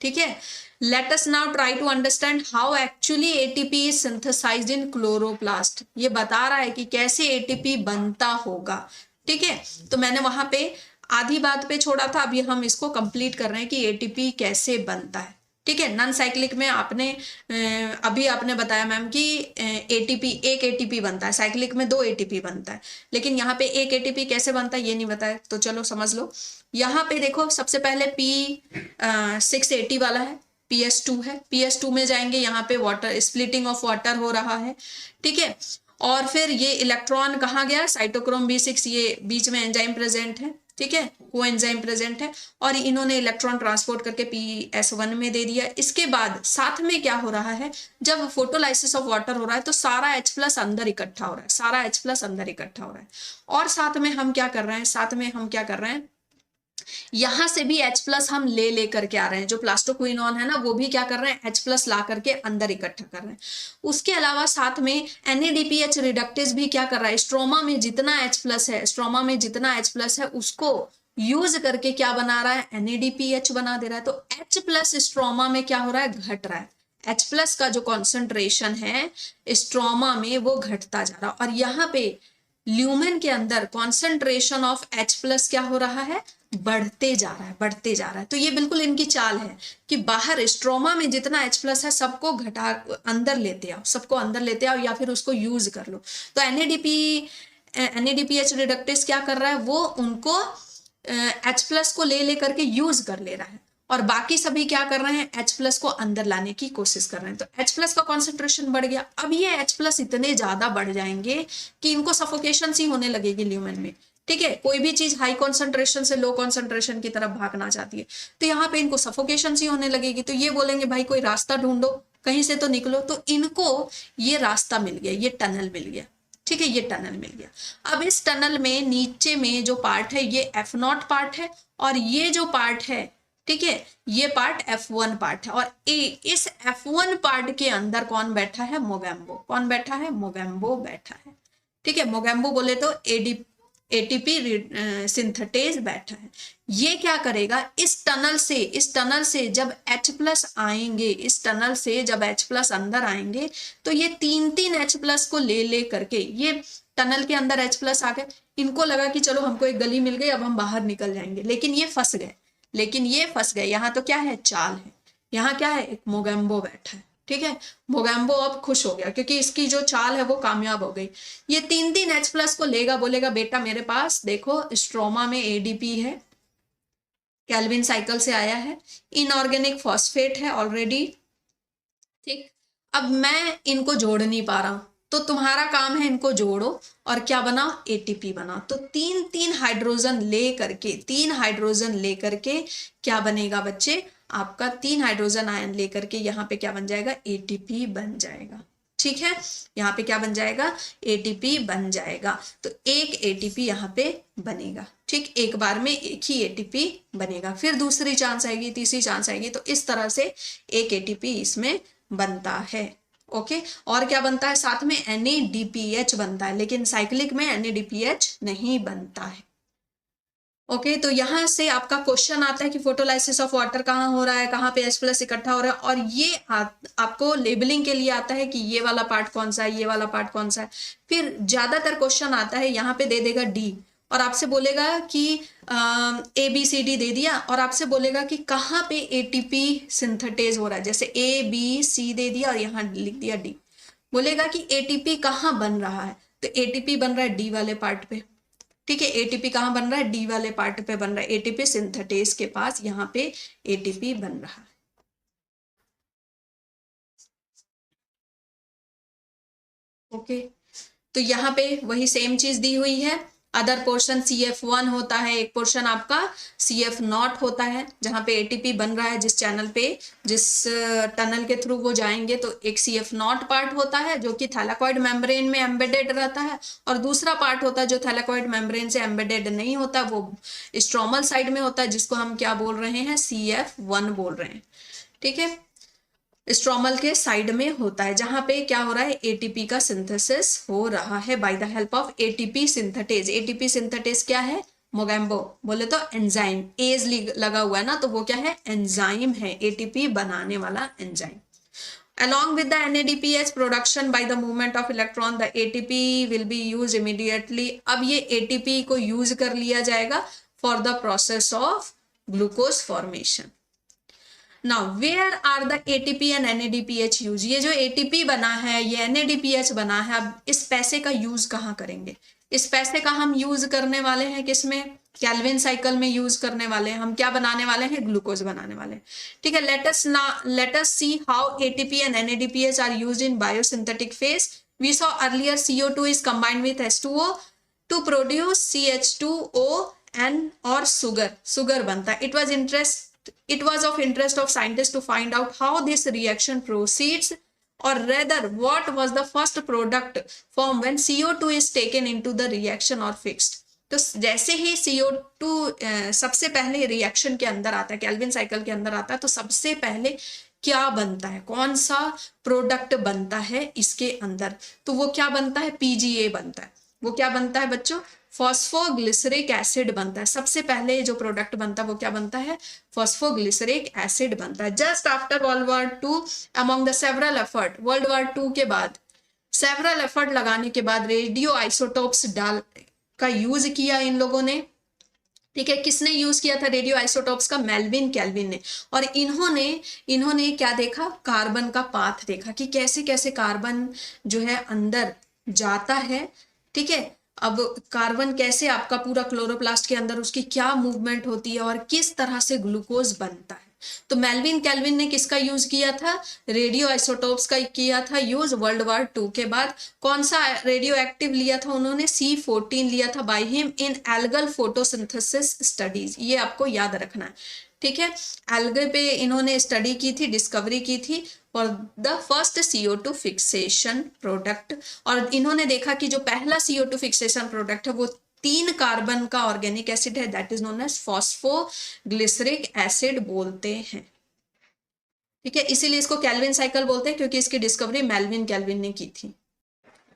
Speaker 1: ठीक है, let us now try to understand how actually ATP is synthesised in chloroplast. ये बता रहा है कि कैसे ATP बनता होगा। ठीक है, तो मैंने वहां पे आधी बात पे छोड़ा था, अभी हम इसको कंप्लीट कर रहे हैं कि ATP कैसे बनता है। ठीक है, नॉन साइक्लिक में अभी आपने बताया मैम कि एक ATP बनता है, साइक्लिक में 2 ATP बनता है, लेकिन यहाँ पे एक ATP कैसे बनता है ये नहीं बताया, तो चलो समझ लो। यहाँ पे देखो, सबसे पहले P680 वाला है, PS2 है, PS2 में जाएंगे, यहाँ पे वाटर स्प्लिटिंग ऑफ वाटर हो रहा है। ठीक है, और फिर ये इलेक्ट्रॉन कहाँ गया, साइटोक्रोम B6, ये बीच में एंजाइम प्रेजेंट है। ठीक है, वो एंजाइम प्रेजेंट है, और इन्होंने इलेक्ट्रॉन ट्रांसपोर्ट करके PS1 में दे दिया। इसके बाद साथ में क्या हो रहा है, जब फोटोलाइसिस ऑफ वाटर हो रहा है तो सारा H+ अंदर इकट्ठा हो रहा है, सारा H+ अंदर इकट्ठा हो रहा है, और साथ में हम क्या कर रहे हैं, यहां से भी H+ हम ले करके आ रहे हैं, जो प्लास्टोक्विनोन है ना, वो भी क्या कर रहे हैं, H+ ला करके अंदर इकट्ठा कर रहे हैं। उसके अलावा साथ में NADPH रिडक्टेज भी क्या कर रहा है, स्ट्रोमा में जितना H+ है उसको यूज करके क्या बना रहा है, NADPH बना दे रहा है। तो H+ स्ट्रोमा में क्या हो रहा है, घट रहा है। H+ का जो कॉन्सेंट्रेशन है स्ट्रोमा में वो घटता जा रहा है, और यहाँ पे ल्यूमेन के अंदर कॉन्सेंट्रेशन ऑफ H+ क्या हो रहा है, बढ़ते जा रहा है। तो ये बिल्कुल इनकी चाल है कि बाहर स्ट्रोमा में जितना H+ है सबको घटा अंदर लेते आओ, या फिर उसको यूज कर लो। तो NADPH रिडक्टेज क्या कर रहा है, वो उनको H+ को ले करके यूज कर ले रहा है, और बाकी सभी क्या कर रहे हैं, H+ को अंदर लाने की कोशिश कर रहे हैं। तो H+ का कॉन्सेंट्रेशन बढ़ गया। अब ये H+ इतने ज्यादा बढ़ जाएंगे कि इनको सफोकेशन सी होने लगेगी ल्यूमेन में। ठीक है, कोई भी चीज हाई कॉन्सेंट्रेशन से लो कॉन्सेंट्रेशन की तरफ भागना चाहती है, तो यहाँ पे इनको सफोकेशन सी होने लगेगी। तो ये बोलेंगे भाई कोई रास्ता ढूंढो, कहीं से तो निकलो। तो इनको ये रास्ता मिल गया, ये टनल मिल गया। ठीक है, ये टनल मिल गया। अब इस टनल में नीचे में जो पार्ट है ये F0 पार्ट है, और ये जो पार्ट है, ठीक है, ये पार्ट F1 पार्ट है। और इस F1 पार्ट के अंदर कौन बैठा है, मोगेम्बो। कौन बैठा है, मोगेम्बो बैठा है। ठीक है, मोगेम्बो बोले तो एटीपी सिंथेटेज बैठा है। ये क्या करेगा, इस टनल से जब H+ आएंगे, इस टनल से जब H+ अंदर आएंगे, तो ये 3 H+ को ले करके ये टनल के अंदर H+ आ गए। इनको लगा कि चलो हमको एक गली मिल गई, अब हम बाहर निकल जाएंगे, लेकिन ये फंस गए। यहाँ तो क्या है, चाल है। यहाँ क्या है, एक मोगेम्बो बैठा है। ठीक है, मोगेम्बो अब खुश हो गया क्योंकि इसकी जो चाल है वो कामयाब हो गई। ये 3 H+ को लेगा, बोलेगा बेटा मेरे पास देखो स्ट्रोमा में ADP है, केल्विन साइकिल से आया है, इनऑर्गेनिक फॉस्फेट है ऑलरेडी। ठीक, अब मैं इनको जोड़ नहीं पा रहा हूं, तो तुम्हारा काम है इनको जोड़ो और क्या बनाओ, ATP बनाओ। तो 3 हाइड्रोजन ले करके क्या बनेगा बच्चे, आपका 3 हाइड्रोजन आयन लेकर के यहाँ पे क्या बन जाएगा, ATP बन जाएगा। ठीक है, यहाँ पे क्या बन जाएगा, ATP बन जाएगा। तो एक ATP यहाँ पे बनेगा। ठीक, एक बार में एक ही ATP बनेगा, फिर दूसरी चांस आएगी, तीसरी चांस आएगी, तो इस तरह से एक ATP इसमें बनता है। ओके, और क्या बनता है, साथ में NADPH बनता है, लेकिन साइक्लिक में NADPH नहीं बनता है। ओके, तो यहां से आपका क्वेश्चन आता है कि फोटोलाइसिस ऑफ वाटर कहाँ हो रहा है, कहाँ पे H+ इकट्ठा हो रहा है, और ये आपको लेबलिंग के लिए आता है कि ये वाला पार्ट कौन सा है, ये वाला पार्ट कौन सा है। फिर ज्यादातर क्वेश्चन आता है यहाँ पे दे देगा D, और आपसे बोलेगा कि ABCD दे दिया, और आपसे बोलेगा कि कहाँ पे ATP सिंथेटेज हो रहा है, जैसे ABC दे दिया और यहाँ लिख दिया D। बोलेगा कि ATP कहाँ बन रहा है, तो ATP बन रहा है D वाले पार्ट पे। ठीक है, ATP कहाँ बन रहा है, D वाले पार्ट पे बन रहा है, ATP सिंथेटेज के पास यहाँ पे ATP बन रहा है। ओके, तो यहाँ पे वही सेम चीज दी हुई है। अदर पोर्शन CF1 होता है, एक पोर्शन आपका CF0 होता है, जहां पे ATP बन रहा है, जिस चैनल पे, जिस टनल के थ्रू वो जाएंगे, तो एक CF0 पार्ट होता है जो कि थैलेकॉइड मेम्ब्रेन में एम्बेडेड रहता है, और दूसरा पार्ट होता है जो थैलेकॉइड मेम्ब्रेन से एम्बेडेड नहीं होता, वो स्ट्रोमल साइड में होता है, जिसको हम क्या बोल रहे हैं, CF1 बोल रहे हैं। ठीक है, स्ट्रोमल के साइड में होता है, जहां पे क्या हो रहा है, ATP का सिंथेसिस हो रहा है by the help of ATP synthetase. ATP synthetase क्या है, मोगेम्बो बोले तो एंजाइम, एज लगा हुआ है ना, तो वो क्या है, एंजाइम है, ATP बनाने वाला enzyme. Along with the NADPH production by the movement of electron, the ATP will be used immediately। अब ये ATP को यूज कर लिया जाएगा for the process of glucose formation। Now where are the ATP and NADPH use? ये जो ATP बना है, ये NADPH बना है, अब इस पैसे का यूज कहाँ करेंगे, इस पैसे का हम यूज करने वाले हैं किसमें, केल्विन साइकिल में यूज करने वाले हैं। हम क्या बनाने वाले हैं, ग्लूकोज बनाने वाले हैं। ठीक है, let us see how ATP and NADPH are used in biosynthetic phase। We saw earlier CO2 is combined with H2O to produce CH2O and or sugar बनता है। It was of interest of scientists to find out how this reaction proceeds, or rather what was the first product formed when CO2 is taken into the reaction or fixed। तो जैसे ही CO2 सबसे पहले reaction के अंदर आता है, Calvin cycle के अंदर आता है, तो सबसे पहले क्या बनता है, कौन सा प्रोडक्ट बनता है इसके अंदर, तो वो क्या बनता है, PGA बनता है। वो क्या बनता है बच्चों, फॉस्फोग्लिसरिक एसिड बनता है। सबसे पहले जो प्रोडक्ट बनता है वो क्या बनता है, फॉस्फोग्लिसरिक एसिड बनता है। Just after world war two, among the several effort, world war 2 के बाद सेवरल एफर्ट लगाने के बाद रेडियो आइसोटोप्स का यूज किया इन लोगों ने। ठीक है, किसने यूज किया था रेडियो आइसोटोप्स का, मेल्विन केल्विन ने। और इन्होंने क्या देखा, कार्बन का पाथ देखा कि कैसे कैसे कार्बन जो है अंदर जाता है। ठीक है, अब कार्बन कैसे आपका पूरा क्लोरोप्लास्ट के अंदर उसकी क्या मूवमेंट होती है और किस तरह से ग्लूकोज बनता है। तो मेल्विन केल्विन ने किसका यूज किया था? रेडियो आइसोटोप्स का किया था यूज वर्ल्ड वॉर 2 के बाद। कौन सा रेडियो एक्टिव लिया था उन्होंने? C14 लिया था by him in algal photosynthesis studies. ये आपको याद रखना है, ठीक है। एल्गे पे इन्होंने स्टडी की थी, डिस्कवरी की थी for the first CO2 fixation product. और इन्होंने देखा कि जो पहला CO2 फिक्सेशन प्रोडक्ट है वो 3 कार्बन का ऑर्गेनिक एसिड है, that is known as phosphoglyceric acid बोलते हैं, ठीक है। इसीलिए इसको केल्विन साइकिल बोलते हैं क्योंकि इसकी डिस्कवरी मेल्विन केल्विन ने की थी।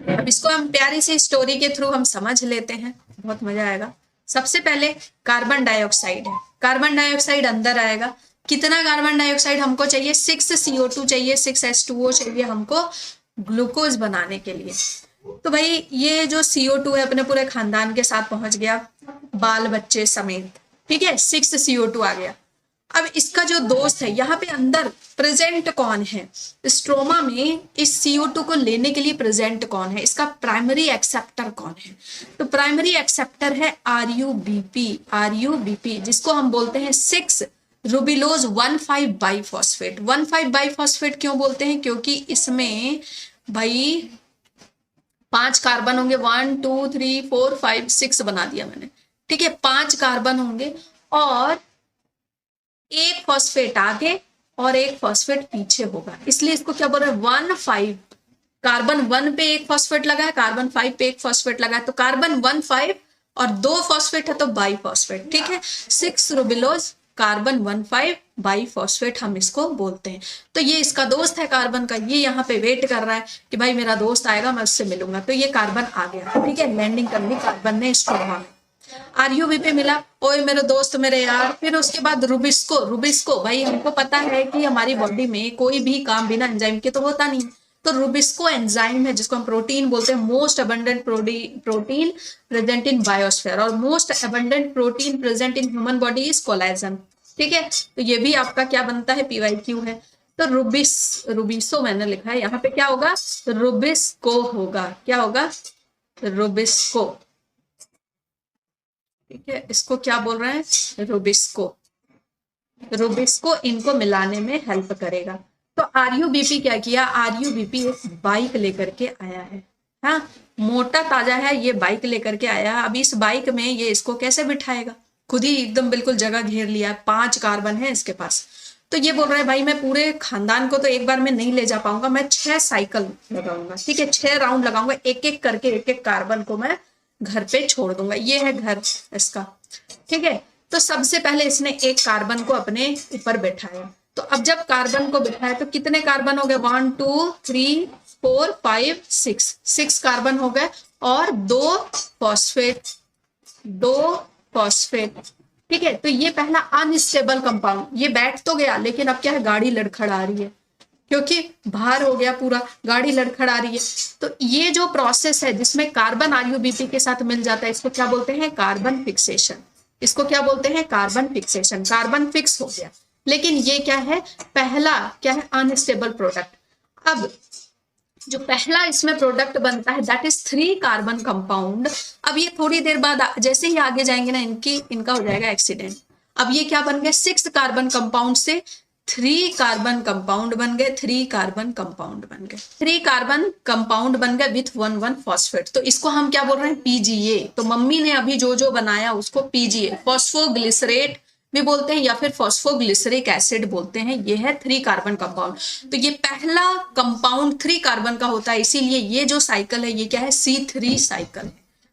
Speaker 1: अब इसको हम प्यारी सी स्टोरी के थ्रू हम समझ लेते हैं, बहुत मजा आएगा। सबसे पहले कार्बन डाइऑक्साइड है, कार्बन डाइऑक्साइड अंदर आएगा। कितना कार्बन डाइऑक्साइड हमको चाहिए? 6 CO2 चाहिए, 6 H2O चाहिए हमको ग्लूकोज बनाने के लिए। तो भाई ये जो CO2 है अपने पूरे खानदान के साथ पहुंच गया, बाल बच्चे समेत, ठीक है। 6 CO2 आ गया। अब इसका जो दोस्त है यहाँ पे अंदर प्रेजेंट कौन है? स्ट्रोमा में इस CO2 को लेने के लिए प्रेजेंट कौन है? इसका प्राइमरी एक्सेप्टर कौन है? तो प्राइमरी एक्सेप्टर है RUBP, जिसको हम बोलते हैं 6 रुबिलोज 1,5 बाइफॉस्फेट। 1,5 बाइफॉस्फेट क्यों बोलते हैं? क्योंकि इसमें भाई 5 कार्बन होंगे, 1 2 3 4 5 6 बना दिया मैंने, ठीक है। 5 कार्बन होंगे और एक फॉस्फेट आगे और एक फॉस्फेट पीछे होगा, इसलिए इसको क्या बोल रहे हैं? 1,5। कार्बन 1 पे एक फॉस्फेट लगा है, कार्बन 5 पे एक फॉस्फेट लगा है, तो कार्बन 1,5 और 2 फॉस्फेट है तो बाइफॉस्फेट, ठीक है। 6 रुबिलोज कार्बन 1,5 बाइफॉस्फेट हम इसको बोलते हैं। तो ये इसका दोस्त है कार्बन का, ये यहाँ पे वेट कर रहा है कि भाई मेरा दोस्त आएगा मैं उससे मिलूंगा। तो ये कार्बन आ गया, ठीक है। लैंडिंग कर ली कार्बन ने स्ट्रोमा में। RUBP मिला, ओए मेरे दोस्त मेरे यार। फिर उसके बाद रुबिस्को भाई हमको पता है कि हमारी बॉडी में कोई भी काम बिना एंजाइम के तो होता नहीं। तो रुबिस्को एंजाइम है जिसको हम प्रोटीन बोलते हैं, most abundant protein present in biosphere, और most abundant protein present in human body is collagen, ठीक है। तो ये भी आपका क्या बनता है? PYQ है। तो रुबिसो मैंने लिखा है, यहाँ पे क्या होगा? रुबिस्को होगा। क्या होगा? रुबिस्को, ठीक है। इसको क्या बोल रहे हैं? रुबिस्को इनको मिलाने में हेल्प करेगा। तो RUBP क्या किया? RUBP एक बाइक लेकर के आया है, हाँ, मोटा ताजा है, ये बाइक लेकर के आया है। अब इस बाइक में ये इसको कैसे बिठाएगा? खुद ही एकदम बिल्कुल जगह घेर लिया है, 5 कार्बन है इसके पास। तो ये बोल रहा है भाई मैं पूरे खानदान को तो एक बार में नहीं ले जा पाऊंगा, मैं 6 साइकिल लगाऊंगा, ठीक है, 6 राउंड लगाऊंगा, एक एक करके एक एक कार्बन को मैं घर पे छोड़ दूंगा। ये है घर इसका, ठीक है। तो सबसे पहले इसने एक कार्बन को अपने ऊपर बैठाया। तो अब जब कार्बन को बिठाया तो कितने कार्बन हो गए? 1 2 3 4 5 6 कार्बन हो गए और 2 फॉस्फेट, ठीक है। तो ये पहला अनस्टेबल कंपाउंड, ये बैठ तो गया लेकिन अब क्या है? गाड़ी लड़खड़ा रही है क्योंकि भार हो गया पूरा, गाड़ी लड़खड़ा रही है। तो ये जो प्रोसेस है जिसमें कार्बन RUBP के साथ मिल जाता है, इसको क्या बोलते हैं? Carbon fixation. इसको क्या बोलते हैं? Carbon fixation. कार्बन फिक्स हो गया, लेकिन ये क्या है? पहला क्या है? Unstable product. अब जो पहला इसमें प्रोडक्ट बनता है दैट इज 3 कार्बन कंपाउंड। अब ये थोड़ी देर बाद जैसे ही आगे जाएंगे ना इनका हो जाएगा एक्सीडेंट। अब ये क्या बन गए? 6 कार्बन कंपाउंड से 3 कार्बन कंपाउंड बन गए, 3 कार्बन कंपाउंड बन गए, 3 कार्बन कंपाउंड बन गए विथ 1 फॉस्फेट। तो इसको हम क्या बोल रहे हैं? PGA। तो मम्मी ने अभी जो बनाया उसको PGA, फॉस्फोग्लिसरेट भी बोलते हैं या फिर फॉस्फोग्लिसरिक एसिड बोलते हैं। ये है 3 कार्बन कंपाउंड। तो ये पहला कंपाउंड 3 कार्बन का होता है, इसीलिए ये जो साइकिल है ये क्या है? C3 साइकिल है,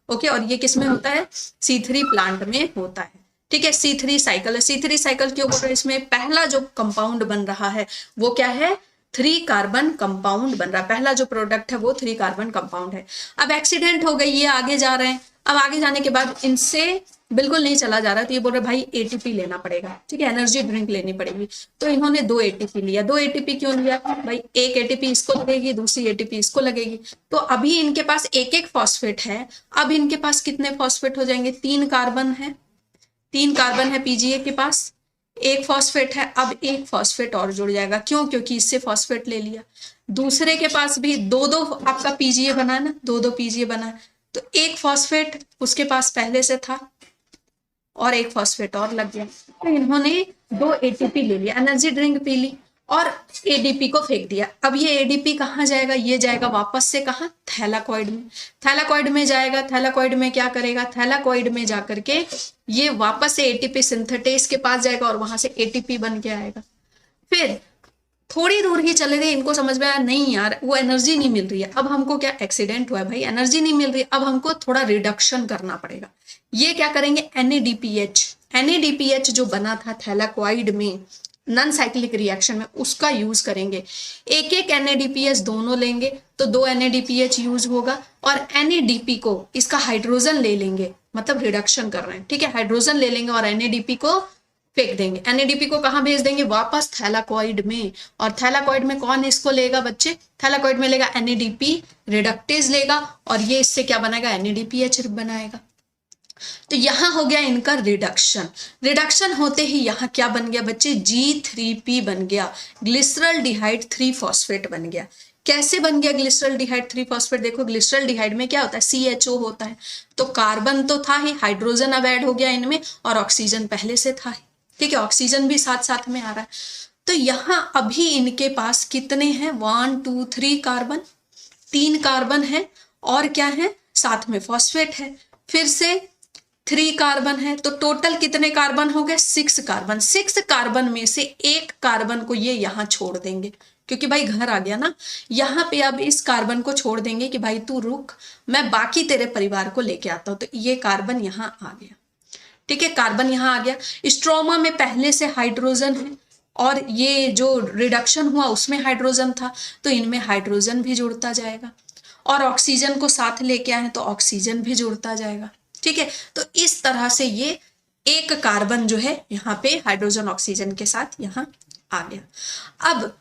Speaker 1: ओके। और ये किस में होता है? C3 प्लांट में होता है, ठीक है। C3 साइकिल है। C3 साइकिल क्यों बोल रहे हैं? इसमें पहला जो कंपाउंड बन रहा है वो क्या है? 3 कार्बन कंपाउंड बन रहा है। पहला जो प्रोडक्ट है वो 3 कार्बन कंपाउंड है। अब एक्सीडेंट हो गई, ये आगे जा रहे हैं। अब आगे जाने के बाद इनसे बिल्कुल नहीं चला जा रहा, तो ये बोल रहे भाई ATP लेना पड़ेगा, ठीक है, एनर्जी ड्रिंक लेनी पड़ेगी। तो इन्होंने 2 ATP लिया। 2 ATP क्यों लिया भाई? एक ATP इसको लगेगी, दूसरी ATP इसको लगेगी। तो अभी इनके पास एक एक फॉस्फेट है। अब इनके पास कितने फॉस्फेट हो जाएंगे? 3 कार्बन है, 3 कार्बन है PGA के पास, एक फॉस्फेट है। अब एक फॉस्फेट और जुड़ जाएगा, क्यों? क्योंकि इससे फॉस्फेट ले लिया। दूसरे के पास भी 2 आपका PGA बना ना, 2 PGA बना, तो एक फॉस्फेट उसके पास पहले से था, और एक फॉस्फेट और लग गया। तो इन्होंने 2 एटीपी ले लिया, एनर्जी ड्रिंक पी ली और एडीपी को फेंक दिया। अब ये एडीपी कहाँ जाएगा, ये जाएगा वापस से कहाँ, थैलाकॉइड में। थैलाकॉइड में जाएगा, थैलाकॉइड में क्या करेगा, थैलाकॉइड में जाकर के ये वापस से एटीपी सिंथेटेज के पास जाएगा और वहां से एटीपी बन के आएगा। फिर थोड़ी दूर ही चले गए, इनको समझ में आया नहीं यार वो एनर्जी नहीं मिल रही है, अब हमको क्या एक्सीडेंट हुआ है भाई, एनर्जी नहीं मिल रही है, अब हमको थोड़ा रिडक्शन करना पड़ेगा। ये क्या करेंगे, NADPH जो बना था थैलाकॉइड में नॉन साइक्लिक रिएक्शन में, उसका यूज करेंगे। एक एक NADPH दोनों लेंगे तो 2 NADPH यूज होगा और NADP को इसका हाइड्रोजन ले लेंगे, मतलब रिडक्शन कर रहे हैं, ठीक है, हाइड्रोजन ले लेंगे और NADP को फेंक देंगे। NADP को कहाँ भेज देंगे, वापस थैलाकॉइड में। और थैलाकॉइड में कौन इसको लेगा बच्चे, थैलाकॉइड में लेगा NADP रिडक्टेज लेगा और ये इससे क्या बनाएगा, NADPH बनाएगा। तो यहां हो गया इनका रिडक्शन। रिडक्शन होते ही यहां क्या बन गया बच्चे, G3P बन गया, ग्लिसरल्डिहाइड 3 फॉस्फेट बन गया। कैसे बन गया ग्लिसरल्डिहाइड 3 फॉस्फेट, देखो ग्लिसरल्डिहाइड में क्या होता है, CHO होता है, तो कार्बन तो था ही, हाइड्रोजन अब ऐड हो गया इनमें और ऑक्सीजन पहले से था ही, ठीक है, ऑक्सीजन भी साथ साथ में आ रहा है। तो यहां अभी इनके पास कितने हैं, 1 2 3 कार्बन, 3 कार्बन है और क्या है, साथ में फॉस्फेट है, फिर से 3 कार्बन है, तो टोटल कितने कार्बन हो गए, 6 कार्बन। 6 कार्बन में से एक कार्बन को ये यहां छोड़ देंगे, क्योंकि भाई घर आ गया ना, यहाँ पे अब इस कार्बन को छोड़ देंगे कि भाई तू रुक, मैं बाकी तेरे परिवार को लेके आता हूं। तो ये कार्बन यहाँ आ गया, ठीक है, कार्बन यहाँ आ गया। स्ट्रोमा में पहले से हाइड्रोजन है और ये जो रिडक्शन हुआ उसमें हाइड्रोजन था, तो इनमें हाइड्रोजन भी जुड़ता जाएगा और ऑक्सीजन को साथ लेके आए तो ऑक्सीजन भी जुड़ता जाएगा, ठीक है। तो इस तरह से ये एक कार्बन जो है यहाँ पे हाइड्रोजन ऑक्सीजन के साथ यहाँ आ गया। अब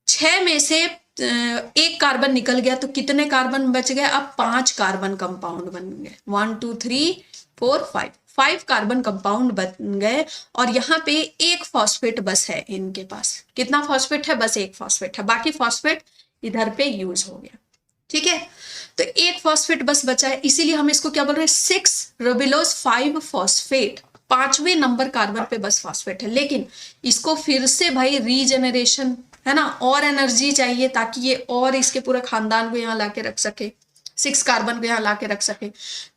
Speaker 1: 6 में से एक कार्बन निकल गया तो कितने कार्बन बच गए, अब 5 कार्बन कंपाउंड बन गए, 1 2 3 4 5 कार्बन कंपाउंड बन गए और यहाँ पे एक फॉस्फेट बस है इनके पास। कितना फॉस्फेट है, बस एक फॉस्फेट है, बाकी फॉस्फेट इधर पे यूज हो गया, ठीक है। तो एक फॉस्फेट बस बचा है, इसीलिए हम इसको क्या बोल रहे हैं, 6 रुबिलोज 5 फॉस्फेट, 5वें नंबर कार्बन पे बस फॉस्फेट है। लेकिन इसको फिर से भाई रीजेनरेशन है ना, और एनर्जी चाहिए ताकि ये और इसके पूरे खानदान को यहाँ लाके रख सके, 6 कार्बन को यहाँ लाके रख सके।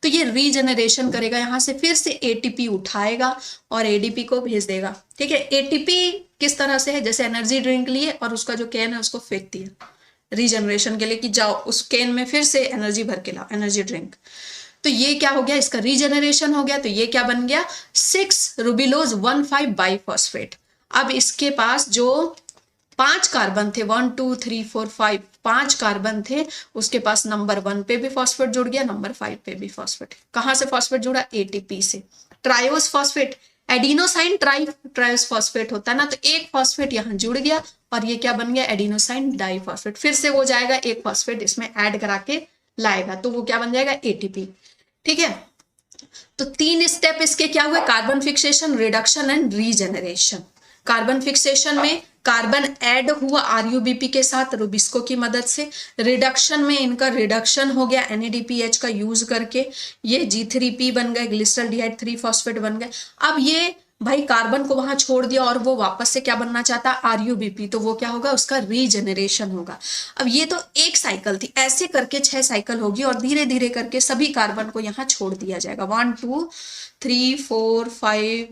Speaker 1: तो ये रीजेनरेशन करेगा, यहाँ से फिर से एटीपी उठाएगा और एडीपी को भेज देगा, ठीक है। एटीपी किस तरह से है, जैसे एनर्जी ड्रिंक लिए और उसका जो कैन है उसको फेंक दिया रीजनरेशन के लिए कि जाओ उस कैन में फिर से एनर्जी भर के लाओ, एनर्जी ड्रिंक। तो ये क्या हो गया, इसका रीजनरेशन हो गया। तो ये क्या बन गया, 6 रुबिलोज 1,5 बाइफॉस्फेट। अब इसके पास जो 5 कार्बन थे, 1 2 3 4 5, 5 कार्बन थे, उसके पास नंबर 1 पे भी फॉस्फेट जुड़ गया, नंबर 5 पे भी फॉस्फेट। कहां से फॉस्फेट जुड़ा, एटीपी से। Triose phosphate, adenosine triose phosphate होता है ना, तो एक फॉस्फेट यहाँ जुड़ गया और ये क्या बन गया, एडिनोसाइन डाइफॉस्फेट। फिर से वो जाएगा एक फॉस्फेट इसमें ऐड करा के लाएगा, तो वो क्या बन जाएगा, एटीपी, ठीक है। तो 3 स्टेप इसके क्या हुए, carbon fixation, reduction and regeneration. Carbon fixation में कार्बन ऐड हुआ आरयूबीपी के साथ रुबिस्को की मदद से। रिडक्शन में इनका रिडक्शन हो गया NADPH का यूज करके, ये G3P बन गए, ग्लिसरल्डिहाइड 3 फॉस्फेट बन गए। अब ये भाई कार्बन को वहां छोड़ दिया और वो वापस से क्या बनना चाहता है, आरयूबीपी, तो वो क्या होगा, उसका रीजेनरेशन होगा। अब ये तो एक साइकिल थी, ऐसे करके 6 साइकिल होगी और धीरे धीरे करके सभी कार्बन को यहाँ छोड़ दिया जाएगा, 1 2 3 4 5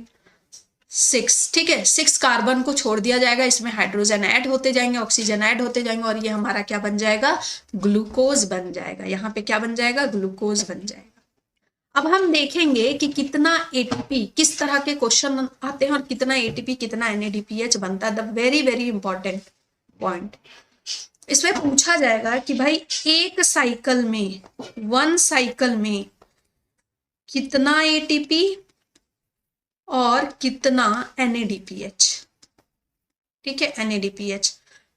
Speaker 1: 6, ठीक है। 6 कार्बन को छोड़ दिया जाएगा, इसमें हाइड्रोजन ऐड होते जाएंगे, ऑक्सीजन ऐड होते जाएंगे और ये हमारा क्या बन जाएगा, ग्लूकोज बन जाएगा। यहाँ पे क्या बन जाएगा, ग्लूकोज बन जाएगा। अब हम देखेंगे कि कितना एटीपी, किस तरह के क्वेश्चन आते हैं और कितना एटीपी कितना NADPH बनता है। The very very important point, इसमें पूछा जाएगा कि भाई एक साइकिल में, 1 साइकिल में कितना एटीपी और कितना NADPH, ठीक है, NADPH।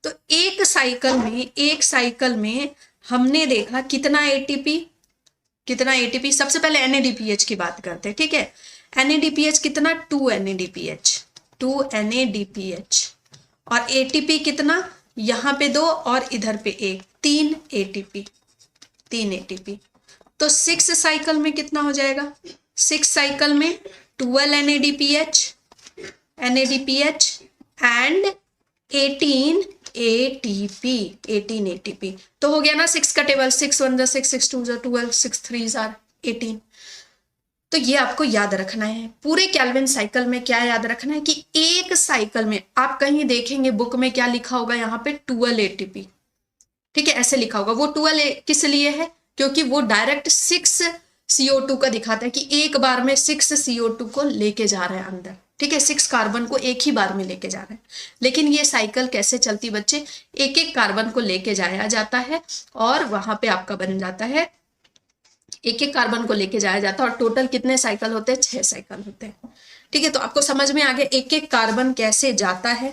Speaker 1: तो एक साइकिल में हमने देखा कितना एटीपी, सबसे पहले NADPH की बात करते हैं, ठीक है। NADPH कितना, 2 NADPH और एटीपी कितना, यहाँ पे 2 और इधर पे 1, 3 एटीपी। तो 6 साइकिल में कितना हो जाएगा, 6 साइकिल में 12 NADPH एंड 18 ATP। तो हो गया ना 6 का टेबल, 6 1 6, 6 2 12, 6 3 18। तो ये आपको याद रखना है। पूरे केल्विन साइकिल में क्या याद रखना है कि एक साइकिल में आप कहीं देखेंगे बुक में क्या लिखा होगा, यहाँ पे 12 ATP, ठीक है, ऐसे लिखा होगा। वो 12 किस लिए है, क्योंकि वो डायरेक्ट 6 CO2 का दिखाता है कि एक बार में 6 CO2 को लेके जा रहे हैं अंदर, ठीक है, 6 कार्बन को एक ही बार में लेके जा रहे हैं। लेकिन ये साइकिल कैसे चलती बच्चे, एक एक कार्बन को लेके जाया जाता है और वहां पे आपका बन जाता है, एक एक कार्बन को लेके जाया जाता है और टोटल कितने साइकिल होते हैं, 6 साइकिल होते हैं, ठीक है। तो आपको समझ में आ गया एक एक कार्बन कैसे जाता है,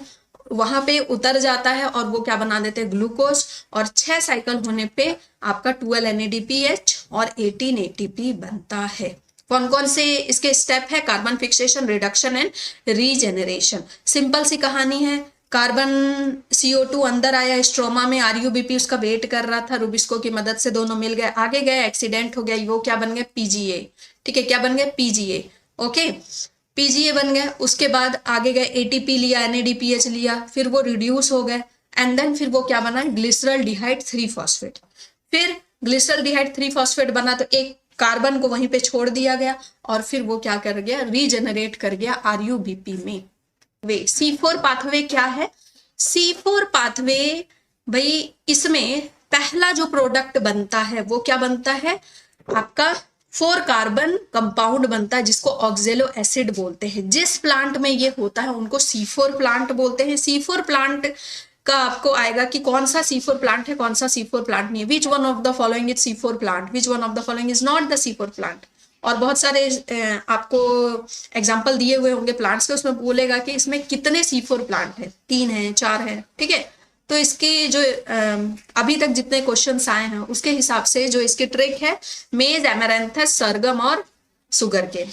Speaker 1: वहां पे उतर जाता है और वो क्या बना देते हैं, ग्लूकोज, और 6 साइकिल होने पे आपका 12 NADPH और 18 ATP बनता है। कौन कौन से इसके स्टेप है, carbon fixation, reduction and regeneration. Simple सी कहानी है, कार्बन CO2 अंदर आया स्ट्रोमा में, RUBP उसका वेट कर रहा था, रुबिस्को की मदद से दोनों मिल गए, आगे गए, एक्सीडेंट हो गया, वो क्या बन गया, PGA, ठीक है, क्या बन गया, PGA, ओके, PGA बन गया। उसके बाद आगे गए, ATP लिया, NADPH लिया, फिर वो रिड्यूस हो गए एंड देन फिर वो क्या बना, ग्लिसरॉल्डिहाइड 3-फॉस्फेट। फिर ग्लिसरॉल्डिहाइड 3-फॉस्फेट बना तो एक कार्बन को वहीं पे छोड़ दिया गया और फिर वो क्या कर गया, रीजेनरेट कर गया RUBP में। वे C4 पाथवे क्या है, C4 पाथवे भाई इसमें पहला जो प्रोडक्ट बनता है वो क्या बनता है, आपका 4 कार्बन कंपाउंड बनता है जिसको ऑक्जेलो एसिड बोलते हैं। जिस प्लांट में ये होता है उनको C4 प्लांट बोलते हैं। C4 प्लांट का आपको आएगा कि कौन सा C4 प्लांट है, कौन सा C4 प्लांट नहीं है। Which one of the following is C4 plant, which one of the following is not the C4 plant. और बहुत सारे आपको एग्जाम्पल दिए हुए होंगे प्लांट्स के, उसमें बोलेगा कि इसमें कितने C4 प्लांट है, 3 है, 4 है, ठीक है। तो इसके जो अभी तक जितने क्वेश्चंस आए हैं उसके हिसाब से जो इसकी ट्रिक है, मेज, एमेरैंथस, सरगम और सुगर केन,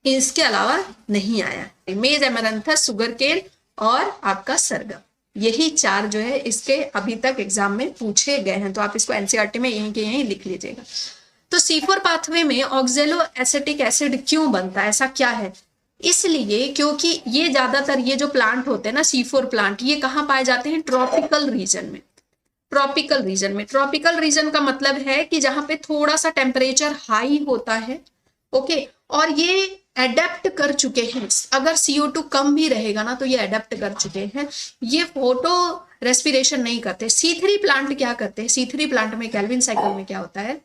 Speaker 1: इसके अलावा नहीं आया। मेज, एमेरैंथस, सुगर केन और आपका सरगम, यही 4 जो है इसके अभी तक एग्जाम में पूछे गए हैं। तो आप इसको NCERT में यहीं के यहीं लिख लीजिएगा। तो C4 पाथवे में ऑक्जेलो एसिटिक एसिड क्यों बनता है, ऐसा क्या है, इसलिए क्योंकि ये ज्यादातर ये जो प्लांट होते हैं ना C4 प्लांट, ये कहाँ पाए जाते हैं, ट्रॉपिकल रीजन में। ट्रॉपिकल रीजन में, ट्रॉपिकल रीजन का मतलब है कि जहां पे थोड़ा सा टेम्परेचर हाई होता है, ओके, और ये एडेप्ट कर चुके हैं। अगर CO2 कम भी रहेगा ना तो ये एडेप्ट कर चुके हैं, ये फोटो रेस्पिरेशन नहीं करते। C3 प्लांट क्या करते हैं, C3 प्लांट में केल्विन साइकिल में क्या होता है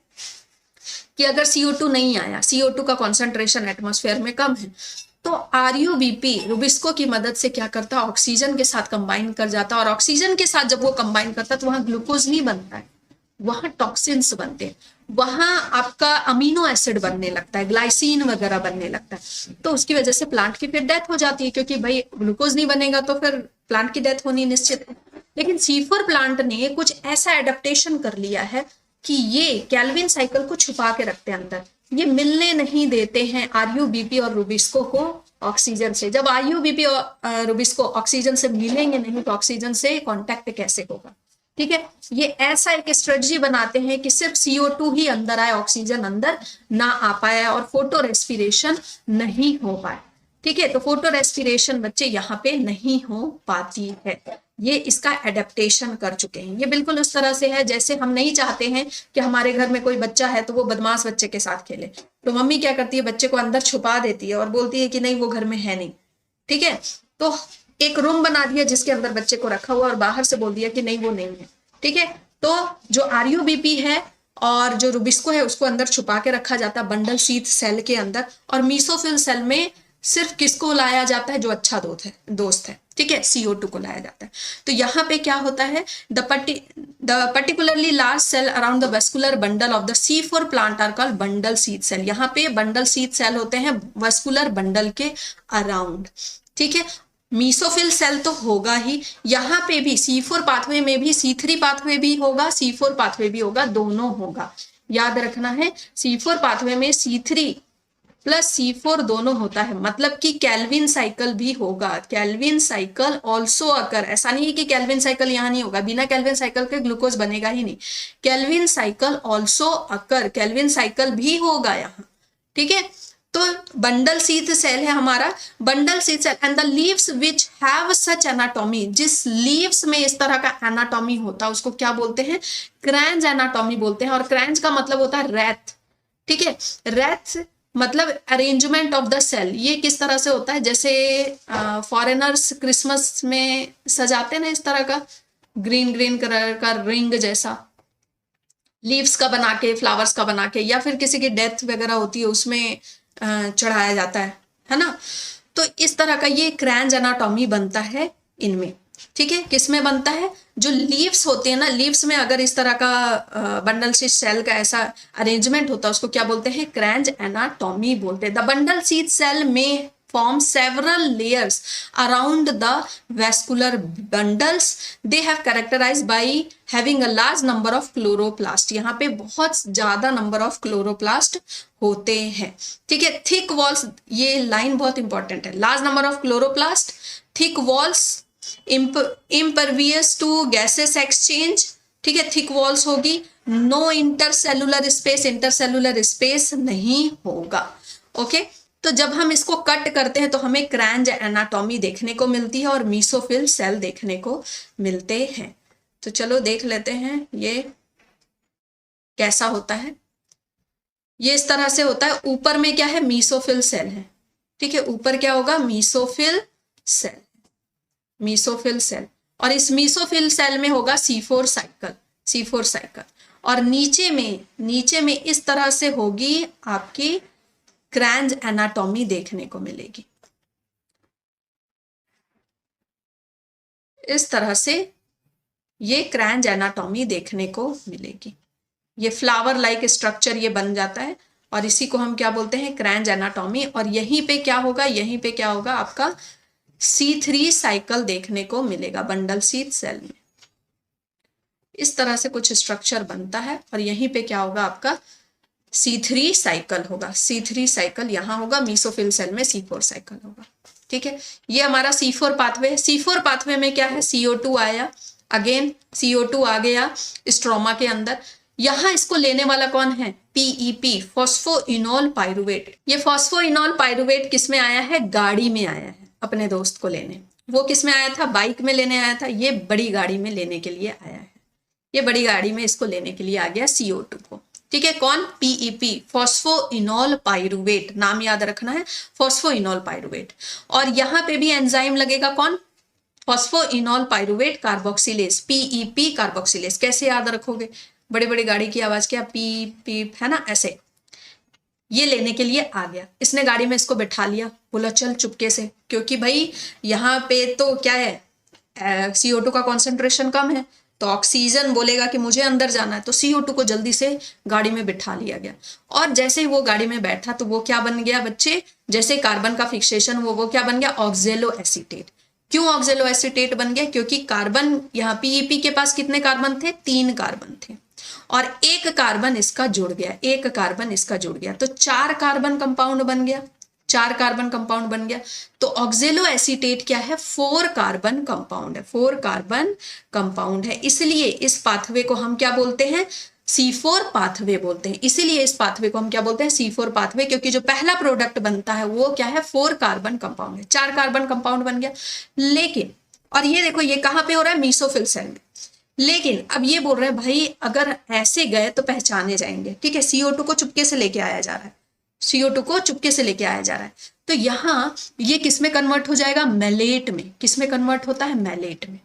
Speaker 1: कि अगर CO2 नहीं आया, CO2 का कॉन्सेंट्रेशन एटमॉस्फेयर में कम है, तो RUBP रुबिस्को की मदद से क्या करता है, ऑक्सीजन के साथ कंबाइन कर जाता है, और ऑक्सीजन के साथ जब वो कंबाइन करता है तो वहां ग्लूकोज नहीं बनता है, वहां टॉक्सिन्स बनते हैं, वहां आपका अमीनो एसिड बनने लगता है, ग्लाइसिन वगैरह बनने लगता है। तो उसकी वजह से प्लांट की फिर डेथ हो जाती है, क्योंकि भाई ग्लूकोज नहीं बनेगा तो फिर प्लांट की डेथ होनी निश्चित है। लेकिन C4 प्लांट ने कुछ ऐसा एडेप्टेशन कर लिया है कि ये केल्विन साइकिल को छुपा के रखते हैं अंदर, ये मिलने नहीं देते हैं RUBP और रुबिस्को को ऑक्सीजन से। जब RUBP और रुबिस्को ऑक्सीजन से मिलेंगे नहीं तो ऑक्सीजन से कांटेक्ट कैसे होगा, ठीक है। ये ऐसा एक स्ट्रेटजी बनाते हैं कि सिर्फ CO2 ही अंदर आए, ऑक्सीजन अंदर ना आ पाए और फोटो रेस्पिरेशन नहीं हो पाए, ठीक है। तो फोटो रेस्पिरेशन बच्चे यहाँ पे नहीं हो पाती है, ये इसका एडेप्टेशन कर चुके हैं। ये बिल्कुल उस तरह से है जैसे हम नहीं चाहते हैं कि हमारे घर में कोई बच्चा है तो वो बदमाश बच्चे के साथ खेले, तो मम्मी क्या करती है, बच्चे को अंदर छुपा देती है और बोलती है कि नहीं वो घर में है नहीं, ठीक है। तो एक रूम बना दिया जिसके अंदर बच्चे को रखा हुआ और बाहर से बोल दिया कि नहीं वो नहीं है, ठीक है। तो जो RUBP है और जो रुबिस्को है उसको अंदर छुपा के रखा जाता है बंडल शीथ सेल के अंदर, और मीसोफिल सेल में सिर्फ किसको लाया जाता है, जो अच्छा दोस्त है, ठीक है, CO2 को लाया जाता है। तो यहाँ पे क्या होता है, the particularly large cell around the vascular bundle of the C4 plant are called bundle sheath cell. यहाँ पे बंडल शीथ सेल होते हैं वेस्कुलर बंडल के अराउंड, ठीक है। मीसोफिल सेल तो होगा ही, यहाँ पे भी C4 पाथवे में भी C3 पाथवे भी होगा, C4 पाथवे भी होगा, दोनों होगा। याद रखना है C4 पाथवे में C3 प्लस C4 दोनों होता है, मतलब कि केल्विन साइकिल भी होगा। केल्विन साइकिल ऑल्सो अकर, ऐसा नहीं है कि केल्विन साइकिल यहाँ नहीं होगा, बिना केल्विन साइकिल के ग्लूकोज बनेगा ही नहीं। केल्विन साइकिल ऑल्सो अकर, केल्विन साइकिल भी होगा यहाँ, ठीक है। तो बंडल शीथ सेल है हमारा, bundle sheath cell and the leaves which have such anatomy, जिस लीव्स में इस तरह का एनाटॉमी होता है उसको क्या बोलते हैं, क्रैंज एनाटॉमी बोलते हैं। और क्रैंज का मतलब होता है रेथ, ठीक है, रेथ मतलब अरेंजमेंट ऑफ द सेल। ये किस तरह से होता है, जैसे फॉरेनर्स क्रिसमस में सजाते हैं ना इस तरह का ग्रीन ग्रीन कलर का रिंग जैसा, लीव्स का बना के, फ्लावर्स का बना के, या फिर किसी की डेथ वगैरह होती है उसमें चढ़ाया जाता है ना। तो इस तरह का ये क्रैंज एनाटॉमी बनता है इनमें, ठीक है। किसमें बनता है, जो लीव्स होते हैं ना, लीव्स में अगर इस तरह का बंडल शीथ सेल का ऐसा अरेंजमेंट होता है उसको क्या बोलते हैं, क्रैंज एनाटॉमी बोलते हैं। द बंडल शीथ सेल में form several layers around the vascular bundles. They have characterized by having a large number of chloroplast. यहाँ पे बहुत ज्यादा नंबर ऑफ क्लोरोप्लास्ट होते हैं, ठीक है। थिक वॉल्स, ये लाइन बहुत इंपॉर्टेंट है, large number of chloroplast, thick walls, impervious to gases exchange, ठीक है, थिक वॉल्स होगी, no intercellular space, intercellular space नहीं होगा, ओके। तो जब हम इसको कट करते हैं तो हमें क्रैंज एनाटॉमी देखने को मिलती है और मीसोफिल सेल देखने को मिलते हैं। तो चलो देख लेते हैं ये कैसा होता है। ये इस तरह से होता है, ऊपर में क्या है, मीसोफिल सेल है, ठीक है, ऊपर क्या होगा, मीसोफिल सेल, मीसोफिल सेल, और इस मीसोफिल सेल में होगा C4 साइकिल, C4 साइकिल, और नीचे में इस तरह से होगी आपकी क्रैंज एनाटॉमी देखने को मिलेगी। इस तरह से ये क्रैंज एनाटॉमी देखने को मिलेगी। ये फ्लावर लाइक स्ट्रक्चर ये बन जाता है और इसी को हम क्या बोलते हैं, क्रैंज एनाटॉमी। और यहीं पे क्या होगा, यहीं पे क्या होगा, आपका C3 साइकिल देखने को मिलेगा बंडल शीथ सेल में। इस तरह से कुछ स्ट्रक्चर बनता है और यहीं पे क्या होगा, आपका C3 साइकिल होगा। C3 साइकिल यहाँ होगा, मीसोफिल सेल में C4 साइकिल होगा, ठीक है। ये हमारा C4 पाथवे है। C4 पाथवे में क्या है, CO2 आया, अगेन CO2 आ गया स्ट्रोमा के अंदर। यहाँ इसको लेने वाला कौन है, PEP, फॉस्फोइनोल पाइरुवेट। ये फॉस्फोइनोल पाइरुवेट किस में आया है, गाड़ी में आया है अपने दोस्त को लेने। वो किस में आया था, बाइक में लेने आया था, ये बड़ी गाड़ी में लेने के लिए आया है। ये बड़ी गाड़ी में इसको लेने के लिए आ गया CO2 को, ठीक है। कौन, PEP, फॉस्फोइनोल पाइरुवेट, नाम याद रखना है, फॉस्फोइनोल पाइरुवेट। और यहाँ पे भी एंजाइम लगेगा, कौन, phosphoenol pyruvate carboxylase, PEP carboxylase. कैसे याद रखोगे, बड़ी बड़ी गाड़ी की आवाज क्या, पी पीप, है ना, ऐसे। ये लेने के लिए आ गया, इसने गाड़ी में इसको बैठा लिया, बोला चल चुपके से, क्योंकि भाई यहाँ पे तो क्या है, CO2 का कॉन्सेंट्रेशन कम है, तो ऑक्सीजन बोलेगा कि मुझे अंदर जाना है, तो CO2 को जल्दी से गाड़ी में बिठा लिया गया। और जैसे ही वो गाड़ी में बैठा तो वो क्या बन गया बच्चे, जैसे कार्बन का फिक्सेशन वो क्या बन गया, ऑक्जेलो एसीटेट। क्यों ऑक्जेलो एसीटेट बन गया, क्योंकि कार्बन, यहाँ PEP के पास कितने कार्बन थे, 3 कार्बन थे, और एक कार्बन इसका जुड़ गया, एक कार्बन इसका जुड़ गया, तो 4 कार्बन कंपाउंड बन गया, 4 कार्बन कंपाउंड बन गया। तो ऑक्जेलो एसीटेट क्या है, 4 कार्बन कंपाउंड है, 4 कार्बन कंपाउंड है। इसलिए इस पाथवे को हम क्या बोलते हैं, C4 पाथवे बोलते हैं। इसीलिए इस पाथवे को हम क्या बोलते हैं, C4 पाथवे, क्योंकि जो पहला प्रोडक्ट बनता है वो क्या है, 4 कार्बन कंपाउंड है, 4 कार्बन कंपाउंड बन गया। लेकिन, और ये देखो ये कहाँ पे हो रहा है, मीसोफिल सेल में। लेकिन अब ये बोल रहे हैं भाई अगर ऐसे गए तो पहचाने जाएंगे, ठीक है। CO2 को चुपके से लेके आया जा रहा है, CO2 को चुपके से लेके आया जा रहा है, तो यहाँ ये किस में कन्वर्ट हो जाएगा, मैलेट में। किस में कन्वर्ट होता है, मैलेट में,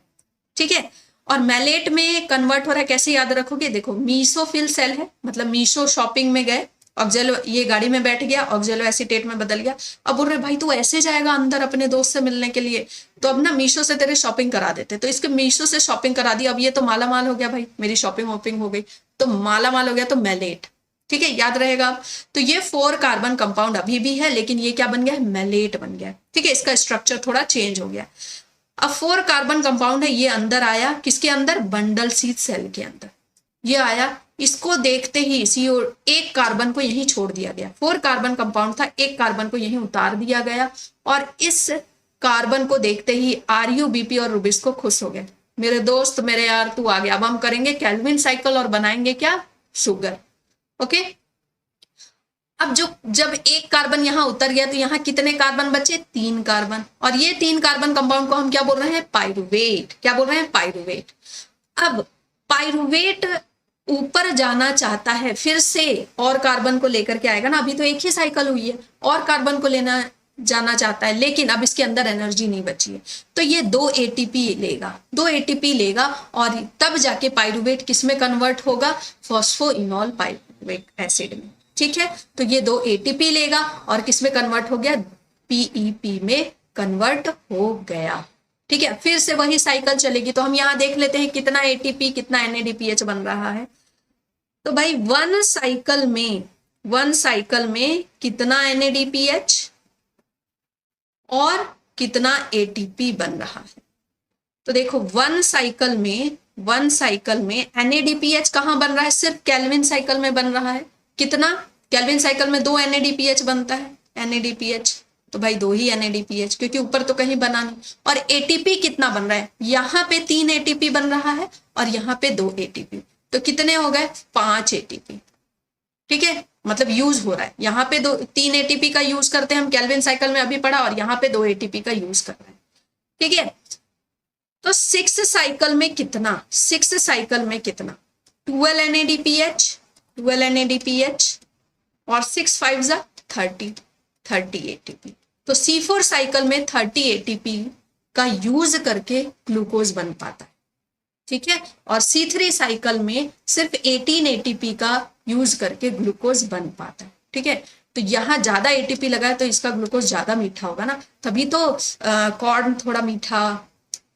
Speaker 1: ठीक है। और मैलेट में कन्वर्ट हो रहा है, कैसे याद रखोगे, देखो मीसोफिल सेल है, मतलब मीसो शॉपिंग में गए, ऑक्जेलो, ये गाड़ी में बैठ गया, ऑक्जेलो एसीटेट में बदल गया। अब बोल रहे भाई तू ऐसे जाएगा अंदर अपने दोस्त से मिलने के लिए, तो अब ना मीशो से तेरे शॉपिंग करा देते, तो इसके मीशो से शॉपिंग करा दी, अब ये तो माला माल हो गया भाई, मेरी शॉपिंग वॉपिंग हो गई, तो माला माल हो गया, तो मैलेट, ठीक है, याद रहेगा। तो ये 4 कार्बन कंपाउंड अभी भी है, लेकिन ये क्या बन गया है, मैलेट बन गया, ठीक है, इसका स्ट्रक्चर थोड़ा चेंज हो गया। अब 4 कार्बन कंपाउंड है, ये अंदर आया, किसके अंदर, बंडल शीथ सेल के अंदर ये आया। इसको देखते ही एक कार्बन को यहीं छोड़ दिया गया, 4 कार्बन कंपाउंड था, एक कार्बन को यहीं उतार दिया गया, और इस कार्बन को देखते ही RU BP और रुबिस्को खुश हो गए, मेरे दोस्त, मेरे यार तू आ गया, अब हम करेंगे केल्विन साइकिल और बनाएंगे क्या, शुगर, ओके। अब जो जब एक कार्बन यहाँ उतर गया तो यहाँ कितने कार्बन बचे, 3 कार्बन, और ये 3 कार्बन कंपाउंड को हम क्या बोल रहे हैं, पाइरुवेट। क्या बोल रहे हैं, पाइरुवेट। अब पाइरुवेट ऊपर जाना चाहता है, फिर से और कार्बन को लेकर के आएगा ना, अभी तो एक ही साइकिल हुई है, और कार्बन को लेना जाना चाहता है, लेकिन अब इसके अंदर एनर्जी नहीं बची है, तो ये 2 एटीपी लेगा, 2 एटीपी लेगा, और तब जाके पाइरुवेट किस में कन्वर्ट होगा, फॉस्फोइनॉल पाइरुवेट एसिड में। ठीक है, तो ये 2 एटीपी लेगा और किस में कन्वर्ट हो गया, पीईपी में कन्वर्ट हो गया। ठीक है, फिर से वही साइकिल चलेगी। तो हम यहाँ देख लेते हैं कितना एटीपी कितना एनएडीपीएच बन रहा है। तो भाई वन साइकिल में कितना एनएडीपीएच और कितना एटीपी बन रहा है। तो देखो वन साइकिल में एनएडीपीएच कहाँ बन रहा है, सिर्फ केल्विन साइकिल में बन रहा है। कितना, केल्विन साइकिल में 2 एनएडीपीएच बनता है, एनएडीपीएच, तो भाई 2 ही एनएडीपीएच, क्योंकि ऊपर तो कहीं बना नहीं। और एटीपी कितना बन रहा है, यहाँ पे 3 एटीपी बन रहा है और यहाँ पे 2 एटीपी, तो कितने हो गए, 5 एटीपी। ठीक है, मतलब यूज हो रहा है, यहाँ पे 3 एटीपी का यूज करते हैं हम, केल्विन साइकिल में अभी पढ़ा, और यहाँ पे 2 एटीपी का यूज कर रहे हैं। ठीक है, तो 6 साइकिल में कितना, 12 एनएडीपीएच और 6 5 जा 30 एटीपी। तो C4 साइकिल में 30 एटीपी का यूज करके ग्लूकोज बन पाता है। ठीक है, और C3 साइकिल में सिर्फ 18 एटीपी का यूज करके ग्लूकोज बन पाता है। ठीक है, तो यहाँ ज्यादा एटीपी लगा है तो इसका ग्लूकोज ज्यादा मीठा होगा ना, तभी तो कॉर्न थोड़ा मीठा,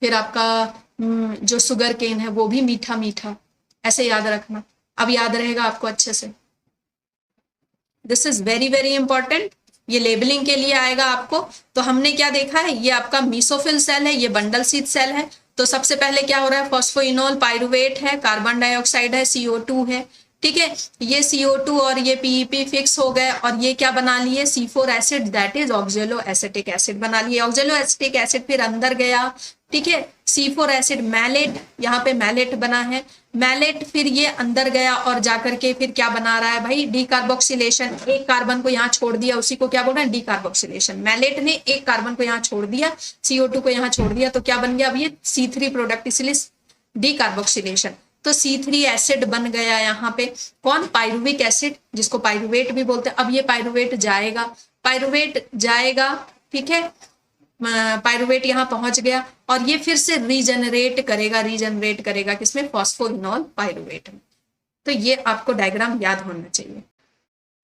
Speaker 1: फिर आपका जो शुगर केन है वो भी मीठा मीठा, ऐसे याद रखना। अब याद रहेगा आपको अच्छे से, this is very very important, ये लेबलिंग के लिए आएगा आपको। तो हमने क्या देखा है, ये आपका मीसोफिल सेल है, ये बंडल शीथ सेल है। तो सबसे पहले क्या हो रहा है, फॉस्फोइनोल पाइरुवेट है, कार्बन डाइऑक्साइड है, CO2 है। ठीक है, ये CO2 और ये पीईपी फिक्स हो गए, और ये क्या बना लिए, C4 acid, that is ऑक्जेलो acetic acid बना लिए। ऑक्जेलो एसिटिक एसिड फिर अंदर गया। ठीक है, C4 एसिड मैलेट, यहाँ पे मैलेट बना है, मैलेट फिर ये अंदर गया और जाकर के फिर क्या बना रहा है भाई, डीकार्बोक्सिलेशन। एक कार्बन को यहाँ छोड़ दिया, उसी को क्या बोल रहे हैं, डीकार्बोक्सिलेशन। मैलेट ने एक कार्बन को यहाँ छोड़ दिया, CO2 को यहाँ छोड़ दिया, तो क्या बन गया अब ये C3 प्रोडक्ट, इसलिए डीकार्बोक्सिलेशन। तो C3 एसिड बन गया यहाँ पे, कौन, पाइरुविक एसिड, जिसको पाइरुवेट भी बोलते हैं। अब ये पाइरुवेट जाएगा, ठीक है, पाइरुवेट यहाँ पहुंच गया, और ये फिर से रीजनरेट करेगा किसमें, फॉस्फोइनॉल पाइरुवेट में। तो ये आपको डायग्राम याद होना चाहिए।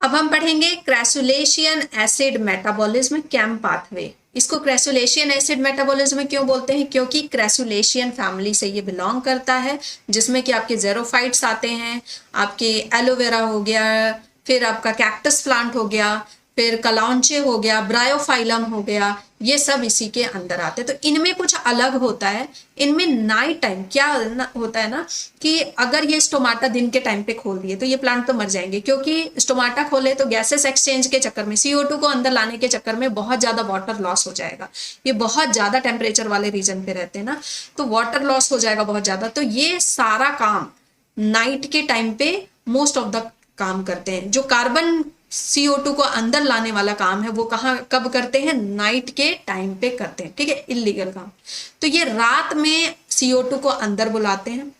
Speaker 1: अब हम पढ़ेंगे crassulacean acid metabolism cam pathway. इसको क्रेसुलेशियन एसिड मेटाबॉलिज्म क्यों बोलते हैं, क्योंकि क्रेसुलेशियन फैमिली से ये बिलोंग करता है, जिसमें कि आपके जेरोफाइट्स आते हैं, आपके एलोवेरा हो गया, फिर आपका कैक्टस प्लांट हो गया, फिर कलाउंचे हो गया, ब्रायोफाइलम हो गया, ये सब इसी के अंदर आते हैं। तो इनमें कुछ अलग होता है, इनमें नाइट टाइम क्या होता है ना, कि अगर ये स्टोमाटा दिन के टाइम पे खोल दिए तो ये प्लांट तो मर जाएंगे, क्योंकि स्टोमाटा खोले तो गैसेस एक्सचेंज के चक्कर में, CO2 को अंदर लाने के चक्कर में बहुत ज्यादा वाटर लॉस हो जाएगा। ये बहुत ज्यादा टेम्परेचर वाले रीजन पे रहते हैं ना, तो वाटर लॉस हो जाएगा बहुत ज्यादा। तो ये सारा काम नाइट के टाइम पे मोस्ट ऑफ द काम करते हैं। जो कार्बन CO2 को अंदर लाने वाला काम है वो कब करते हैं, नाइट के टाइम पे करते हैं। ठीक है, इलीगल काम। तो ये रात में CO2 को अंदर बुलाते हैं,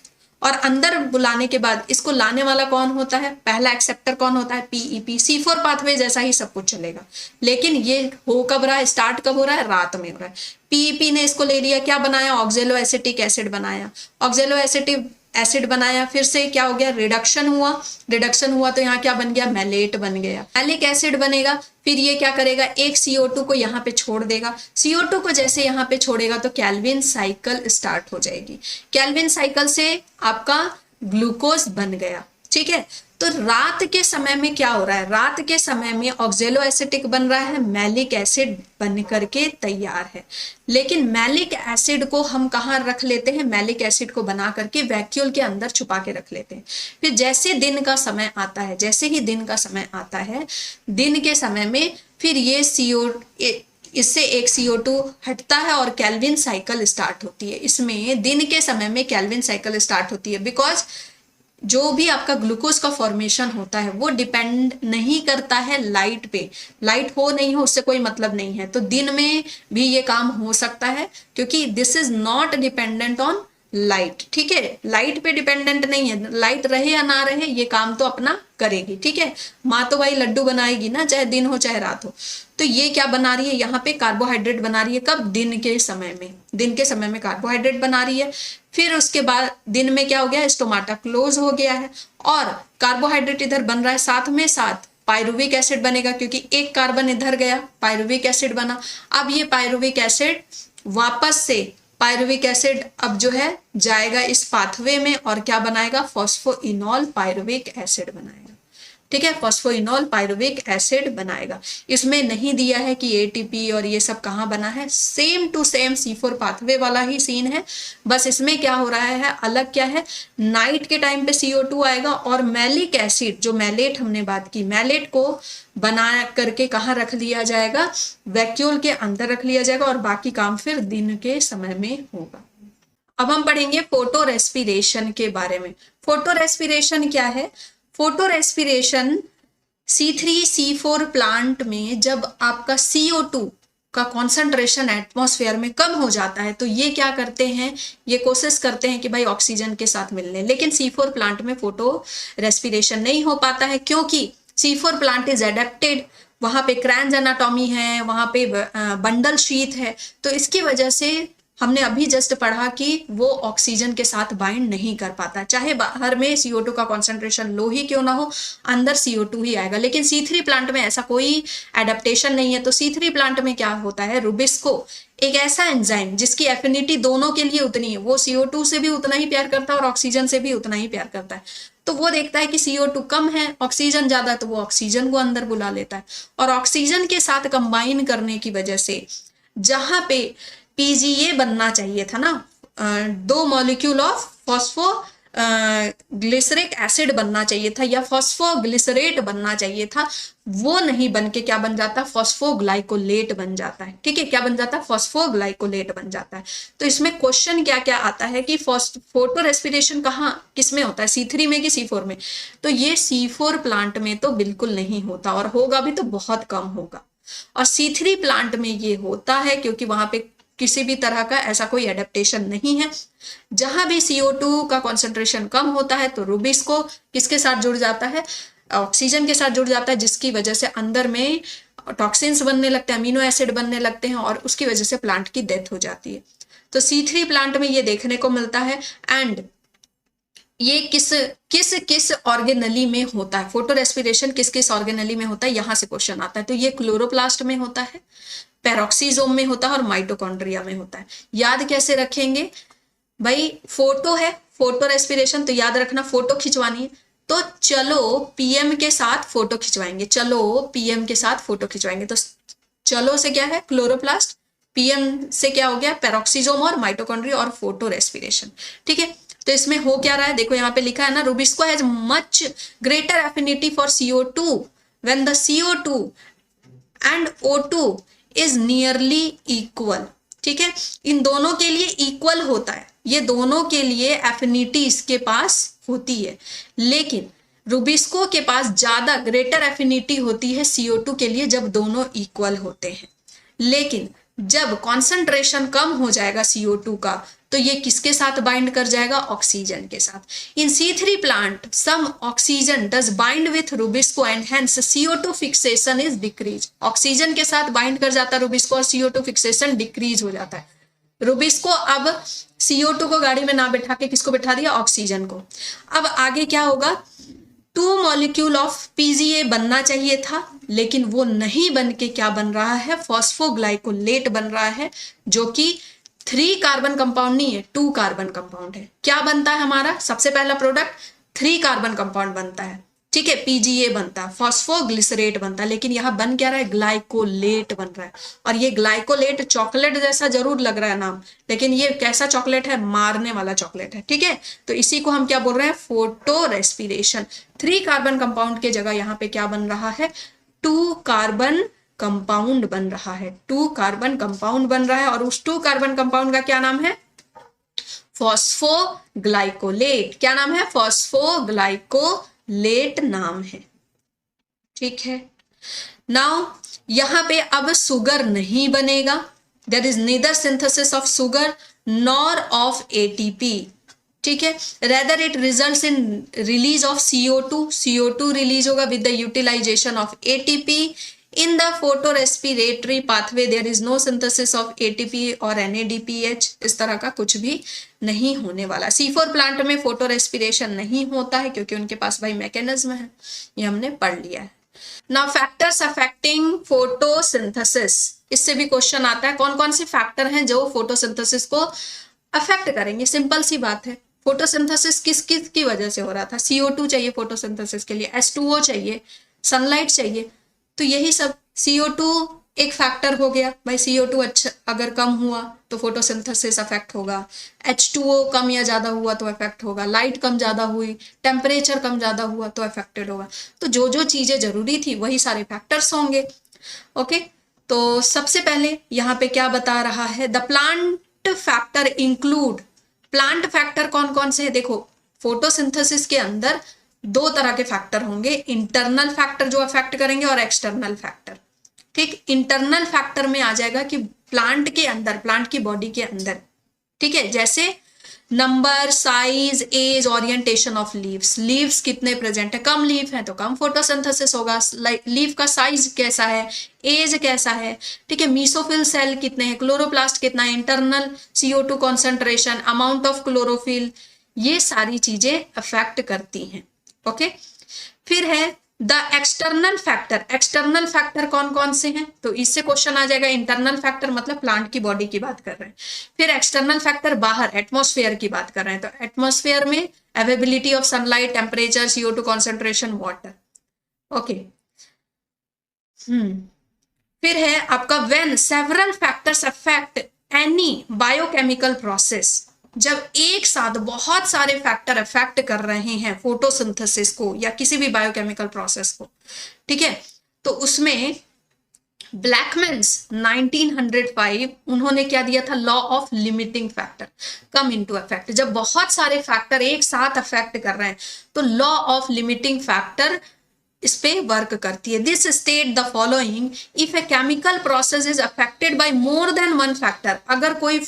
Speaker 1: और अंदर बुलाने के बाद इसको लाने वाला कौन होता है, पहला एक्सेप्टर कौन होता है, पीईपी। C4 पाथवे जैसा ही सब कुछ चलेगा, लेकिन ये हो कब रहा है, स्टार्ट कब हो रहा है, रात में हो रहा है। पीईपी ने इसको ले लिया, क्या बनाया, ऑक्जेलो एसिटिक एसिड बनाया, ऑक्जेलो एसिड बनाया, फिर से क्या हो गया, रिडक्शन हुआ तो यहाँ क्या बन गया, मैलेट बन गया, मैलिक एसिड बनेगा। फिर ये क्या करेगा, एक CO2 को यहाँ पे छोड़ देगा, CO2 को जैसे यहाँ पे छोड़ेगा तो कैल्विन साइकिल स्टार्ट हो जाएगी। कैल्विन साइकिल से आपका ग्लूकोज बन गया। ठीक है, तो रात के समय में क्या हो रहा है, रात के समय में ऑक्जेलो एसिटिक बन रहा है, मैलिक एसिड बन करके तैयार है। लेकिन मैलिक एसिड को हम कहाँ रख लेते हैं, मैलिक एसिड को बना करके वैक्यूल के अंदर छुपा के रख लेते हैं। फिर जैसे ही दिन का समय आता है, दिन के समय में फिर ये इससे एक CO2 हटता है और कैल्विन साइकिल स्टार्ट होती है। इसमें दिन के समय में कैल्विन साइकिल स्टार्ट होती है, बिकॉज जो भी आपका ग्लूकोज का फॉर्मेशन होता है वो डिपेंड नहीं करता है लाइट पे। लाइट हो नहीं हो उससे कोई मतलब नहीं है। तो दिन में भी ये काम हो सकता है क्योंकि this is not dependent on light. ठीक है, लाइट पे डिपेंडेंट नहीं है, लाइट रहे या ना रहे ये काम तो अपना करेगी। ठीक है, माँ तो भाई लड्डू बनाएगी ना, चाहे दिन हो चाहे रात हो। तो ये क्या बना रही है यहाँ पे, कार्बोहाइड्रेट बना रही है। कब? दिन के समय में। दिन के समय में कार्बोहाइड्रेट बना रही है। फिर उसके बाद दिन में क्या हो गया, स्टोमाटा क्लोज हो गया है और कार्बोहाइड्रेट इधर बन रहा है, साथ में साथ पायरुविक एसिड बनेगा क्योंकि एक कार्बन इधर गया, पायरुविक एसिड बना। अब ये पायरुविक एसिड वापस से पायरुविक एसिड अब जो है जाएगा इस पाथवे में और क्या बनाएगा, फॉस्फोइनॉल पायरुविक एसिड बनाएगा। ठीक है, फॉस्फोइनॉल पायरुविक एसिड बनाएगा। इसमें नहीं दिया है कि एटीपी और ये सब कहाँ बना है, same to same C4 pathway वाला ही सीन है। बस इसमें क्या हो रहा है, अलग क्या है, नाइट के टाइम पे CO2 आएगा और मैलिक एसिड, जो मैलेट हमने बात की, मैलेट को बना करके कहाँ रख लिया जाएगा, वैक्यूल के अंदर रख लिया जाएगा और बाकी काम फिर दिन के समय में होगा। अब हम पढ़ेंगे फोटो रेस्पिरेशन के बारे में। फोटो रेस्पिरेशन क्या है? फोटो रेस्पिरेशन C3C4 प्लांट में जब आपका CO2 का कॉन्सेंट्रेशन एटमॉस्फेयर में कम हो जाता है तो ये क्या करते हैं, ये कोशिश करते हैं कि भाई ऑक्सीजन के साथ मिलने। लेकिन C4 प्लांट में फोटो रेस्पिरेशन नहीं हो पाता है क्योंकि C4 प्लांट इज एडेप्टेड, वहां पे क्रैंज एनाटॉमी है, वहां पे बंडल शीथ है। तो इसकी वजह से हमने अभी जस्ट पढ़ा कि वो ऑक्सीजन के साथ बाइंड नहीं कर पाता, चाहे बाहर में CO2 का कॉन्सेंट्रेशन लो ही क्यों ना हो, अंदर CO2 ही आएगा। लेकिन C3 प्लांट में ऐसा कोई एडेप्टेशन नहीं है। तो C3 प्लांट में क्या होता है, रुबिस्को एक ऐसा एंजाइम जिसकी एफिनिटी दोनों के लिए उतनी है, वो CO2 से भी उतना ही प्यार करता है और ऑक्सीजन से भी उतना ही प्यार करता है। तो वो देखता है कि CO2 कम है, ऑक्सीजन ज्यादा, तो वो ऑक्सीजन को अंदर बुला लेता है और ऑक्सीजन के साथ कंबाइन करने की वजह से जहां पे PGA बनना चाहिए था ना, 2 molecule of phospho glyceric acid बनना चाहिए था या फॉस्फोग्लिसरेट बनना चाहिए था, वो नहीं बन के क्या बन जाता, फॉस्फोग्लाइकोलेट बन जाता है। ठीक है, क्या बन जाता है, फॉस्फोग्लाइकोलेट बन जाता है। तो इसमें क्वेश्चन क्या क्या आता है कि फोटो रेस्पिरेशन कहाँ किस में होता है, C3 में कि C4 में? तो ये C4 प्लांट में तो बिल्कुल नहीं होता और होगा भी तो बहुत कम होगा। और C3 प्लांट में ये होता है क्योंकि वहां पे किसी भी तरह का ऐसा कोई एडेप्टेशन नहीं है। जहां भी CO2 का कॉन्सेंट्रेशन कम होता है तो रुबिस्को किसके साथ जुड़ जाता है, ऑक्सीजन के साथ जुड़ जाता है, जिसकी वजह से अंदर में टॉक्सिन्स बनने लगते हैं, अमीनो एसिड बनने लगते हैं और उसकी वजह से प्लांट की डेथ हो जाती है। तो C3 प्लांट में ये देखने को मिलता है। एंड ये किस किस किस ऑर्गेनली में होता है, फोटो रेस्पिरेशन किस किस ऑर्गेनली में होता है, यहां से क्वेश्चन आता है। तो ये क्लोरोप्लास्ट में होता है, पेरोक्सीजोम में होता है और माइटोकॉन्ड्रिया में होता है। याद कैसे रखेंगे भाई, फोटो है, फोटो रेस्पिरेशन, तो याद रखना फोटो खिंचवानी है। तो चलो PM के साथ फोटो खिंचवाएंगे, चलो PM के साथ फोटो खिंचवाएंगे। तो चलो से क्या है, क्लोरोप्लास्ट, PM से क्या हो गया, पेरोक्सीजोम और माइटोकॉन्ड्रिया और फोटो रेस्पिरेशन। ठीक है, तो इसमें हो क्या रहा है, देखो यहाँ पे लिखा है ना, Rubisco has much greater affinity for CO2 when the CO2 and O2 is nearly equal. ठीक है, इन दोनों के लिए इक्वल होता है, ये दोनों के लिए एफिनिटी इसके पास होती है, लेकिन रुबिस्को के पास ज्यादा ग्रेटर एफिनिटी होती है CO2 के लिए जब दोनों इक्वल होते हैं। लेकिन जब कॉन्सेंट्रेशन कम हो जाएगा CO2 का तो ये किसके साथ बाइंड कर जाएगा, ऑक्सीजन के साथ। In C3 plant some oxygen does bind with rubisco and hence CO2 fixation is decrease. Oxygen के साथ बाइंड कर जाता है रुबिस्को और CO2 फिक्सेशन डिक्रीज हो जाता है। रुबिस्को अब CO2 को गाड़ी में ना बैठा के किसको बैठा दिया, ऑक्सीजन को। अब आगे क्या होगा, 2 मॉलिक्यूल ऑफ PGA बनना चाहिए था लेकिन वो नहीं बन के क्या बन रहा है, फॉस्फोग्लाइकोलेट बन रहा है, जो कि 3 कार्बन कंपाउंड नहीं है, 2 कार्बन कंपाउंड है। क्या बनता है हमारा सबसे पहला प्रोडक्ट, 3 कार्बन कंपाउंड बनता है। ठीक है, PGA बनता है, फॉस्फोग्लिसरेट बनता है, लेकिन यहाँ बन क्या रहा है, ग्लाइकोलेट बन रहा है। और ये ग्लाइकोलेट चॉकलेट जैसा जरूर लग रहा है नाम, लेकिन ये कैसा चॉकलेट है, मारने वाला चॉकलेट है। ठीक है, तो इसी को हम क्या बोल रहे हैं, फोटो रेस्पिरेशन। 3 कार्बन कंपाउंड के जगह यहाँ पे क्या बन रहा है, 2 कार्बन कंपाउंड बन रहा है, 2 कार्बन कंपाउंड बन रहा है। और उस 2 कार्बन कंपाउंड का क्या नाम है, फॉस्फोग्लाइकोलेट। क्या नाम है? फॉस्फोग्लाइकोलेट नाम है। ठीक है, नाउ यहां पे अब सुगर नहीं बनेगा, there is neither synthesis of sugar nor of ATP. ठीक है, rather it results in release of CO2, CO2 release होगा with the utilisation of ATP. In the photorespiratory pathway there is no synthesis of ATP और NADPH, इस तरह का कुछ भी नहीं होने वाला। C4 प्लांट में फोटो रेस्पिरेशन नहीं होता है क्योंकि उनके पास भाई मैकेनिज्म है, ये हमने पढ़ लिया है। नाउ फैक्टर्स अफेक्टिंग फोटोसिंथेसिस, इससे भी क्वेश्चन आता है कौन कौन से फैक्टर हैं जो फोटोसिंथेसिस को अफेक्ट करेंगे। सिंपल सी बात है, फोटोसिंथेसिस किस किस की वजह से हो रहा था? CO2 चाहिए फोटोसिंथेसिस के लिए, H2O चाहिए, सनलाइट चाहिए, तो यही सब। CO2 एक फैक्टर हो गया भाई, CO2 अच्छा अगर कम हुआ तो फोटोसिंथेसिस अफेक्ट होगा, H2O कम या ज्यादा हुआ तो अफेक्ट होगा, लाइट कम ज्यादा हुई, टेम्परेचर कम ज्यादा हुआ तो अफेक्टेड होगा। तो जो जो चीजें जरूरी थी वही सारे फैक्टर्स होंगे। ओके, तो सबसे पहले यहाँ पे क्या बता रहा है? The plant factor include, plant factor कौन कौन से है? देखो, फोटोसिंथेसिस के अंदर दो तरह के फैक्टर होंगे, इंटरनल फैक्टर जो अफेक्ट करेंगे और एक्सटर्नल फैक्टर। ठीक, इंटरनल फैक्टर में आ जाएगा कि प्लांट के अंदर, प्लांट की बॉडी के अंदर, ठीक है, जैसे number, size, age, orientation of leaves, leaves कितने प्रेजेंट है, कम लीफ है तो कम फोटोसिंथेसिस होगा, लीफ का साइज कैसा है, एज कैसा है, ठीक है, मीसोफिल सेल कितने हैं, क्लोरोप्लास्ट कितना है, internal CO2 concentration, amount of chlorophyll, ये सारी चीजें अफेक्ट करती हैं। ओके, फिर है the external factor. External factor कौन कौन से हैं? तो इससे क्वेश्चन आ जाएगा, इंटरनल फैक्टर मतलब प्लांट की बॉडी की बात कर रहे हैं, फिर एक्सटर्नल फैक्टर बाहर एटमॉस्फेयर की बात कर रहे हैं, तो एटमॉस्फेयर में availability of sunlight, temperature, CO2 concentration, water. Okay, फिर है आपका when several factors affect any biochemical process, जब एक साथ बहुत सारे फैक्टर अफेक्ट कर रहे हैं फोटोसिंथेसिस को या किसी भी बायोकेमिकल प्रोसेस को, ठीक है, तो उसमें ब्लैकमैन्स 1905 उन्होंने क्या दिया था? Law of limiting factor come into effect. जब बहुत सारे फैक्टर एक साथ अफेक्ट कर रहे हैं तो लॉ ऑफ लिमिटिंग फैक्टर इस पे वर्क करती है। This state the following, if a chemical process is affected by more than one factor, अगर कोई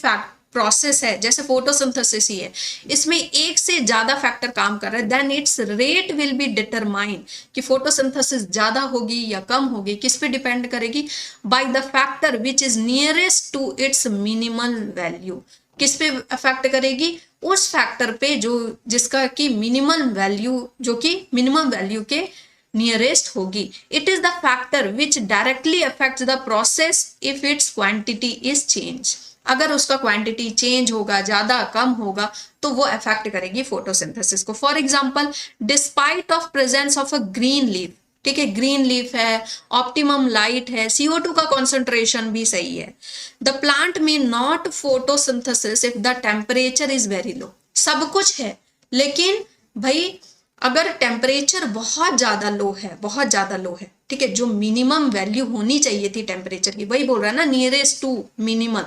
Speaker 1: प्रोसेस है जैसे फोटोसिंथेसिस ही है, इसमें एक से ज्यादा फैक्टर काम कर रहा है, then its rate will be determine, कि फोटोसिंथेसिस ज्यादा होगी या कम होगी, किस पे डिपेंड करेगी? By the factor which is nearest to its minimal value. किस पे अफेक्ट करेगी? उस फैक्टर पे जो जिसका की मिनिमल वैल्यू, जो कि मिनिमम वैल्यू के नियरेस्ट होगी। It is the factor which directly affects the process if it's quantity is change. अगर उसका क्वांटिटी चेंज होगा, ज्यादा कम होगा, तो वो अफेक्ट करेगी फोटोसिंथेसिस को। For example, despite of presence of a green leaf, ठीक है, ग्रीन लीफ है, ऑप्टिमम लाइट है, CO2 का कॉन्सेंट्रेशन भी सही है, द प्लांट में not photosynthesis if the temperature is very लो। सब कुछ है, लेकिन भाई अगर टेम्परेचर बहुत ज्यादा लो है, बहुत ज्यादा लो है, ठीक है, जो मिनिमम वैल्यू होनी चाहिए थी टेम्परेचर की, वही बोल रहा है ना, नियरेस्ट टू मिनिमम,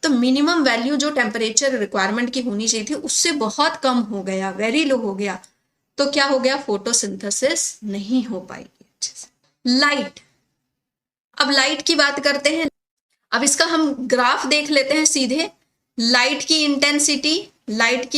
Speaker 1: तो मिनिमम वैल्यू जो टेम्परेचर रिक्वायरमेंट की होनी चाहिए थी उससे बहुत कम हो गया, वेरी लो हो गया, तो क्या हो गया? फोटोसिंथेसिस नहीं हो पाएगी अच्छे से। लाइट, अब लाइट की बात करते हैं। अब इसका हम ग्राफ देख लेते हैं सीधे। लाइट की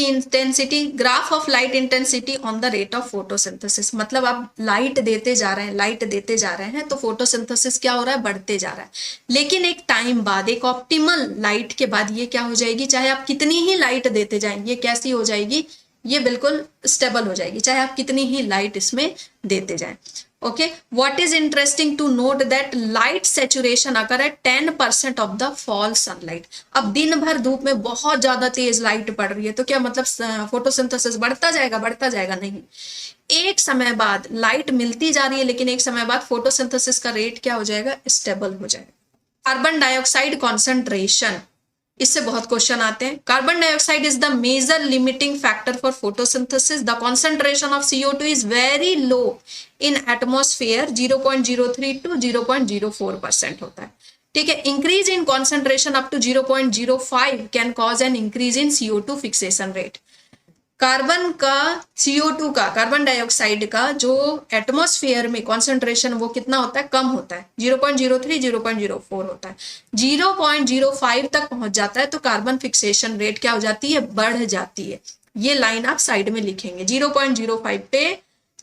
Speaker 1: intensity, graph of light intensity on the rate of photosynthesis, मतलब आप लाइट देते जा रहे हैं, लाइट देते जा रहे हैं, तो फोटोसिंथेसिस क्या हो रहा है? बढ़ते जा रहा है। लेकिन एक टाइम बाद, एक ऑप्टिमल लाइट के बाद ये क्या हो जाएगी? चाहे आप कितनी ही लाइट देते जाएं, ये कैसी हो जाएगी? ये बिल्कुल स्टेबल हो जाएगी, चाहे आप कितनी ही लाइट इसमें देते जाएं। Okay, what is interesting to note that light saturation occur at 10% of the fall sunlight. अब दिन भर धूप में बहुत ज्यादा तेज लाइट पड़ रही है, तो क्या मतलब फोटोसिंथेसिस बढ़ता जाएगा? बढ़ता जाएगा नहीं, एक समय बाद लाइट मिलती जा रही है, लेकिन एक समय बाद फोटोसिंथेसिस का रेट क्या हो जाएगा? स्टेबल हो जाएगा। कार्बन डाइऑक्साइड कॉन्सेंट्रेशन, इससे बहुत क्वेश्चन आते हैं। Carbon dioxide is the major limiting factor for photosynthesis. The concentration of CO2 is very low in atmosphere, 0.03 to 0.04% होता है, ठीक है, increase in concentration up to 0.05 can cause an increase in CO2 fixation rate. Carbon का CO2 का, carbon dioxide का जो atmosphere में concentration वो कितना होता है, कम होता है, 0.03 0.04 होता है, 0.05 तक पहुंच जाता है तो कार्बन फिक्सेशन रेट क्या हो जाती है, बढ़ जाती है। ये लाइन आप साइड में लिखेंगे, 0.05 पे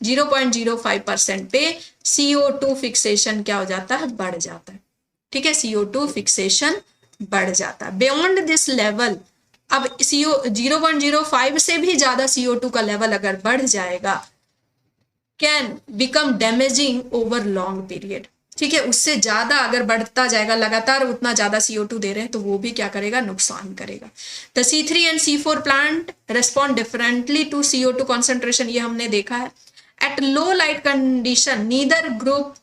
Speaker 1: 0.05% पे CO2 फिक्सेशन क्या हो जाता है, बढ़ जाता है। ठीक है, CO2 फिक्सेशन बढ़ जाता है। बियॉन्ड दिस लेवल, अब CO 0.05 से भी ज्यादा CO2 का लेवल अगर बढ़ जाएगा, can become damaging over long period. ठीक है, उससे ज्यादा अगर बढ़ता जाएगा, लगातार उतना ज्यादा CO2 दे रहे हैं तो वो भी क्या करेगा, नुकसान करेगा। The C3 and C4 plant respond differently to CO2 concentration, ये हमने देखा है। At low light condition neither group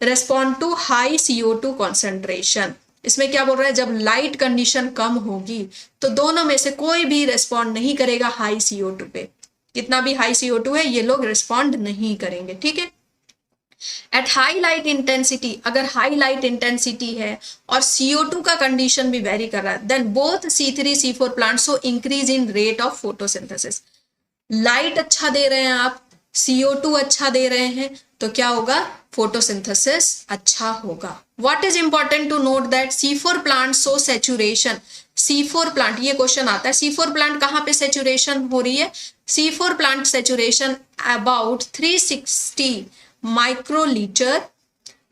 Speaker 1: respond to high CO2 concentration. इसमें क्या बोल रहा है, जब लाइट कंडीशन कम होगी तो दोनों में से कोई भी रेस्पॉन्ड नहीं करेगा हाई CO2 पे। कितना भी हाई CO2 है ये लोग रेस्पॉन्ड नहीं करेंगे। ठीक है, एट हाई लाइट इंटेंसिटी, अगर हाई लाइट इंटेंसिटी है और CO2 का कंडीशन भी वेरी कर रहा है, then both C3 C4 plant show increase in rate of photosynthesis. Light अच्छा दे रहे हैं आप, CO2 अच्छा दे रहे हैं, तो क्या होगा, फोटोसिंथेसिस अच्छा होगा। What is important to note that C4 plant show saturation. C4 plant, ये क्वेश्चन आता है, C4 प्लांट कहाँ पे सैचुरेशन हो रही है, C4 plant saturation about 360 microlitre,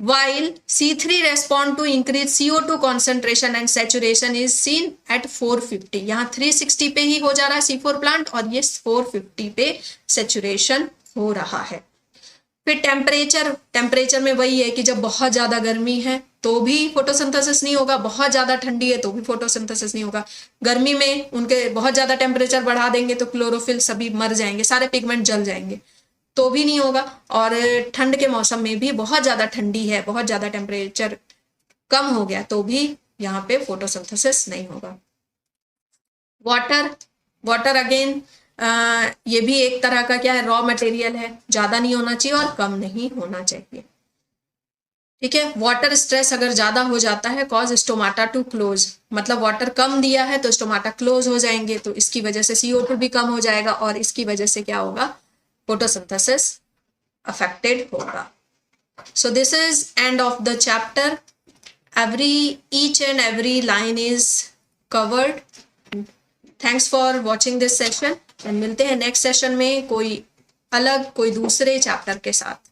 Speaker 1: while C3 respond to increase CO2 concentration and saturation is seen at 450। यहाँ 360 पे ही हो जा रहा है C4 प्लांट और ये 450 पे सैचुरेशन हो रहा है। फिर टेम्परेचर में वही है कि जब बहुत ज्यादा गर्मी है तो भी फोटोसिंथेसिस नहीं होगा, बहुत ज्यादा ठंडी है तो भी फोटोसिंथेसिस नहीं होगा। गर्मी में उनके बहुत ज्यादा टेम्परेचर बढ़ा देंगे तो क्लोरोफिल सभी मर जाएंगे, सारे पिगमेंट जल जाएंगे, तो भी नहीं होगा। और ठंड के मौसम में भी बहुत ज्यादा ठंडी है, बहुत ज्यादा टेम्परेचर कम हो गया तो भी यहाँ पे फोटोसिंथेसिस नहीं होगा। वाटर अगेन ये भी एक तरह का क्या है, रॉ मटेरियल है, ज्यादा नहीं होना चाहिए और कम नहीं होना चाहिए। ठीक है, वाटर स्ट्रेस अगर ज्यादा हो जाता है कॉज स्टोमाटा टू क्लोज, मतलब वाटर कम दिया है तो स्टोमाटा क्लोज हो जाएंगे, तो इसकी वजह से CO2 भी कम हो जाएगा और इसकी वजह से क्या होगा, photosynthesis affected होगा। So this is end of the chapter. Each and every line is covered. Thanks for watching this session and मिलते हैं नेक्स्ट सेशन में कोई अलग, कोई दूसरे चैप्टर के साथ।